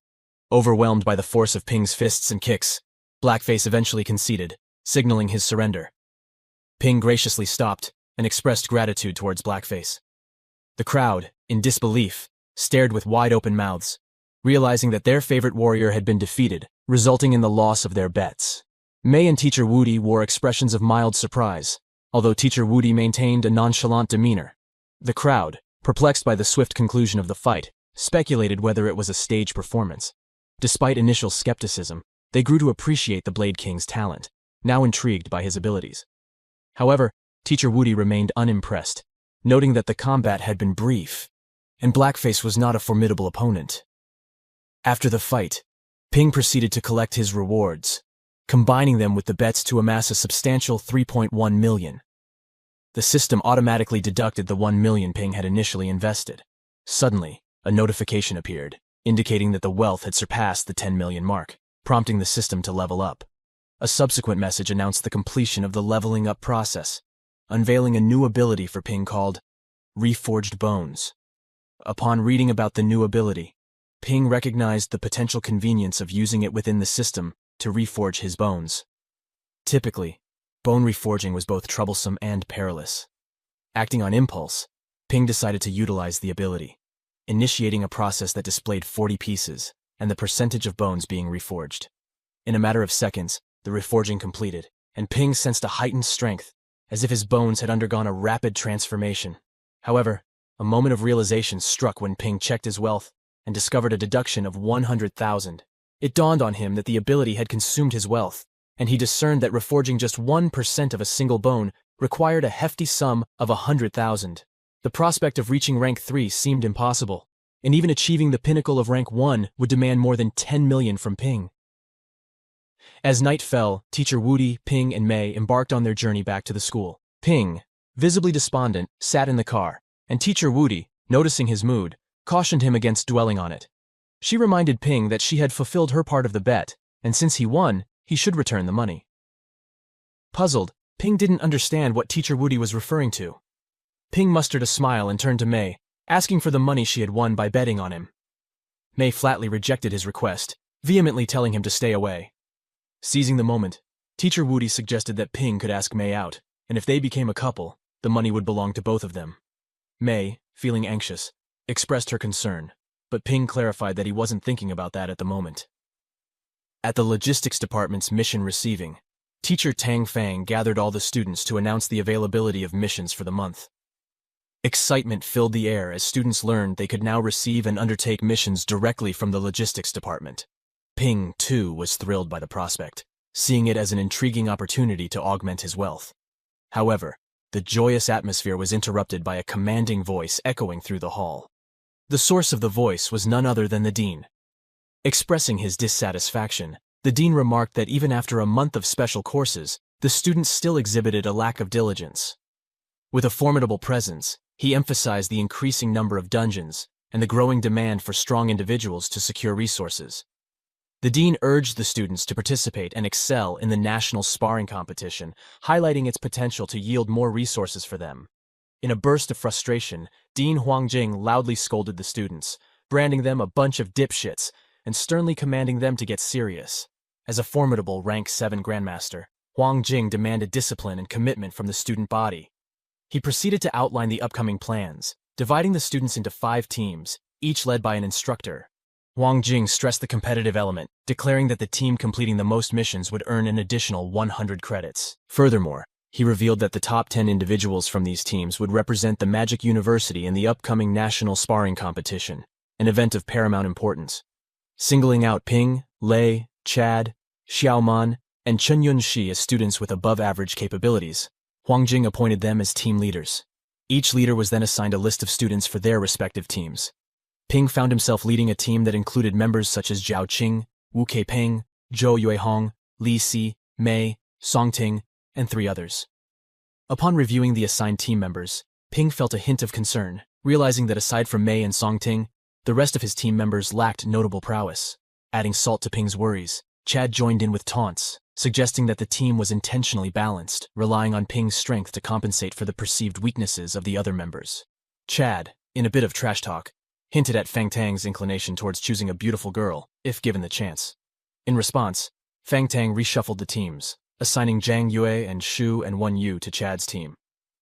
Overwhelmed by the force of Ping's fists and kicks, Blackface eventually conceded, signaling his surrender. Ping graciously stopped and expressed gratitude towards Blackface. The crowd, in disbelief, stared with wide-open mouths, realizing that their favorite warrior had been defeated, resulting in the loss of their bets. May and teacher Woody wore expressions of mild surprise, although teacher Woody maintained a nonchalant demeanor. The crowd, perplexed by the swift conclusion of the fight, speculated whether it was a stage performance. Despite initial skepticism, they grew to appreciate the Blade King's talent, now intrigued by his abilities. However, teacher Woody remained unimpressed, noting that the combat had been brief, and Blackface was not a formidable opponent. After the fight, Ping proceeded to collect his rewards, combining them with the bets to amass a substantial 3.1 million. The system automatically deducted the 1 million Ping had initially invested. Suddenly, a notification appeared, indicating that the wealth had surpassed the 10 million mark, prompting the system to level up. A subsequent message announced the completion of the leveling up process, unveiling a new ability for Ping called Reforged Bones. Upon reading about the new ability, Ping recognized the potential convenience of using it within the system to reforge his bones. Typically, bone reforging was both troublesome and perilous. Acting on impulse, Ping decided to utilize the ability, initiating a process that displayed 40 pieces and the percentage of bones being reforged. In a matter of seconds, the reforging completed, and Ping sensed a heightened strength, as if his bones had undergone a rapid transformation. However, a moment of realization struck when Ping checked his wealth and discovered a deduction of 100,000. It dawned on him that the ability had consumed his wealth, and he discerned that reforging just 1% of a single bone required a hefty sum of 100,000. The prospect of reaching rank 3 seemed impossible, and even achieving the pinnacle of rank 1 would demand more than 10 million from Ping. As night fell, Teacher Woody, Ping, and Mei embarked on their journey back to the school. Ping, visibly despondent, sat in the car, and Teacher Woody, noticing his mood, cautioned him against dwelling on it. She reminded Ping that she had fulfilled her part of the bet, and since he won, he should return the money. Puzzled, Ping didn't understand what Teacher Woody was referring to. Ping mustered a smile and turned to Mei, asking for the money she had won by betting on him. Mei flatly rejected his request, vehemently telling him to stay away. Seizing the moment, Teacher Woody suggested that Ping could ask Mei out, and if they became a couple, the money would belong to both of them. Mei, feeling anxious, expressed her concern, but Ping clarified that he wasn't thinking about that at the moment. At the logistics department's mission receiving, Teacher Tang Fang gathered all the students to announce the availability of missions for the month. Excitement filled the air as students learned they could now receive and undertake missions directly from the logistics department. Ping, too, was thrilled by the prospect, seeing it as an intriguing opportunity to augment his wealth. However, the joyous atmosphere was interrupted by a commanding voice echoing through the hall. The source of the voice was none other than the dean. Expressing his dissatisfaction, the dean remarked that even after a month of special courses, the students still exhibited a lack of diligence. With a formidable presence, he emphasized the increasing number of dungeons and the growing demand for strong individuals to secure resources. The dean urged the students to participate and excel in the national sparring competition, highlighting its potential to yield more resources for them. In a burst of frustration, Dean Huangjing loudly scolded the students, branding them a bunch of dipshits and sternly commanding them to get serious. As a formidable Rank 7 Grandmaster, Huangjing demanded discipline and commitment from the student body. He proceeded to outline the upcoming plans, dividing the students into 5 teams, each led by an instructor. Huangjing stressed the competitive element, declaring that the team completing the most missions would earn an additional 100 credits. Furthermore, he revealed that the top 10 individuals from these teams would represent the Magic University in the upcoming national sparring competition, an event of paramount importance. Singling out Ping, Lei, Chad, Xiaoman, and Chen Yunxi as students with above-average capabilities, Huangjing appointed them as team leaders. Each leader was then assigned a list of students for their respective teams. Ping found himself leading a team that included members such as Zhao Qing, Wu Keipeng, Zhou Yuehong, Li Si, Mei, Song Ting, and 3 others. Upon reviewing the assigned team members, Ping felt a hint of concern, realizing that aside from Mei and Song Ting, the rest of his team members lacked notable prowess. Adding salt to Ping's worries, Chad joined in with taunts, suggesting that the team was intentionally balanced, relying on Ping's strength to compensate for the perceived weaknesses of the other members. Chad, in a bit of trash talk, hinted at Fang Tang's inclination towards choosing a beautiful girl, if given the chance. In response, Fang Tang reshuffled the teams, assigning Zhang Yue and Shu and Wen Yu to Chad's team.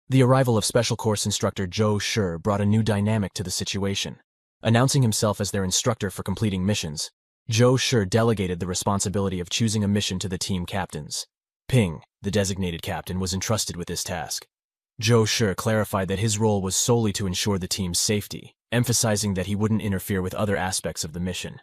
The arrival of special course instructor Zhou Shi brought a new dynamic to the situation. Announcing himself as their instructor for completing missions, Zhou Shi delegated the responsibility of choosing a mission to the team captains. Ping, the designated captain, was entrusted with this task. Zhou Shi clarified that his role was solely to ensure the team's safety, emphasizing that he wouldn't interfere with other aspects of the mission.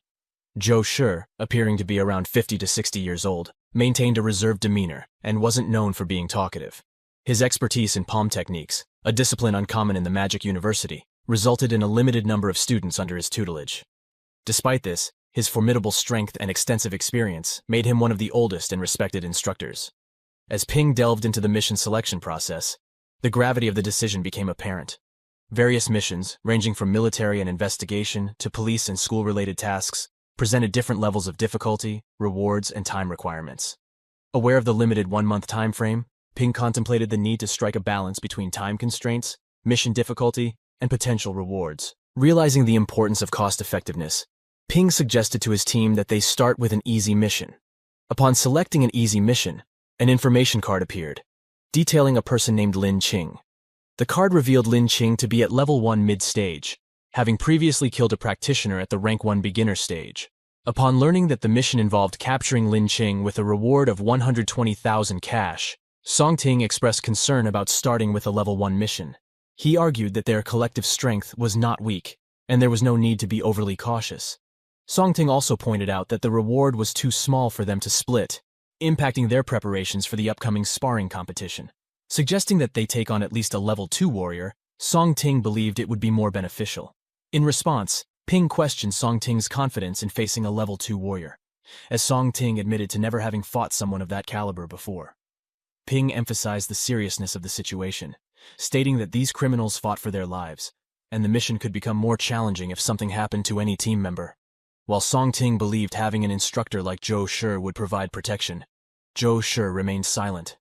Zhou Shi, appearing to be around 50 to 60 years old, maintained a reserved demeanor and wasn't known for being talkative. His expertise in palm techniques, a discipline uncommon in the Magic University, resulted in a limited number of students under his tutelage. Despite this, his formidable strength and extensive experience made him one of the oldest and respected instructors. As Ping delved into the mission selection process, the gravity of the decision became apparent. Various missions, ranging from military and investigation to police and school-related tasks, presented different levels of difficulty, rewards, and time requirements. Aware of the limited 1-month time frame, Ping contemplated the need to strike a balance between time constraints, mission difficulty, and potential rewards. Realizing the importance of cost-effectiveness, Ping suggested to his team that they start with an easy mission. Upon selecting an easy mission, an information card appeared, detailing a person named Lin Qing. The card revealed Lin Qing to be at level 1 mid-stage, having previously killed a practitioner at the rank 1 beginner stage. Upon learning that the mission involved capturing Lin Qing with a reward of 120,000 cash, Song Ting expressed concern about starting with a level 1 mission. He argued that their collective strength was not weak, and there was no need to be overly cautious. Song Ting also pointed out that the reward was too small for them to split, impacting their preparations for the upcoming sparring competition. Suggesting that they take on at least a level 2 warrior, Song Ting believed it would be more beneficial. In response, Ping questioned Song Ting's confidence in facing a level 2 warrior. as Song Ting admitted to never having fought someone of that caliber before. Ping emphasized the seriousness of the situation, stating that these criminals fought for their lives, and the mission could become more challenging if something happened to any team member. While Song Ting believed having an instructor like Zhou Shi would provide protection, Zhou Shi remained silent.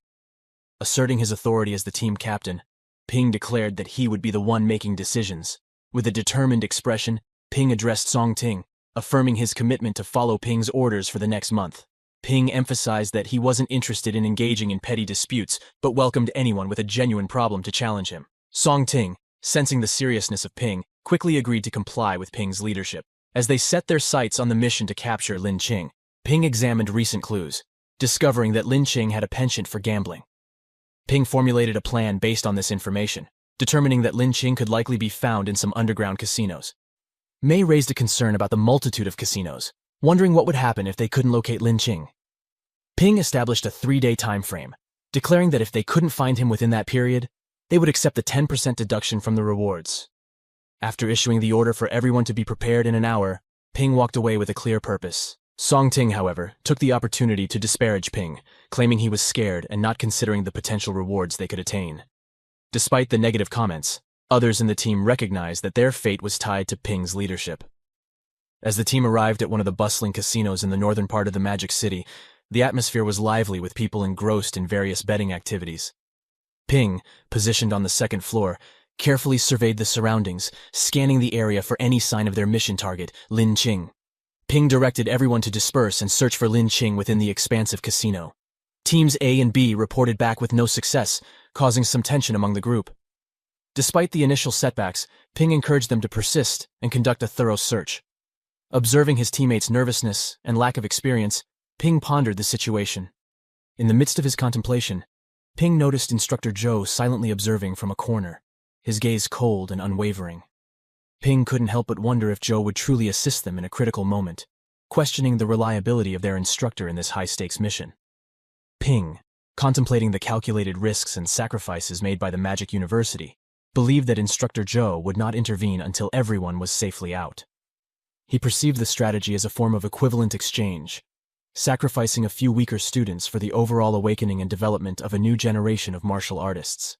Asserting his authority as the team captain, Ping declared that he would be the one making decisions. With a determined expression, Ping addressed Song Ting, affirming his commitment to follow Ping's orders for the next month. Ping emphasized that he wasn't interested in engaging in petty disputes, but welcomed anyone with a genuine problem to challenge him. Song Ting, sensing the seriousness of Ping, quickly agreed to comply with Ping's leadership. As they set their sights on the mission to capture Lin Qing, Ping examined recent clues, discovering that Lin Qing had a penchant for gambling. Ping formulated a plan based on this information, determining that Lin Qing could likely be found in some underground casinos. Mei raised a concern about the multitude of casinos, wondering what would happen if they couldn't locate Lin Qing. Ping established a 3-day time frame, declaring that if they couldn't find him within that period, they would accept the 10% deduction from the rewards. After issuing the order for everyone to be prepared in an hour, Ping walked away with a clear purpose. Song Ting, however, took the opportunity to disparage Ping, claiming he was scared and not considering the potential rewards they could attain. Despite the negative comments, others in the team recognized that their fate was tied to Ping's leadership. As the team arrived at one of the bustling casinos in the northern part of the Magic City, the atmosphere was lively with people engrossed in various betting activities. Ping, positioned on the second floor, carefully surveyed the surroundings, scanning the area for any sign of their mission target, Lin Qing. Ping directed everyone to disperse and search for Lin Qing within the expansive casino. Teams A and B reported back with no success, causing some tension among the group. Despite the initial setbacks, Ping encouraged them to persist and conduct a thorough search. Observing his teammates' nervousness and lack of experience, Ping pondered the situation. In the midst of his contemplation, Ping noticed Instructor Zhou silently observing from a corner, his gaze cold and unwavering. Ping couldn't help but wonder if Zhou would truly assist them in a critical moment, questioning the reliability of their instructor in this high-stakes mission. Ping, contemplating the calculated risks and sacrifices made by the Magic University, believed that Instructor Zhou would not intervene until everyone was safely out. He perceived the strategy as a form of equivalent exchange, sacrificing a few weaker students for the overall awakening and development of a new generation of martial artists.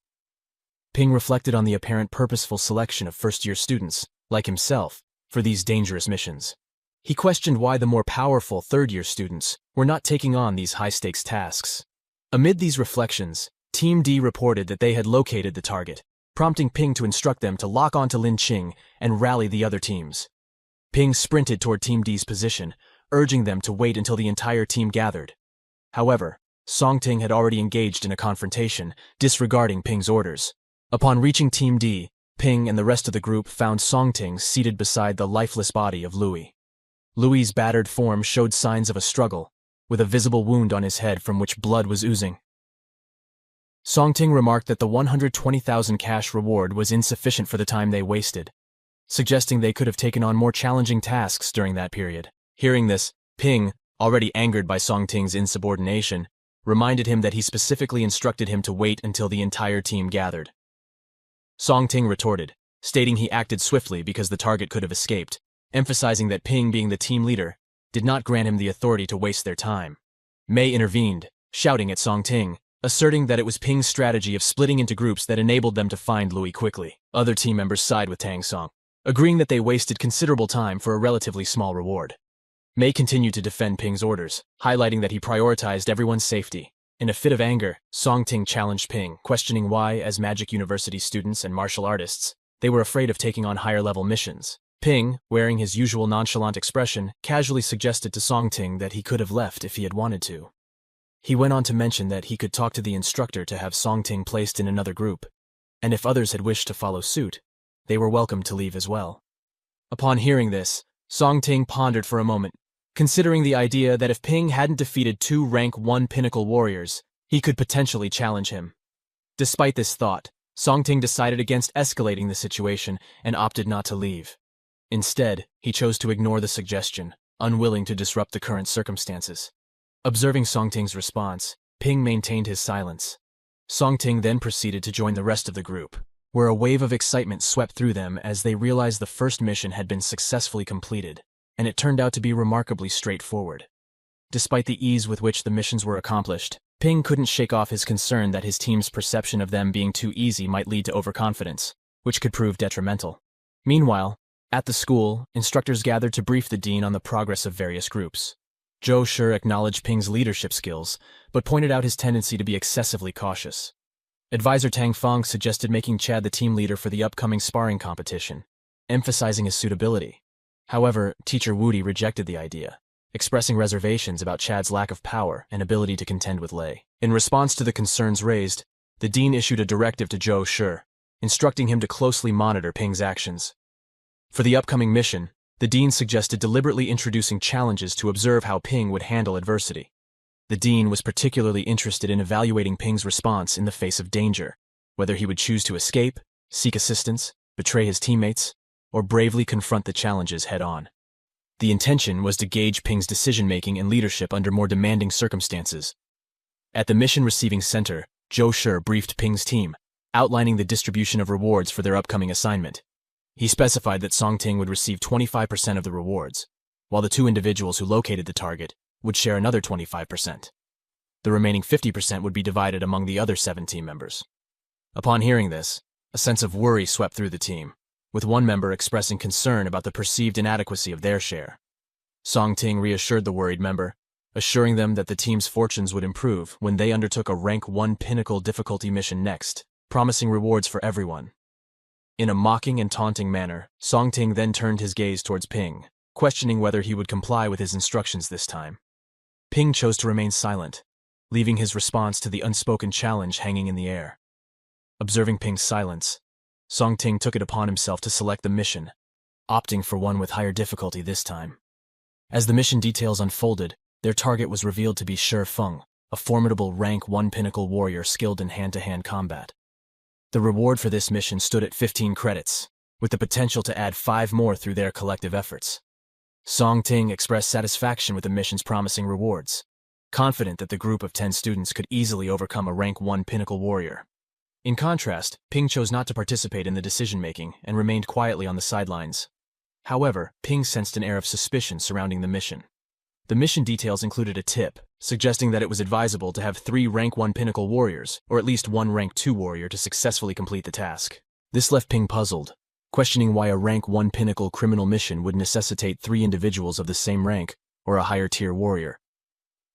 Ping reflected on the apparent purposeful selection of first-year students, like himself, for these dangerous missions. He questioned why the more powerful third-year students were not taking on these high-stakes tasks. Amid these reflections, Team D reported that they had located the target, prompting Ping to instruct them to lock onto Lin Qing and rally the other teams. Ping sprinted toward Team D's position, urging them to wait until the entire team gathered. However, Song Ting had already engaged in a confrontation, disregarding Ping's orders. Upon reaching Team D, Ping and the rest of the group found Song Ting seated beside the lifeless body of Louis. Louis's battered form showed signs of a struggle, with a visible wound on his head from which blood was oozing. Song Ting remarked that the 120,000 cash reward was insufficient for the time they wasted, suggesting they could have taken on more challenging tasks during that period. Hearing this, Ping, already angered by Song Ting's insubordination, reminded him that he specifically instructed him to wait until the entire team gathered. Song Ting retorted, stating he acted swiftly because the target could have escaped, emphasizing that Ping, being the team leader, did not grant him the authority to waste their time. Mei intervened, shouting at Song Ting, asserting that it was Ping's strategy of splitting into groups that enabled them to find Louis quickly. Other team members sided with Tang Song, agreeing that they wasted considerable time for a relatively small reward. Mei continued to defend Ping's orders, highlighting that he prioritized everyone's safety. In a fit of anger, Song Ting challenged Ping, questioning why, as Magic University students and martial artists, they were afraid of taking on higher-level missions. Ping, wearing his usual nonchalant expression, casually suggested to Song Ting that he could have left if he had wanted to. He went on to mention that he could talk to the instructor to have Song Ting placed in another group, and if others had wished to follow suit, they were welcome to leave as well. Upon hearing this, Song Ting pondered for a moment, considering the idea that if Ping hadn't defeated 2 rank 1 pinnacle warriors, he could potentially challenge him. Despite this thought, Song Ting decided against escalating the situation and opted not to leave. Instead, he chose to ignore the suggestion, unwilling to disrupt the current circumstances. Observing Song Ting's response, Ping maintained his silence. Song Ting then proceeded to join the rest of the group, where a wave of excitement swept through them as they realized the first mission had been successfully completed, and it turned out to be remarkably straightforward. Despite the ease with which the missions were accomplished, Ping couldn't shake off his concern that his team's perception of them being too easy might lead to overconfidence, which could prove detrimental. Meanwhile, at the school, instructors gathered to brief the dean on the progress of various groups. Zhou Shi acknowledged Ping's leadership skills, but pointed out his tendency to be excessively cautious. Advisor Tang Feng suggested making Chad the team leader for the upcoming sparring competition, emphasizing his suitability. However, Teacher Wudi rejected the idea, expressing reservations about Chad's lack of power and ability to contend with Lei. In response to the concerns raised, the dean issued a directive to Zhou Shi, instructing him to closely monitor Ping's actions. For the upcoming mission, the dean suggested deliberately introducing challenges to observe how Ping would handle adversity. The dean was particularly interested in evaluating Ping's response in the face of danger, whether he would choose to escape, seek assistance, betray his teammates, or bravely confront the challenges head-on. The intention was to gauge Ping's decision-making and leadership under more demanding circumstances. At the mission receiving center, Zhou Shi briefed Ping's team, outlining the distribution of rewards for their upcoming assignment. He specified that Song Ting would receive 25% of the rewards, while the two individuals who located the target would share another 25%. The remaining 50% would be divided among the other 7 team members. Upon hearing this, a sense of worry swept through the team, with one member expressing concern about the perceived inadequacy of their share. Song Ting reassured the worried member, assuring them that the team's fortunes would improve when they undertook a Rank 1 Pinnacle difficulty mission next, promising rewards for everyone. In a mocking and taunting manner, Song Ting then turned his gaze towards Ping, questioning whether he would comply with his instructions this time. Ping chose to remain silent, leaving his response to the unspoken challenge hanging in the air. Observing Ping's silence, Song Ting took it upon himself to select the mission, opting for one with higher difficulty this time. As the mission details unfolded, their target was revealed to be Shi Feng, a formidable Rank 1 Pinnacle warrior skilled in hand-to-hand combat. The reward for this mission stood at 15 credits, with the potential to add 5 more through their collective efforts. Song Ting expressed satisfaction with the mission's promising rewards, confident that the group of 10 students could easily overcome a Rank 1 Pinnacle warrior. In contrast, Ping chose not to participate in the decision-making and remained quietly on the sidelines. However, Ping sensed an air of suspicion surrounding the mission. The mission details included a tip, suggesting that it was advisable to have 3 Rank 1 Pinnacle warriors, or at least 1 Rank 2 warrior to successfully complete the task. This left Ping puzzled, questioning why a Rank 1 Pinnacle criminal mission would necessitate 3 individuals of the same rank, or a higher-tier warrior.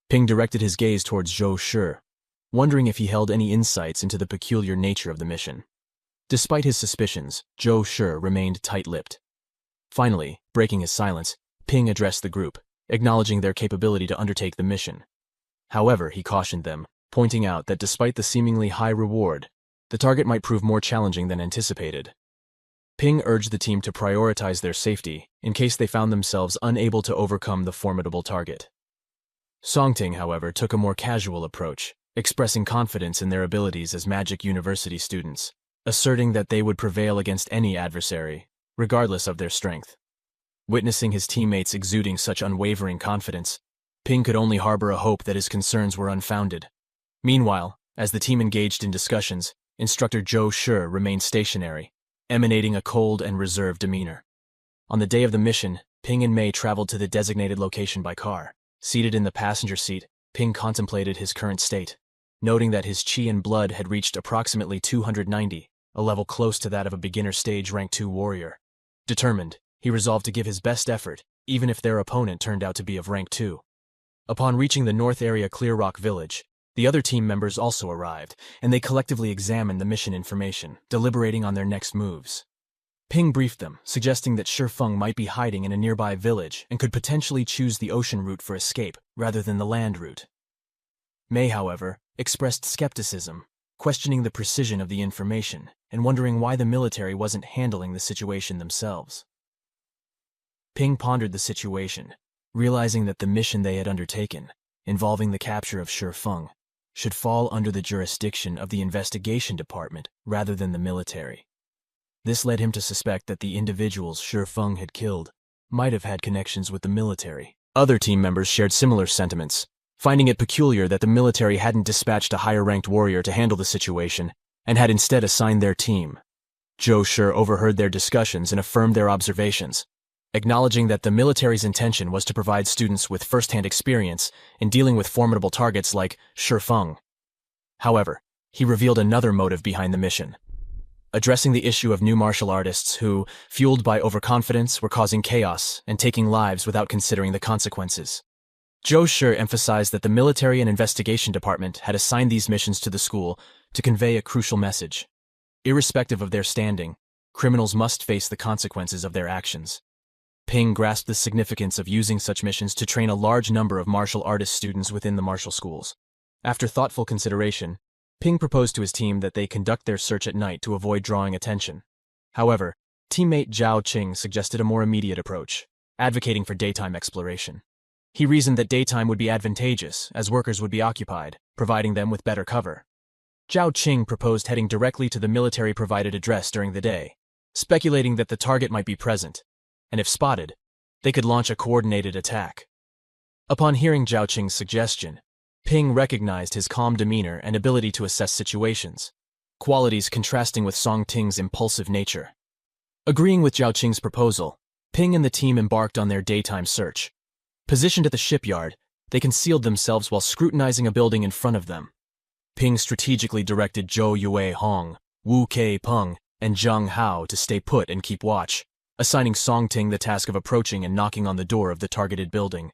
Ping directed his gaze towards Zhou Shi, wondering if he held any insights into the peculiar nature of the mission. Despite his suspicions, Zhou Shi remained tight-lipped. Finally, breaking his silence, Ping addressed the group, acknowledging their capability to undertake the mission. However, he cautioned them, pointing out that despite the seemingly high reward, the target might prove more challenging than anticipated. Ping urged the team to prioritize their safety in case they found themselves unable to overcome the formidable target. Song Ting, however, took a more casual approach, expressing confidence in their abilities as Magic University students, asserting that they would prevail against any adversary, regardless of their strength. Witnessing his teammates exuding such unwavering confidence, Ping could only harbor a hope that his concerns were unfounded. Meanwhile, as the team engaged in discussions, Instructor Zhou Shi remained stationary, emanating a cold and reserved demeanor. On the day of the mission, Ping and Mei traveled to the designated location by car. Seated in the passenger seat, Ping contemplated his current state, noting that his qi and blood had reached approximately 290, a level close to that of a beginner stage Rank 2 warrior. Determined, he resolved to give his best effort, even if their opponent turned out to be of Rank 2. Upon reaching the North Area Clear Rock Village, the other team members also arrived, and they collectively examined the mission information, deliberating on their next moves. Ping briefed them, suggesting that Shi Feng might be hiding in a nearby village and could potentially choose the ocean route for escape rather than the land route. Mei, however, expressed skepticism, questioning the precision of the information and wondering why the military wasn't handling the situation themselves. Ping pondered the situation, realizing that the mission they had undertaken, involving the capture of Shi Feng, should fall under the jurisdiction of the investigation department rather than the military. This led him to suspect that the individuals Shi Feng had killed might have had connections with the military. Other team members shared similar sentiments, finding it peculiar that the military hadn't dispatched a higher-ranked warrior to handle the situation and had instead assigned their team. Zhou Shi overheard their discussions and affirmed their observations, acknowledging that the military's intention was to provide students with first-hand experience in dealing with formidable targets like Shi Feng. However, he revealed another motive behind the mission, addressing the issue of new martial artists who, fueled by overconfidence, were causing chaos and taking lives without considering the consequences. Zhou Shi emphasized that the Military and Investigation Department had assigned these missions to the school to convey a crucial message. Irrespective of their standing, criminals must face the consequences of their actions. Ping grasped the significance of using such missions to train a large number of martial artist students within the martial schools. After thoughtful consideration, Ping proposed to his team that they conduct their search at night to avoid drawing attention. However, teammate Zhao Qing suggested a more immediate approach, advocating for daytime exploration. He reasoned that daytime would be advantageous, as workers would be occupied, providing them with better cover. Zhao Qing proposed heading directly to the military-provided address during the day, speculating that the target might be present, and if spotted, they could launch a coordinated attack. Upon hearing Zhao Qing's suggestion, Ping recognized his calm demeanor and ability to assess situations, qualities contrasting with Song Ting's impulsive nature. Agreeing with Zhao Qing's proposal, Ping and the team embarked on their daytime search. Positioned at the shipyard, they concealed themselves while scrutinizing a building in front of them. Ping strategically directed Zhou Yue Hong, Wu Kei Peng, and Zhang Hao to stay put and keep watch, assigning Song Ting the task of approaching and knocking on the door of the targeted building.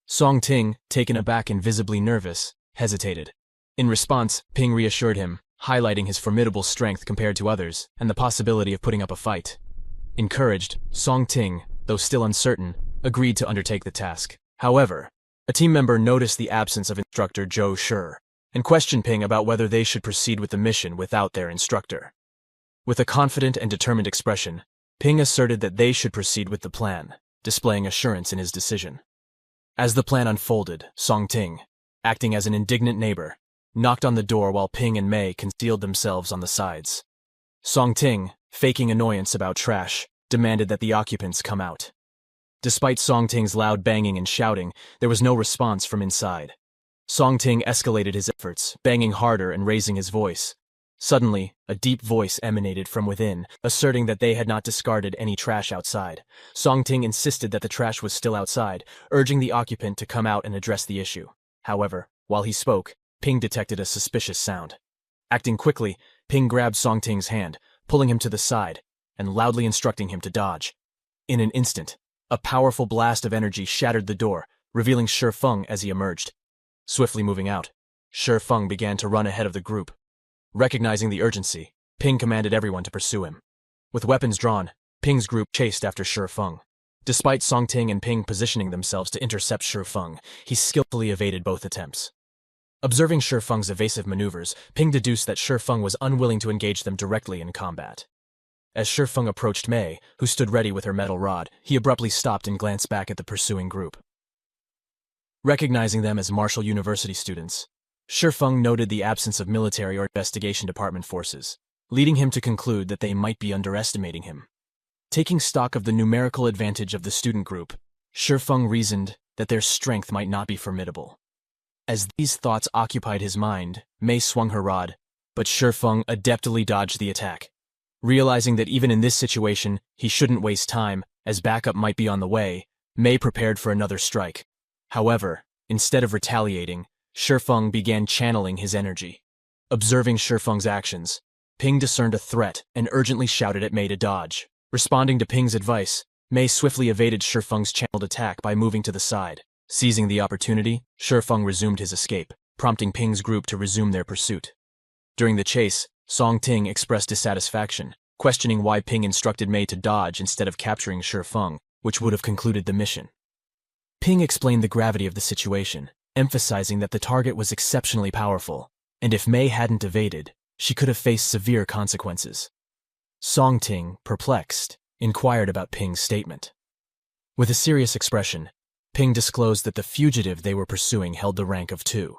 Song Ting, taken aback and visibly nervous, hesitated. In response, Ping reassured him, highlighting his formidable strength compared to others and the possibility of putting up a fight. Encouraged, Song Ting, though still uncertain, agreed to undertake the task. However, a team member noticed the absence of instructor Zhou Shi and questioned Ping about whether they should proceed with the mission without their instructor. With a confident and determined expression, Ping asserted that they should proceed with the plan, displaying assurance in his decision. As the plan unfolded, Song Ting, acting as an indignant neighbor, knocked on the door while Ping and Mei concealed themselves on the sides. Song Ting, faking annoyance about trash, demanded that the occupants come out. Despite Song Ting's loud banging and shouting, there was no response from inside. Song Ting escalated his efforts, banging harder and raising his voice. Suddenly, a deep voice emanated from within, asserting that they had not discarded any trash outside. Song Ting insisted that the trash was still outside, urging the occupant to come out and address the issue. However, while he spoke, Ping detected a suspicious sound. Acting quickly, Ping grabbed Song Ting's hand, pulling him to the side, and loudly instructing him to dodge. In an instant, a powerful blast of energy shattered the door, revealing Shi Feng as he emerged. Swiftly moving out, Shi Feng began to run ahead of the group. Recognizing the urgency, Ping commanded everyone to pursue him. With weapons drawn, Ping's group chased after Shi Feng. Despite Song Ting and Ping positioning themselves to intercept Shi Feng, he skillfully evaded both attempts. Observing Shi Feng's evasive maneuvers, Ping deduced that Shi Feng was unwilling to engage them directly in combat. As Shi Feng approached Mei, who stood ready with her metal rod, he abruptly stopped and glanced back at the pursuing group. Recognizing them as Marshall University students, Shi Feng noted the absence of military or investigation department forces, leading him to conclude that they might be underestimating him. Taking stock of the numerical advantage of the student group, Shi Feng reasoned that their strength might not be formidable. As these thoughts occupied his mind, Mei swung her rod, but Shi Feng adeptly dodged the attack. Realizing that even in this situation, he shouldn't waste time, as backup might be on the way, Mei prepared for another strike. However, instead of retaliating, Shi Feng began channeling his energy. Observing Shi Feng's actions, Ping discerned a threat and urgently shouted at Mei to dodge. Responding to Ping's advice, Mei swiftly evaded Shi Feng's channeled attack by moving to the side. Seizing the opportunity, Shi Feng resumed his escape, prompting Ping's group to resume their pursuit. During the chase, Song Ting expressed dissatisfaction, questioning why Ping instructed Mei to dodge instead of capturing Shi Feng, which would have concluded the mission. Ping explained the gravity of the situation, emphasizing that the target was exceptionally powerful, and if Mei hadn't evaded, she could have faced severe consequences. Song Ting, perplexed, inquired about Ping's statement. With a serious expression, Ping disclosed that the fugitive they were pursuing held the rank of 2.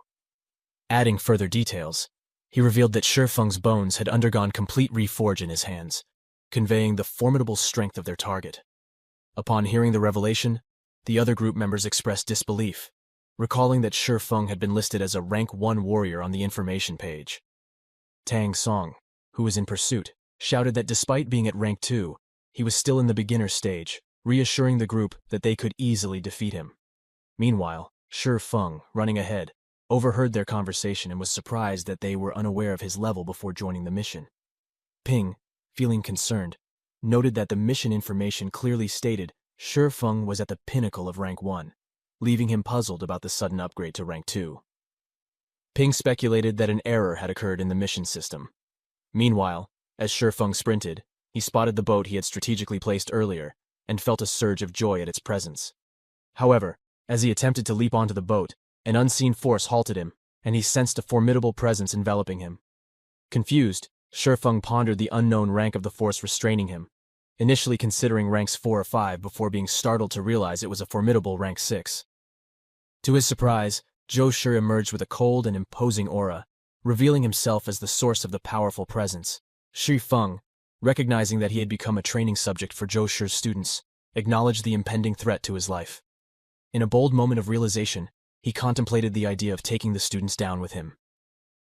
Adding further details, he revealed that Shi Feng's bones had undergone complete reforge in his hands, conveying the formidable strength of their target. Upon hearing the revelation, the other group members expressed disbelief, recalling that Shi Feng had been listed as a rank 1 warrior on the information page. Tang Song, who was in pursuit, shouted that despite being at rank 2, he was still in the beginner stage, reassuring the group that they could easily defeat him. Meanwhile, Shi Feng, running ahead, overheard their conversation and was surprised that they were unaware of his level before joining the mission. Ping, feeling concerned, noted that the mission information clearly stated Shi Feng was at the pinnacle of rank 1, leaving him puzzled about the sudden upgrade to rank 2. Ping speculated that an error had occurred in the mission system. Meanwhile, as Shi Feng sprinted, he spotted the boat he had strategically placed earlier and felt a surge of joy at its presence. However, as he attempted to leap onto the boat, an unseen force halted him, and he sensed a formidable presence enveloping him. Confused, Shi Feng pondered the unknown rank of the force restraining him, initially considering ranks 4 or 5 before being startled to realize it was a formidable rank 6. To his surprise, Zhou Shi emerged with a cold and imposing aura, revealing himself as the source of the powerful presence. Shi Feng, recognizing that he had become a training subject for Zhou Shi's students, acknowledged the impending threat to his life. In a bold moment of realization, he contemplated the idea of taking the students down with him.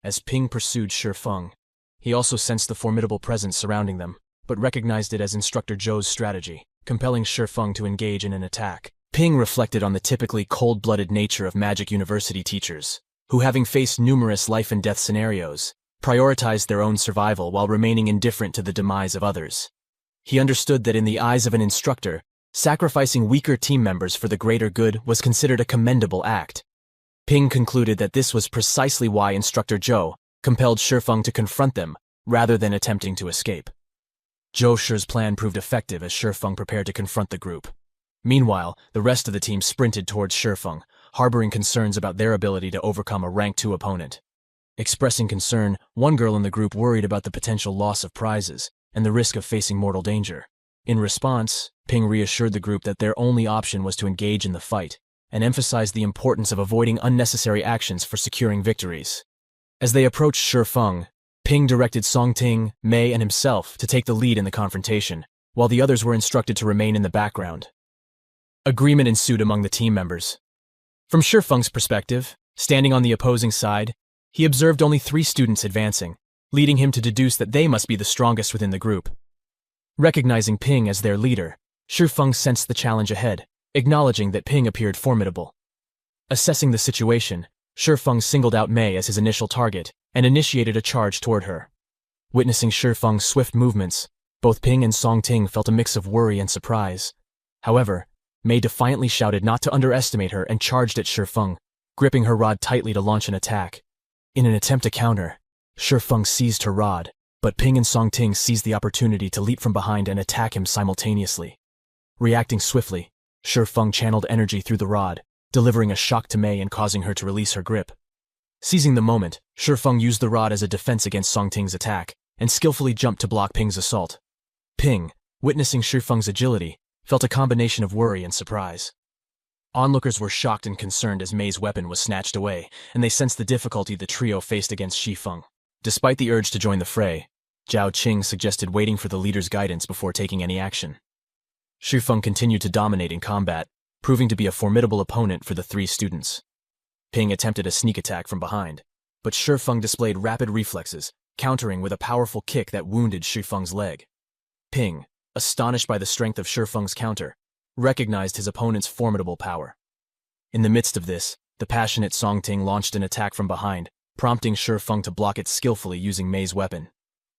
As Ping pursued Shi Feng, he also sensed the formidable presence surrounding them, but recognized it as Instructor Zhou's strategy, compelling Shi Feng to engage in an attack. Ping reflected on the typically cold-blooded nature of Magic University teachers, who, having faced numerous life-and-death scenarios, prioritized their own survival while remaining indifferent to the demise of others. He understood that in the eyes of an instructor, sacrificing weaker team members for the greater good was considered a commendable act. Ping concluded that this was precisely why Instructor Zhou compelled Shi Feng to confront them rather than attempting to escape. Zhou Shi's plan proved effective as Shi Feng prepared to confront the group. Meanwhile, the rest of the team sprinted towards Shi Feng, harboring concerns about their ability to overcome a rank 2 opponent. Expressing concern, one girl in the group worried about the potential loss of prizes and the risk of facing mortal danger. In response, Ping reassured the group that their only option was to engage in the fight, and emphasized the importance of avoiding unnecessary actions for securing victories. As they approached Shi Feng, Ping directed Songting, Mei, and himself to take the lead in the confrontation, while the others were instructed to remain in the background. Agreement ensued among the team members. From Shi Feng's perspective, standing on the opposing side, he observed only 3 students advancing, leading him to deduce that they must be the strongest within the group. Recognizing Ping as their leader, Shi Feng sensed the challenge ahead, acknowledging that Ping appeared formidable. Assessing the situation, Shi Feng singled out Mei as his initial target and initiated a charge toward her. Witnessing Shi Feng's swift movements, both Ping and Songting felt a mix of worry and surprise. However, Mei defiantly shouted not to underestimate her and charged at Shi Feng, gripping her rod tightly to launch an attack. In an attempt to counter, Shi Feng seized her rod, but Ping and Songting seized the opportunity to leap from behind and attack him simultaneously. Reacting swiftly, Shi Feng channeled energy through the rod, delivering a shock to Mei and causing her to release her grip. Seizing the moment, Shi Feng used the rod as a defense against Songting's attack and skillfully jumped to block Ping's assault. Ping, witnessing Shi Feng's agility, felt a combination of worry and surprise. Onlookers were shocked and concerned as Mei's weapon was snatched away, and they sensed the difficulty the trio faced against Shi Feng. Despite the urge to join the fray, Zhao Qing suggested waiting for the leader's guidance before taking any action. Shi Feng continued to dominate in combat, proving to be a formidable opponent for the 3 students. Ping attempted a sneak attack from behind, but Shi Feng displayed rapid reflexes, countering with a powerful kick that wounded Shi Feng's leg. Ping, astonished by the strength of Shi Feng's counter, recognized his opponent's formidable power. In the midst of this, the passionate Songting launched an attack from behind, prompting Shi Feng to block it skillfully using Mei's weapon.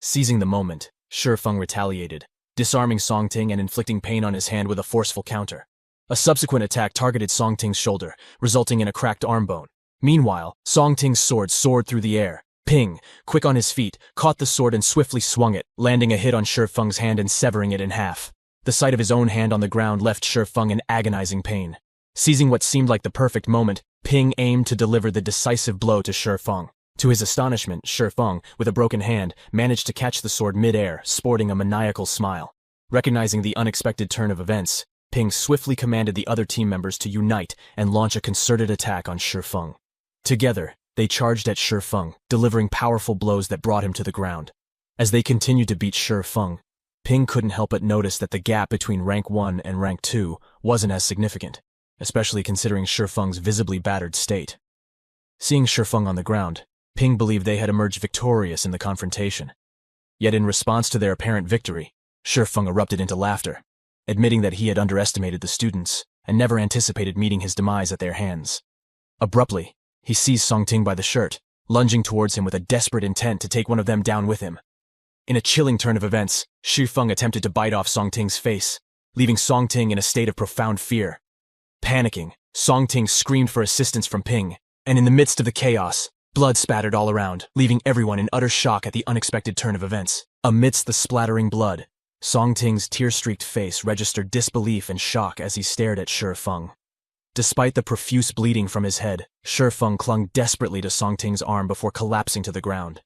Seizing the moment, Shi Feng retaliated, disarming Songting and inflicting pain on his hand with a forceful counter. A subsequent attack targeted Songting's shoulder, resulting in a cracked arm bone. Meanwhile, Songting's sword soared through the air. Ping, quick on his feet, caught the sword and swiftly swung it, landing a hit on Shi Feng's hand and severing it in half. The sight of his own hand on the ground left Shi Feng in agonizing pain. Seizing what seemed like the perfect moment, Ping aimed to deliver the decisive blow to Shi Feng. To his astonishment, Shi Feng, with a broken hand, managed to catch the sword mid-air, sporting a maniacal smile. Recognizing the unexpected turn of events, Ping swiftly commanded the other team members to unite and launch a concerted attack on Shi Feng. Together, they charged at Shi Feng, delivering powerful blows that brought him to the ground. As they continued to beat Shi Feng, Ping couldn't help but notice that the gap between rank 1 and rank 2 wasn't as significant, especially considering Shi Feng's visibly battered state. Seeing Shi Feng on the ground, Ping believed they had emerged victorious in the confrontation. Yet in response to their apparent victory, Shi Feng erupted into laughter. admitting that he had underestimated the students and never anticipated meeting his demise at their hands. Abruptly, he seized Song Ting by the shirt, lunging towards him with a desperate intent to take one of them down with him. In a chilling turn of events, Shi Feng attempted to bite off Song Ting's face, leaving Song Ting in a state of profound fear. Panicking, Song Ting screamed for assistance from Ping, and in the midst of the chaos, blood spattered all around, leaving everyone in utter shock at the unexpected turn of events. Amidst the splattering blood, Song Ting's tear-streaked face registered disbelief and shock as he stared at Shi Feng. Despite the profuse bleeding from his head, Shi Feng clung desperately to Song Ting's arm before collapsing to the ground.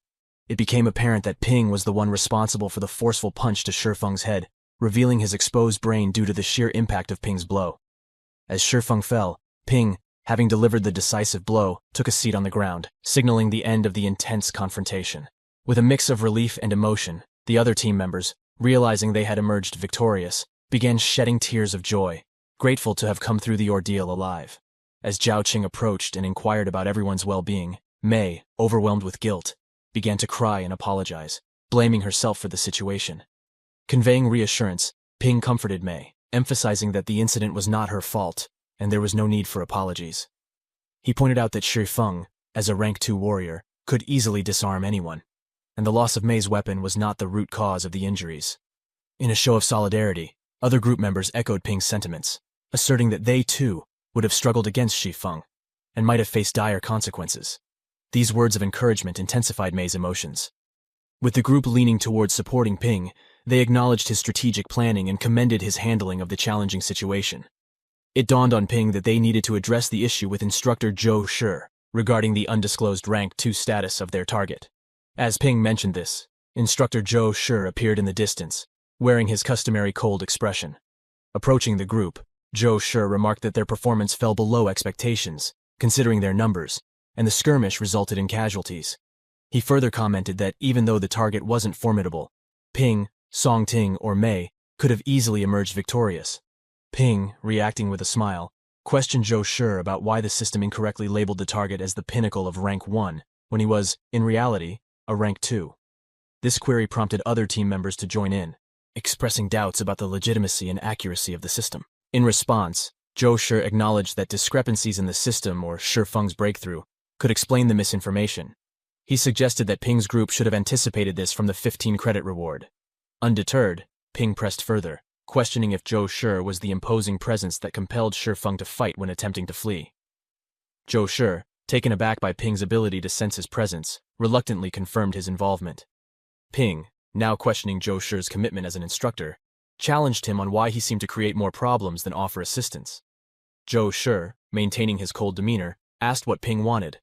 It became apparent that Ping was the one responsible for the forceful punch to Shi Feng's head, revealing his exposed brain due to the sheer impact of Ping's blow. As Shi Feng fell, Ping, having delivered the decisive blow, took a seat on the ground, signaling the end of the intense confrontation. With a mix of relief and emotion, the other team members, realizing they had emerged victorious, began shedding tears of joy, grateful to have come through the ordeal alive. As Zhao Qing approached and inquired about everyone's well-being, Mei, overwhelmed with guilt, began to cry and apologize, blaming herself for the situation. Conveying reassurance, Ping comforted Mei, emphasizing that the incident was not her fault, and there was no need for apologies. He pointed out that Shi Feng, as a rank 2 warrior, could easily disarm anyone, and the loss of Mei's weapon was not the root cause of the injuries. In a show of solidarity, other group members echoed Ping's sentiments, asserting that they, too, would have struggled against Shi Feng, and might have faced dire consequences. These words of encouragement intensified Mei's emotions. With the group leaning towards supporting Ping, they acknowledged his strategic planning and commended his handling of the challenging situation. It dawned on Ping that they needed to address the issue with instructor Zhou Shi regarding the undisclosed rank 2 status of their target. As Ping mentioned this, instructor Zhou Shi appeared in the distance, wearing his customary cold expression. Approaching the group, Zhou Shi remarked that their performance fell below expectations, considering their numbers, and the skirmish resulted in casualties. He further commented that even though the target wasn't formidable, Ping, Song Ting, or Mei could have easily emerged victorious. Ping, reacting with a smile, questioned Zhou Shi about why the system incorrectly labeled the target as the pinnacle of rank 1, when he was, in reality, a rank 2. This query prompted other team members to join in, expressing doubts about the legitimacy and accuracy of the system. In response, Zhou Shi acknowledged that discrepancies in the system, or Shi Feng's breakthrough, could explain the misinformation. He suggested that Ping's group should have anticipated this from the 15-credit reward. Undeterred, Ping pressed further, questioning if Zhou Shi was the imposing presence that compelled Shi Feng to fight when attempting to flee. Zhou Shi, taken aback by Ping's ability to sense his presence, reluctantly confirmed his involvement. Ping, now questioning Zhou Shi's commitment as an instructor, challenged him on why he seemed to create more problems than offer assistance. Zhou Shi, maintaining his cold demeanor, asked what Ping wanted.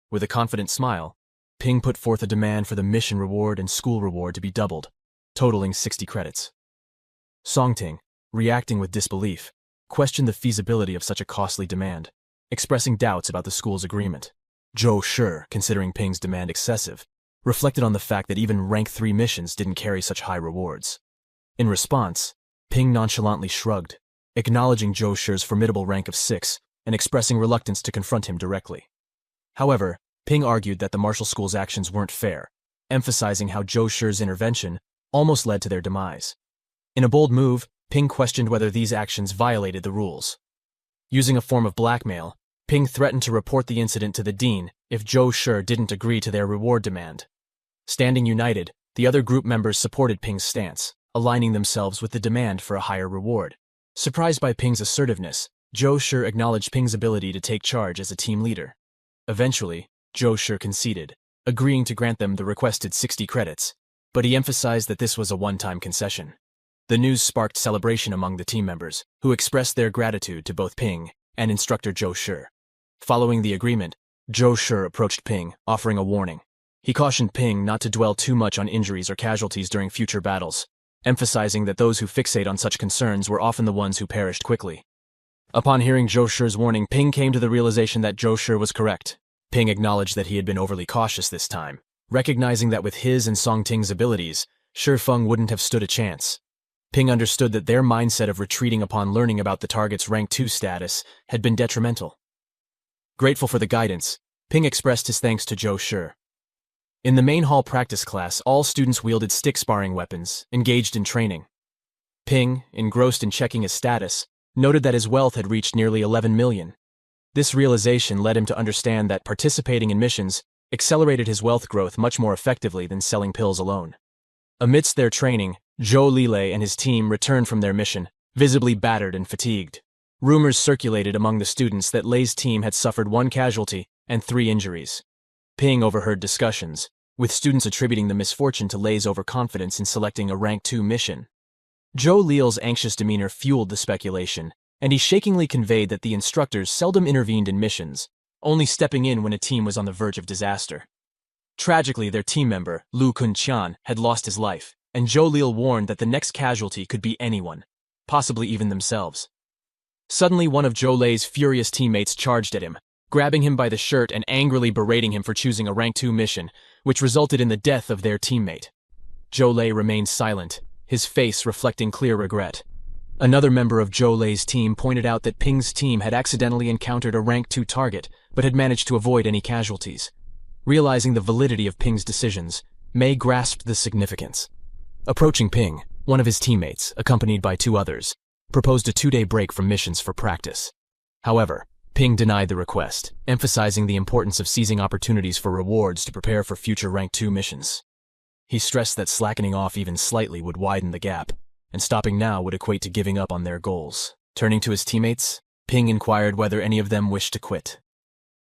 With a confident smile, Ping put forth a demand for the mission reward and school reward to be doubled, totaling 60 credits. Song Ting, reacting with disbelief, questioned the feasibility of such a costly demand, expressing doubts about the school's agreement. Zhou Shi, considering Ping's demand excessive, reflected on the fact that even rank 3 missions didn't carry such high rewards. In response, Ping nonchalantly shrugged, acknowledging Zhou Shi's formidable rank of 6 and expressing reluctance to confront him directly. However, Ping argued that the martial school's actions weren't fair, emphasizing how Zhou Shi's intervention almost led to their demise. In a bold move, Ping questioned whether these actions violated the rules. Using a form of blackmail, Ping threatened to report the incident to the dean if Zhou Shi didn't agree to their reward demand. Standing united, the other group members supported Ping's stance, aligning themselves with the demand for a higher reward. Surprised by Ping's assertiveness, Zhou Shi acknowledged Ping's ability to take charge as a team leader. Eventually, Zhou Shi conceded, agreeing to grant them the requested 60 credits, but he emphasized that this was a one-time concession. The news sparked celebration among the team members, who expressed their gratitude to both Ping and instructor Zhou Shi. Following the agreement, Zhou Shi approached Ping, offering a warning. He cautioned Ping not to dwell too much on injuries or casualties during future battles, emphasizing that those who fixate on such concerns were often the ones who perished quickly. Upon hearing Zhou Shi's warning, Ping came to the realization that Zhou Shi was correct. Ping acknowledged that he had been overly cautious this time, recognizing that with his and Song Ting's abilities, Shi Feng wouldn't have stood a chance. Ping understood that their mindset of retreating upon learning about the target's rank 2 status had been detrimental. Grateful for the guidance, Ping expressed his thanks to Zhou Shi. In the main hall practice class, all students wielded stick sparring weapons, engaged in training. Ping, engrossed in checking his status, noted that his wealth had reached nearly 11 million. This realization led him to understand that participating in missions accelerated his wealth growth much more effectively than selling pills alone. Amidst their training, Zhou Lilei and his team returned from their mission, visibly battered and fatigued. Rumors circulated among the students that Lei's team had suffered 1 casualty and 3 injuries. Ping overheard discussions, with students attributing the misfortune to Lei's overconfidence in selecting a Rank 2 mission. Zhou Li's anxious demeanor fueled the speculation, and he shakingly conveyed that the instructors seldom intervened in missions, only stepping in when a team was on the verge of disaster. Tragically, their team member, Lu Kunqian, had lost his life, and Zhou Li warned that the next casualty could be anyone, possibly even themselves. Suddenly, one of Zhou Li's furious teammates charged at him, grabbing him by the shirt and angrily berating him for choosing a Rank 2 mission, which resulted in the death of their teammate. Zhou Li remained silent, his face reflecting clear regret. Another member of Zhou Li's team pointed out that Ping's team had accidentally encountered a Rank 2 target, but had managed to avoid any casualties. Realizing the validity of Ping's decisions, Mei grasped the significance. Approaching Ping, one of his teammates, accompanied by 2 others, proposed a 2-day break from missions for practice. However, Ping denied the request, emphasizing the importance of seizing opportunities for rewards to prepare for future Rank 2 missions. He stressed that slackening off even slightly would widen the gap, and stopping now would equate to giving up on their goals. Turning to his teammates, Ping inquired whether any of them wished to quit.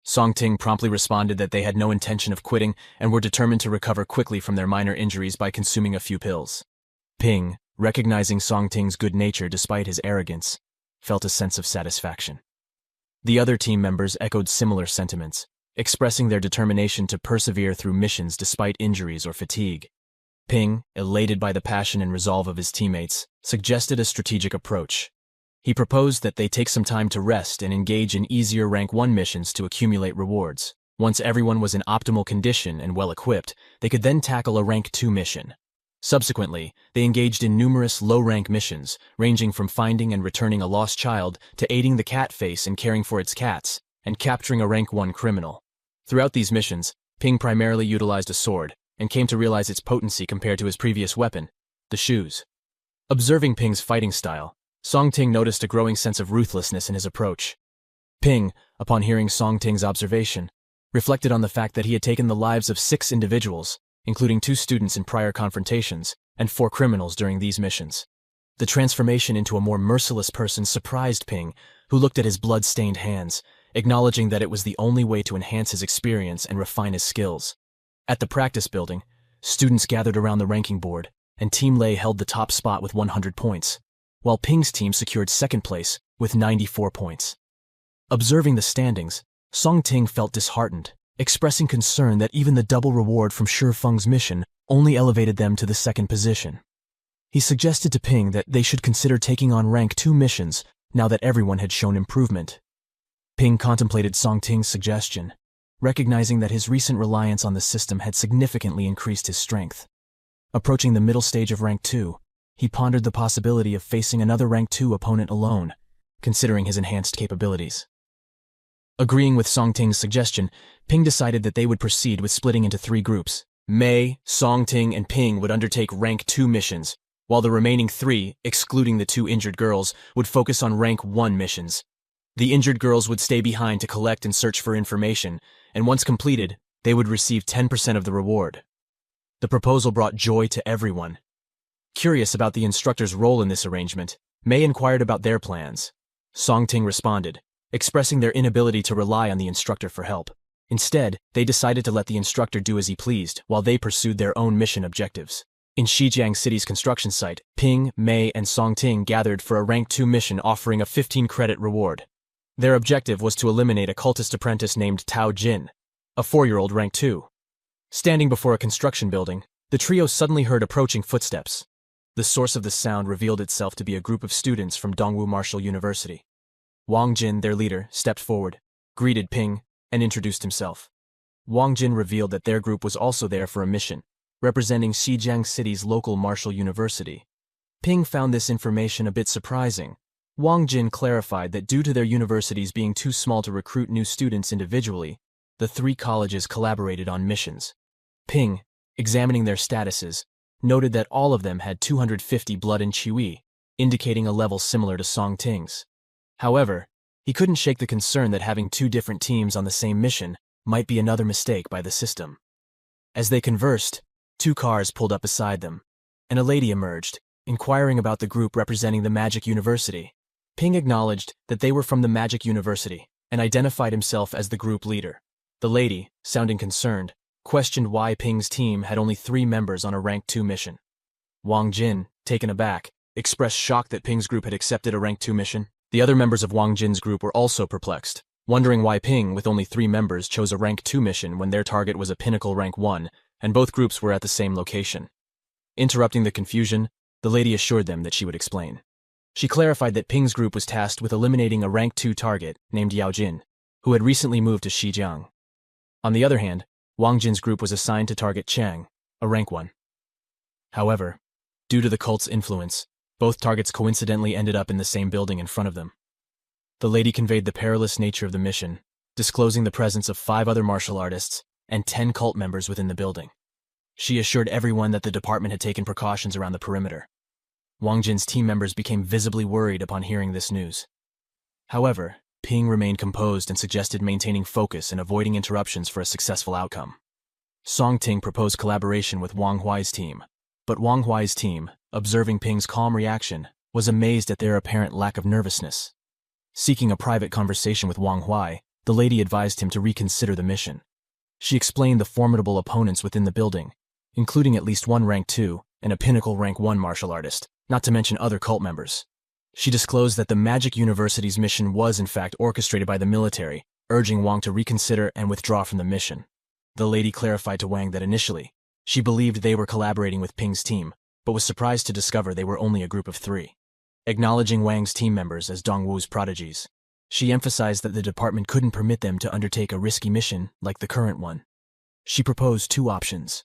Song Ting promptly responded that they had no intention of quitting and were determined to recover quickly from their minor injuries by consuming a few pills. Ping, recognizing Song Ting's good nature despite his arrogance, felt a sense of satisfaction. The other team members echoed similar sentiments, expressing their determination to persevere through missions despite injuries or fatigue. Ping, elated by the passion and resolve of his teammates, suggested a strategic approach. He proposed that they take some time to rest and engage in easier Rank 1 missions to accumulate rewards. Once everyone was in optimal condition and well-equipped, they could then tackle a Rank 2 mission. Subsequently, they engaged in numerous low-rank missions, ranging from finding and returning a lost child to aiding the cat face in caring for its cats, and capturing a Rank 1 criminal. Throughout these missions, Ping primarily utilized a sword, and came to realize its potency compared to his previous weapon, the shoes. Observing Ping's fighting style, Song Ting noticed a growing sense of ruthlessness in his approach. Ping, upon hearing Song Ting's observation, reflected on the fact that he had taken the lives of 6 individuals, including 2 students in prior confrontations, and 4 criminals during these missions. The transformation into a more merciless person surprised Ping, who looked at his blood-stained hands, acknowledging that it was the only way to enhance his experience and refine his skills. At the practice building, students gathered around the ranking board, and Team Lei held the top spot with 100 points, while Ping's team secured 2nd place with 94 points. Observing the standings, Song Ting felt disheartened, expressing concern that even the double reward from Shi Feng's mission only elevated them to the 2nd position. He suggested to Ping that they should consider taking on Rank 2 missions now that everyone had shown improvement. Ping contemplated Song Ting's suggestion, recognizing that his recent reliance on the system had significantly increased his strength. Approaching the middle stage of Rank 2, he pondered the possibility of facing another Rank 2 opponent alone, considering his enhanced capabilities. Agreeing with Song Ting's suggestion, Ping decided that they would proceed with splitting into 3 groups. Mei, Song Ting, and Ping would undertake Rank 2 missions, while the remaining 3, excluding the 2 injured girls, would focus on Rank 1 missions. The injured girls would stay behind to collect and search for information, and once completed, they would receive 10% of the reward. The proposal brought joy to everyone. Curious about the instructor's role in this arrangement, Mei inquired about their plans. Song Ting responded, expressing their inability to rely on the instructor for help. Instead, they decided to let the instructor do as he pleased while they pursued their own mission objectives. In Shijiang City's construction site, Ping, Mei, and Song Ting gathered for a Rank 2 mission offering a 15-credit reward. Their objective was to eliminate a cultist apprentice named Tao Jin, a 4-year-old Rank 2. Standing before a construction building, the trio suddenly heard approaching footsteps. The source of the sound revealed itself to be a group of students from Dongwu Martial University. Wang Jin, their leader, stepped forward, greeted Ping, and introduced himself. Wang Jin revealed that their group was also there for a mission, representing Shijiang City's local martial university. Ping found this information a bit surprising. Wang Jin clarified that due to their universities being too small to recruit new students individually, the 3 colleges collaborated on missions. Ping, examining their statuses, noted that all of them had 250 blood and qi, indicating a level similar to Song Ting's. However, he couldn't shake the concern that having two different teams on the same mission might be another mistake by the system. As they conversed, two cars pulled up beside them, and a lady emerged, inquiring about the group representing the Magic University. Ping acknowledged that they were from the Magic University and identified himself as the group leader. The lady, sounding concerned, questioned why Ping's team had only 3 members on a Rank 2 mission. Wang Jin, taken aback, expressed shock that Ping's group had accepted a Rank 2 mission. The other members of Wang Jin's group were also perplexed, wondering why Ping, with only 3 members, chose a Rank 2 mission when their target was a pinnacle Rank 1, and both groups were at the same location. Interrupting the confusion, the lady assured them that she would explain. She clarified that Ping's group was tasked with eliminating a Rank 2 target named Yao Jin, who had recently moved to Shijiang. On the other hand, Wang Jin's group was assigned to target Chang, a Rank 1. However, due to the cult's influence, both targets coincidentally ended up in the same building in front of them. The lady conveyed the perilous nature of the mission, disclosing the presence of 5 other martial artists and 10 cult members within the building. She assured everyone that the department had taken precautions around the perimeter. Wang Jin's team members became visibly worried upon hearing this news. However, Ping remained composed and suggested maintaining focus and avoiding interruptions for a successful outcome. Song Ting proposed collaboration with Wang Huai's team, but Wang Huai's team, observing Ping's calm reaction, was amazed at their apparent lack of nervousness. Seeking a private conversation with Wang Huai, the lady advised him to reconsider the mission. She explained the formidable opponents within the building, including at least 1 Rank 2 and a pinnacle Rank 1 martial artist, not to mention other cult members. She disclosed that the Magic University's mission was in fact orchestrated by the military, urging Wang to reconsider and withdraw from the mission. The lady clarified to Wang that initially, she believed they were collaborating with Ping's team, but was surprised to discover they were only a group of 3. Acknowledging Wang's team members as Dongwu's prodigies, she emphasized that the department couldn't permit them to undertake a risky mission like the current one. She proposed 2 options.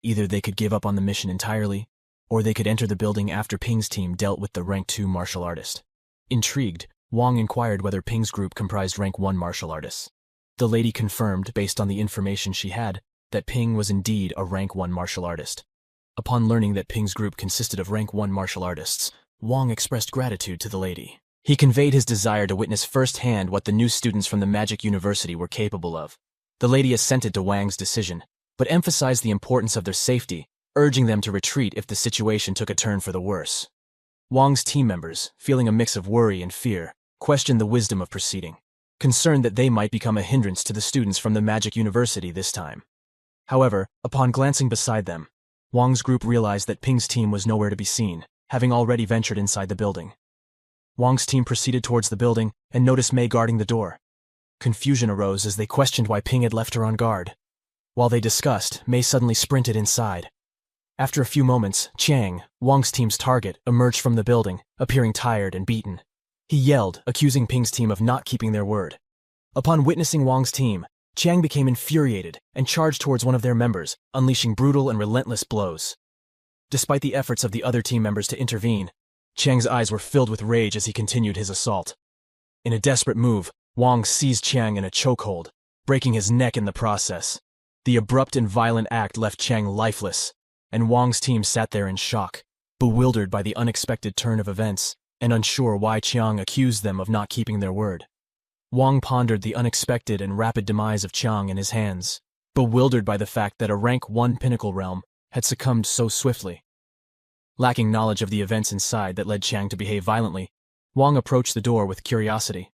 Either they could give up on the mission entirely, or they could enter the building after Ping's team dealt with the Rank 2 martial artist. Intrigued, Wang inquired whether Ping's group comprised Rank 1 martial artists. The lady confirmed, based on the information she had, that Ping was indeed a Rank 1 martial artist. Upon learning that Ping's group consisted of Rank 1 martial artists, Wang expressed gratitude to the lady. He conveyed his desire to witness firsthand what the new students from the Magic University were capable of. The lady assented to Wang's decision, but emphasized the importance of their safety, urging them to retreat if the situation took a turn for the worse. Wang's team members, feeling a mix of worry and fear, questioned the wisdom of proceeding, concerned that they might become a hindrance to the students from the Magic University this time. However, upon glancing beside them, Wang's group realized that Ping's team was nowhere to be seen, having already ventured inside the building. Wang's team proceeded towards the building and noticed Mei guarding the door. Confusion arose as they questioned why Ping had left her on guard. While they discussed, Mei suddenly sprinted inside. After a few moments, Chang, Wang's team's target, emerged from the building, appearing tired and beaten. He yelled, accusing Ping's team of not keeping their word. Upon witnessing Wang's team, Chang became infuriated and charged towards one of their members, unleashing brutal and relentless blows. Despite the efforts of the other team members to intervene, Chang's eyes were filled with rage as he continued his assault. In a desperate move, Wang seized Chang in a chokehold, breaking his neck in the process. The abrupt and violent act left Chang lifeless, and Wang's team sat there in shock, bewildered by the unexpected turn of events and unsure why Chiang accused them of not keeping their word. Wang pondered the unexpected and rapid demise of Chiang in his hands, bewildered by the fact that a Rank 1 pinnacle realm had succumbed so swiftly. Lacking knowledge of the events inside that led Chiang to behave violently, Wang approached the door with curiosity.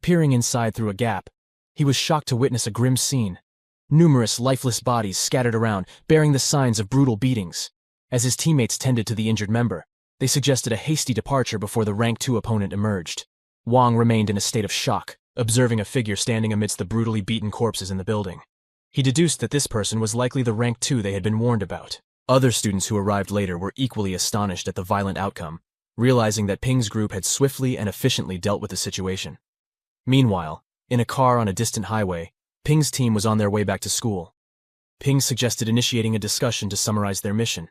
Peering inside through a gap, he was shocked to witness a grim scene. Numerous lifeless bodies scattered around, bearing the signs of brutal beatings. As his teammates tended to the injured member, they suggested a hasty departure before the Rank 2 opponent emerged. Wang remained in a state of shock, observing a figure standing amidst the brutally beaten corpses in the building. He deduced that this person was likely the Rank 2 they had been warned about. Other students who arrived later were equally astonished at the violent outcome, realizing that Ping's group had swiftly and efficiently dealt with the situation. Meanwhile, in a car on a distant highway, Ping's team was on their way back to school. Ping suggested initiating a discussion to summarize their mission.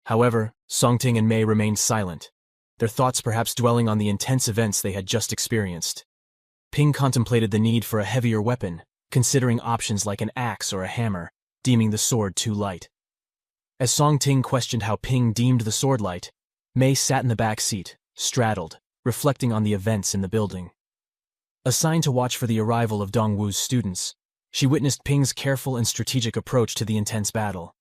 However, Songting and Mei remained silent, their thoughts perhaps dwelling on the intense events they had just experienced. Ping contemplated the need for a heavier weapon, considering options like an axe or a hammer, deeming the sword too light. As Songting questioned how Ping deemed the sword light, Mei sat in the back seat, straddled, reflecting on the events in the building. Assigned to watch for the arrival of Dongwu's students, she witnessed Ping's careful and strategic approach to the intense battle.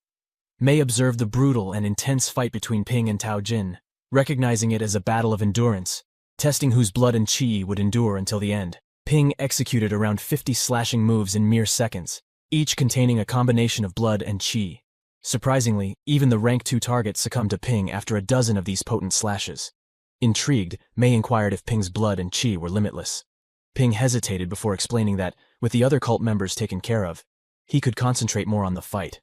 Mei observed the brutal and intense fight between Ping and Tao Jin, recognizing it as a battle of endurance, testing whose blood and qi would endure until the end. Ping executed around 50 slashing moves in mere seconds, each containing a combination of blood and qi. Surprisingly, even the rank 2 target succumbed to Ping after a dozen of these potent slashes. Intrigued, Mei inquired if Ping's blood and qi were limitless. Ping hesitated before explaining that, with the other cult members taken care of, he could concentrate more on the fight.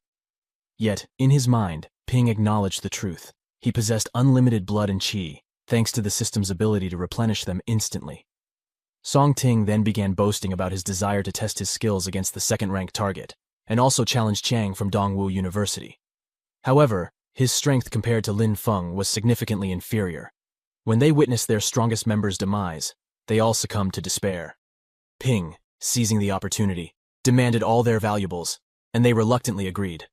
Yet, in his mind, Ping acknowledged the truth. He possessed unlimited blood and qi, thanks to the system's ability to replenish them instantly. Song Ting then began boasting about his desire to test his skills against the second-ranked target, and also challenged Chang from Dongwu University. However, his strength compared to Lin Feng was significantly inferior. When they witnessed their strongest member's demise, they all succumbed to despair. Ping, seizing the opportunity, demanded all their valuables, and they reluctantly agreed.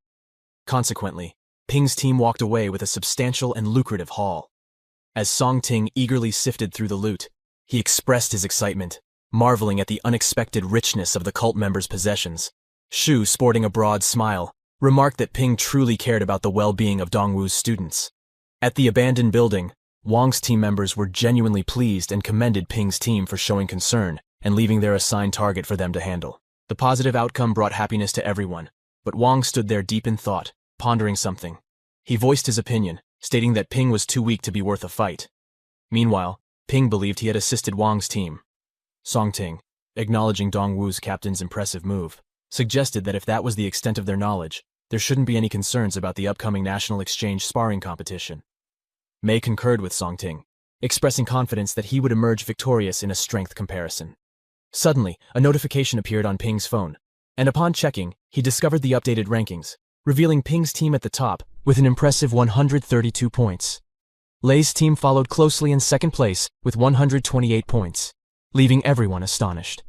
Consequently, Ping's team walked away with a substantial and lucrative haul. As Song Ting eagerly sifted through the loot, he expressed his excitement, marveling at the unexpected richness of the cult members' possessions. Shu, sporting a broad smile, remarked that Ping truly cared about the well-being of Dongwu's students. At the abandoned building, Wang's team members were genuinely pleased and commended Ping's team for showing concern and leaving their assigned target for them to handle. The positive outcome brought happiness to everyone, but Wang stood there deep in thought, pondering something. He voiced his opinion, stating that Ping was too weak to be worth a fight. Meanwhile, Ping believed he had assisted Wang's team. Song Ting, acknowledging Dongwu's captain's impressive move, suggested that if that was the extent of their knowledge, there shouldn't be any concerns about the upcoming national exchange sparring competition. Mei concurred with Song Ting, expressing confidence that he would emerge victorious in a strength comparison. Suddenly, a notification appeared on Ping's phone, and upon checking, he discovered the updated rankings, revealing Ping's team at the top with an impressive 132 points. Lei's team followed closely in second place with 128 points, leaving everyone astonished.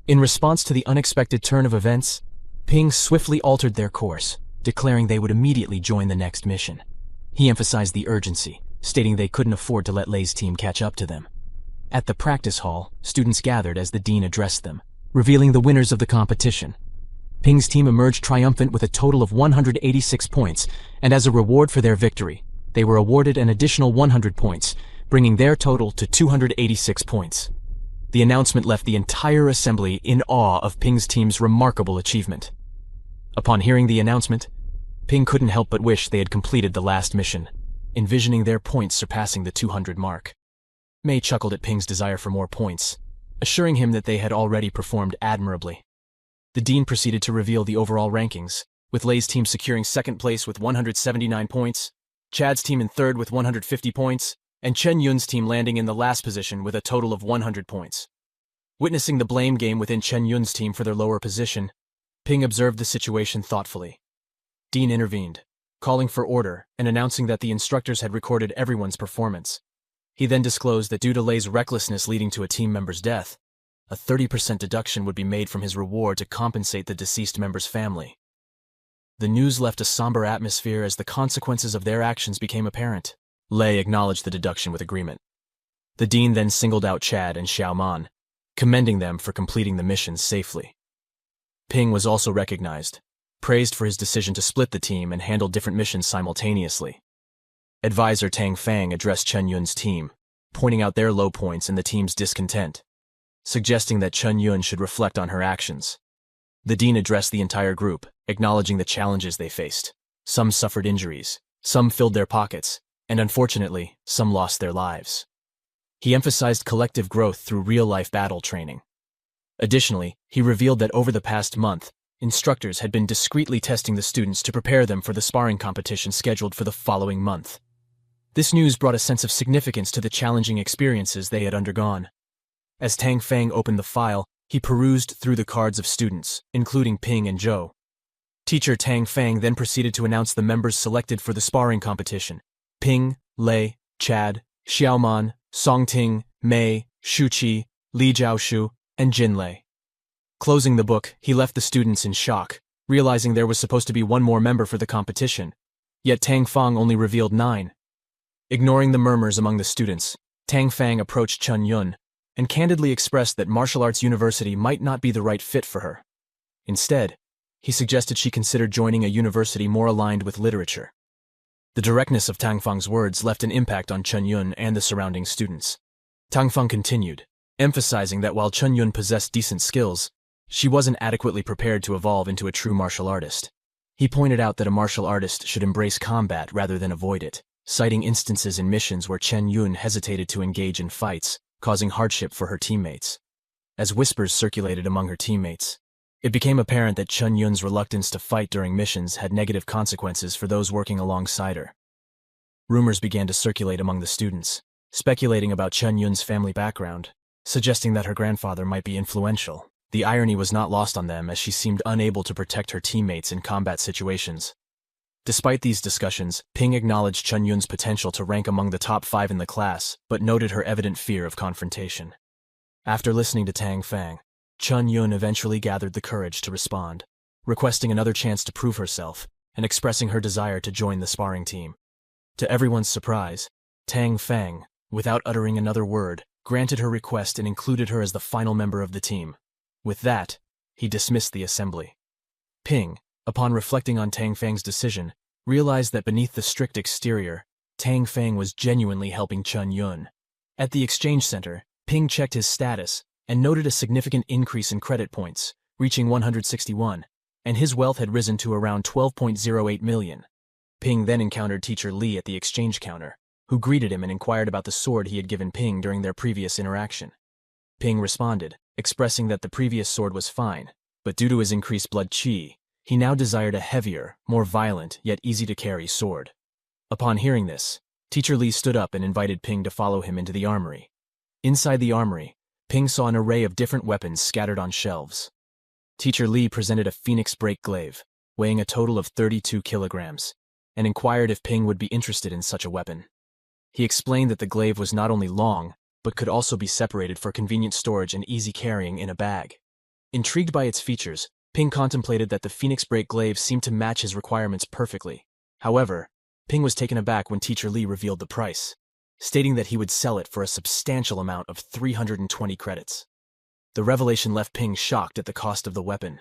In response to the unexpected turn of events, Ping swiftly altered their course, declaring they would immediately join the next mission. He emphasized the urgency, stating they couldn't afford to let Lei's team catch up to them. At the practice hall, students gathered as the dean addressed them, revealing the winners of the competition. Ping's team emerged triumphant with a total of 186 points, and as a reward for their victory, they were awarded an additional 100 points, bringing their total to 286 points. The announcement left the entire assembly in awe of Ping's team's remarkable achievement. Upon hearing the announcement, Ping couldn't help but wish they had completed the last mission, envisioning their points surpassing the 200 mark. Mei chuckled at Ping's desire for more points, assuring him that they had already performed admirably. The dean proceeded to reveal the overall rankings, with Lei's team securing second place with 179 points, Chad's team in third with 150 points, and Chen Yun's team landing in the last position with a total of 100 points. Witnessing the blame game within Chen Yun's team for their lower position, Ping observed the situation thoughtfully. Dean intervened, calling for order and announcing that the instructors had recorded everyone's performance. He then disclosed that due to Lei's recklessness leading to a team member's death, a 30% deduction would be made from his reward to compensate the deceased member's family. The news left a somber atmosphere as the consequences of their actions became apparent. Lei acknowledged the deduction with agreement. The dean then singled out Chad and Xiaoman, commending them for completing the mission safely. Ping was also recognized, praised for his decision to split the team and handle different missions simultaneously. Advisor Tang Fang addressed Chen Yun's team, pointing out their low points and the team's discontent, suggesting that Chen Yun should reflect on her actions. The dean addressed the entire group, acknowledging the challenges they faced. Some suffered injuries, some filled their pockets, and unfortunately, some lost their lives. He emphasized collective growth through real-life battle training. Additionally, he revealed that over the past month, instructors had been discreetly testing the students to prepare them for the sparring competition scheduled for the following month. This news brought a sense of significance to the challenging experiences they had undergone. As Tang Fang opened the file, he perused through the cards of students, including Ping and Zhou. Teacher Tang Fang then proceeded to announce the members selected for the sparring competition: Ping, Lei, Chad, Xiaoman, Song Ting, Mei, Shu Qi, Li Jiaoshu, and Jin Lei. Closing the book, he left the students in shock, realizing there was supposed to be one more member for the competition, yet Tang Fang only revealed 9. Ignoring the murmurs among the students, Tang Fang approached Chun Yun and candidly expressed that martial arts university might not be the right fit for her. Instead, he suggested she consider joining a university more aligned with literature. The directness of Tang Feng's words left an impact on Chun Yun and the surrounding students. Tang Feng continued, emphasizing that while Chun Yun possessed decent skills, she wasn't adequately prepared to evolve into a true martial artist. He pointed out that a martial artist should embrace combat rather than avoid it, citing instances in missions where Chun Yun hesitated to engage in fights, causing hardship for her teammates. As whispers circulated among her teammates, it became apparent that Chun Yun's reluctance to fight during missions had negative consequences for those working alongside her. Rumors began to circulate among the students, speculating about Chun Yun's family background, suggesting that her grandfather might be influential. The irony was not lost on them as she seemed unable to protect her teammates in combat situations. Despite these discussions, Ping acknowledged Chun Yun's potential to rank among the top 5 in the class, but noted her evident fear of confrontation. After listening to Tang Feng, Chun Yun eventually gathered the courage to respond, requesting another chance to prove herself and expressing her desire to join the sparring team. To everyone's surprise, Tang Feng, without uttering another word, granted her request and included her as the final member of the team. With that, he dismissed the assembly. Ping, upon reflecting on Tang Feng's decision, realized that beneath the strict exterior, Tang Feng was genuinely helping Chun Yun. At the exchange center, Ping checked his status and noted a significant increase in credit points, reaching 161, and his wealth had risen to around 12.08 million. Ping then encountered Teacher Li at the exchange counter, who greeted him and inquired about the sword he had given Ping during their previous interaction. Ping responded, expressing that the previous sword was fine, but due to his increased blood qi, he now desired a heavier, more violent, yet easy-to-carry sword. Upon hearing this, Teacher Li stood up and invited Ping to follow him into the armory. Inside the armory, Ping saw an array of different weapons scattered on shelves. Teacher Li presented a Phoenix Break glaive, weighing a total of 32 kilograms, and inquired if Ping would be interested in such a weapon. He explained that the glaive was not only long, but could also be separated for convenient storage and easy carrying in a bag. Intrigued by its features, Ping contemplated that the Phoenix Break glaive seemed to match his requirements perfectly. However, Ping was taken aback when Teacher Li revealed the price, stating that he would sell it for a substantial amount of 320 credits. The revelation left Ping shocked at the cost of the weapon.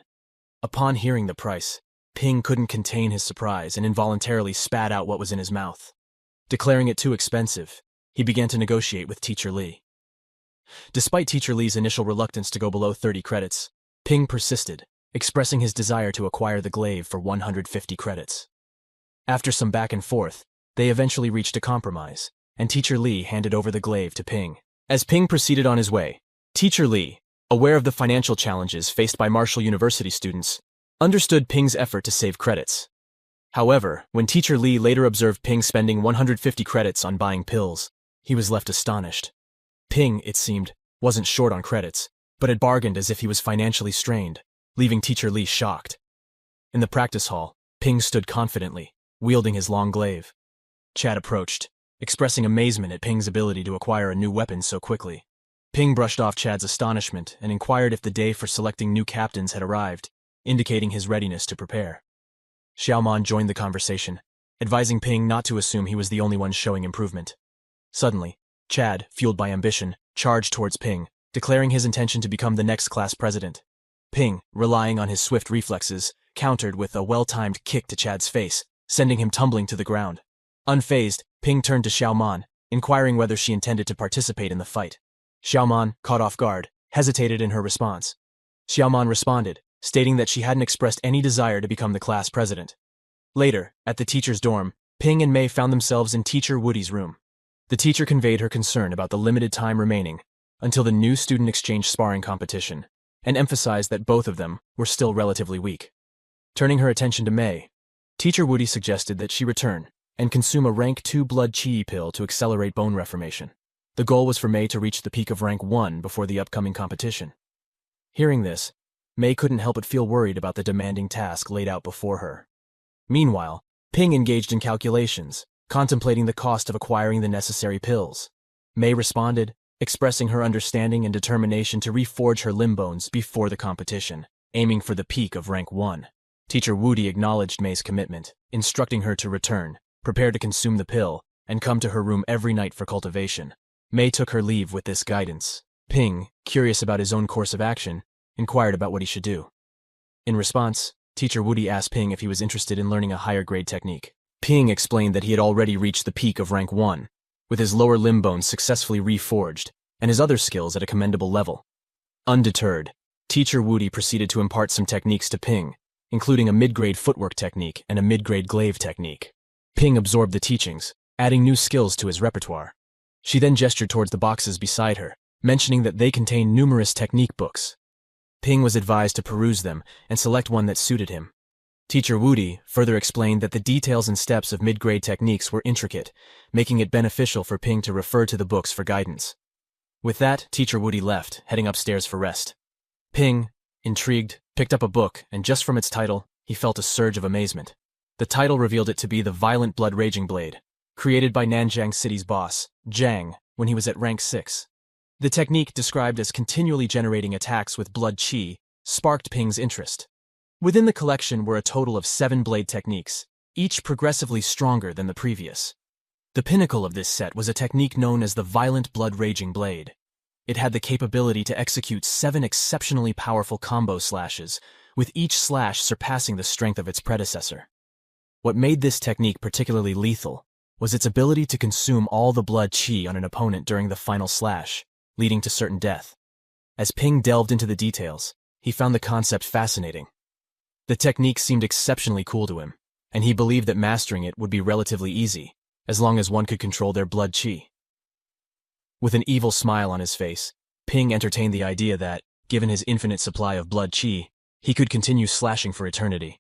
Upon hearing the price, Ping couldn't contain his surprise and involuntarily spat out what was in his mouth. Declaring it too expensive, he began to negotiate with Teacher Li. Despite Teacher Li's initial reluctance to go below 30 credits, Ping persisted, expressing his desire to acquire the glaive for 150 credits. After some back and forth, they eventually reached a compromise, and Teacher Li handed over the glaive to Ping. As Ping proceeded on his way, Teacher Li, aware of the financial challenges faced by Martial University students, understood Ping's effort to save credits. However, when Teacher Li later observed Ping spending 150 credits on buying pills, he was left astonished. Ping, it seemed, wasn't short on credits, but had bargained as if he was financially strained, leaving Teacher Li shocked. In the practice hall, Ping stood confidently, wielding his long glaive. Chad approached, expressing amazement at Ping's ability to acquire a new weapon so quickly. Ping brushed off Chad's astonishment and inquired if the day for selecting new captains had arrived, indicating his readiness to prepare. Xiaomon joined the conversation, advising Ping not to assume he was the only one showing improvement. Suddenly, Chad, fueled by ambition, charged towards Ping, declaring his intention to become the next class president. Ping, relying on his swift reflexes, countered with a well-timed kick to Chad's face, sending him tumbling to the ground. Unfazed, Ping turned to Xiaomon, inquiring whether she intended to participate in the fight. Xiaomon, caught off guard, hesitated in her response. Xiaomon responded, stating that she hadn't expressed any desire to become the class president. Later, at the teacher's dorm, Ping and Mei found themselves in Teacher Woody's room. The teacher conveyed her concern about the limited time remaining until the new student exchange sparring competition, and emphasized that both of them were still relatively weak. Turning her attention to Mei, Teacher Woody suggested that she return and consume a rank 2 blood qi pill to accelerate bone reformation. The goal was for Mei to reach the peak of rank 1 before the upcoming competition. Hearing this, Mei couldn't help but feel worried about the demanding task laid out before her. Meanwhile, Ping engaged in calculations, contemplating the cost of acquiring the necessary pills. Mei responded, expressing her understanding and determination to reforge her limb bones before the competition, aiming for the peak of rank 1. Teacher Woody acknowledged Mei's commitment, instructing her to return, prepare to consume the pill, and come to her room every night for cultivation. Mei took her leave with this guidance. Ping, curious about his own course of action, inquired about what he should do. In response, Teacher Woody asked Ping if he was interested in learning a higher grade technique. Ping explained that he had already reached the peak of rank 1, with his lower limb bones successfully reforged, and his other skills at a commendable level. Undeterred, Teacher Woody proceeded to impart some techniques to Ping, including a mid-grade footwork technique and a mid-grade glaive technique. Ping absorbed the teachings, adding new skills to his repertoire. She then gestured towards the boxes beside her, mentioning that they contained numerous technique books. Ping was advised to peruse them and select one that suited him. Teacher Woody further explained that the details and steps of mid-grade techniques were intricate, making it beneficial for Ping to refer to the books for guidance. With that, Teacher Woody left, heading upstairs for rest. Ping, intrigued, picked up a book, and just from its title, he felt a surge of amazement. The title revealed it to be the Violent Blood Raging Blade, created by Nanjiang City's boss, Zhang, when he was at rank 6. The technique, described as continually generating attacks with blood qi, sparked Ping's interest. Within the collection were a total of 7 blade techniques, each progressively stronger than the previous. The pinnacle of this set was a technique known as the Violent Blood Raging Blade. It had the capability to execute 7 exceptionally powerful combo slashes, with each slash surpassing the strength of its predecessor. What made this technique particularly lethal was its ability to consume all the blood qi on an opponent during the final slash, leading to certain death. As Ping delved into the details, he found the concept fascinating. The technique seemed exceptionally cool to him, and he believed that mastering it would be relatively easy, as long as one could control their blood qi. With an evil smile on his face, Ping entertained the idea that, given his infinite supply of blood qi, he could continue slashing for eternity.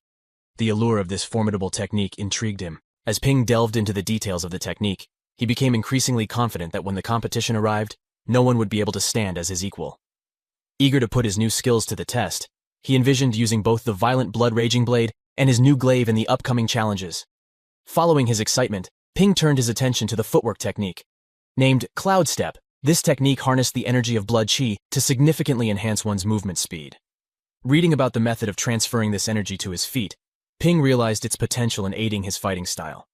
The allure of this formidable technique intrigued him. As Ping delved into the details of the technique, he became increasingly confident that when the competition arrived, no one would be able to stand as his equal. Eager to put his new skills to the test, he envisioned using both the Violent Blood Raging Blade and his new glaive in the upcoming challenges. Following his excitement, Ping turned his attention to the footwork technique. Named Cloud Step, this technique harnessed the energy of blood qi to significantly enhance one's movement speed. Reading about the method of transferring this energy to his feet, Ping realized its potential in aiding his fighting style.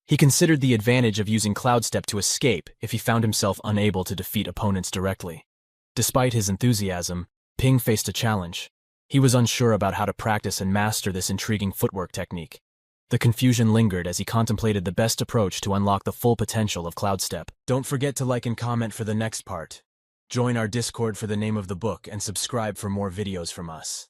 He considered the advantage of using Cloud Step to escape if he found himself unable to defeat opponents directly. Despite his enthusiasm, Ping faced a challenge. He was unsure about how to practice and master this intriguing footwork technique. The confusion lingered as he contemplated the best approach to unlock the full potential of Cloud Step. Don't forget to like and comment for the next part. Join our Discord for the name of the book and subscribe for more videos from us.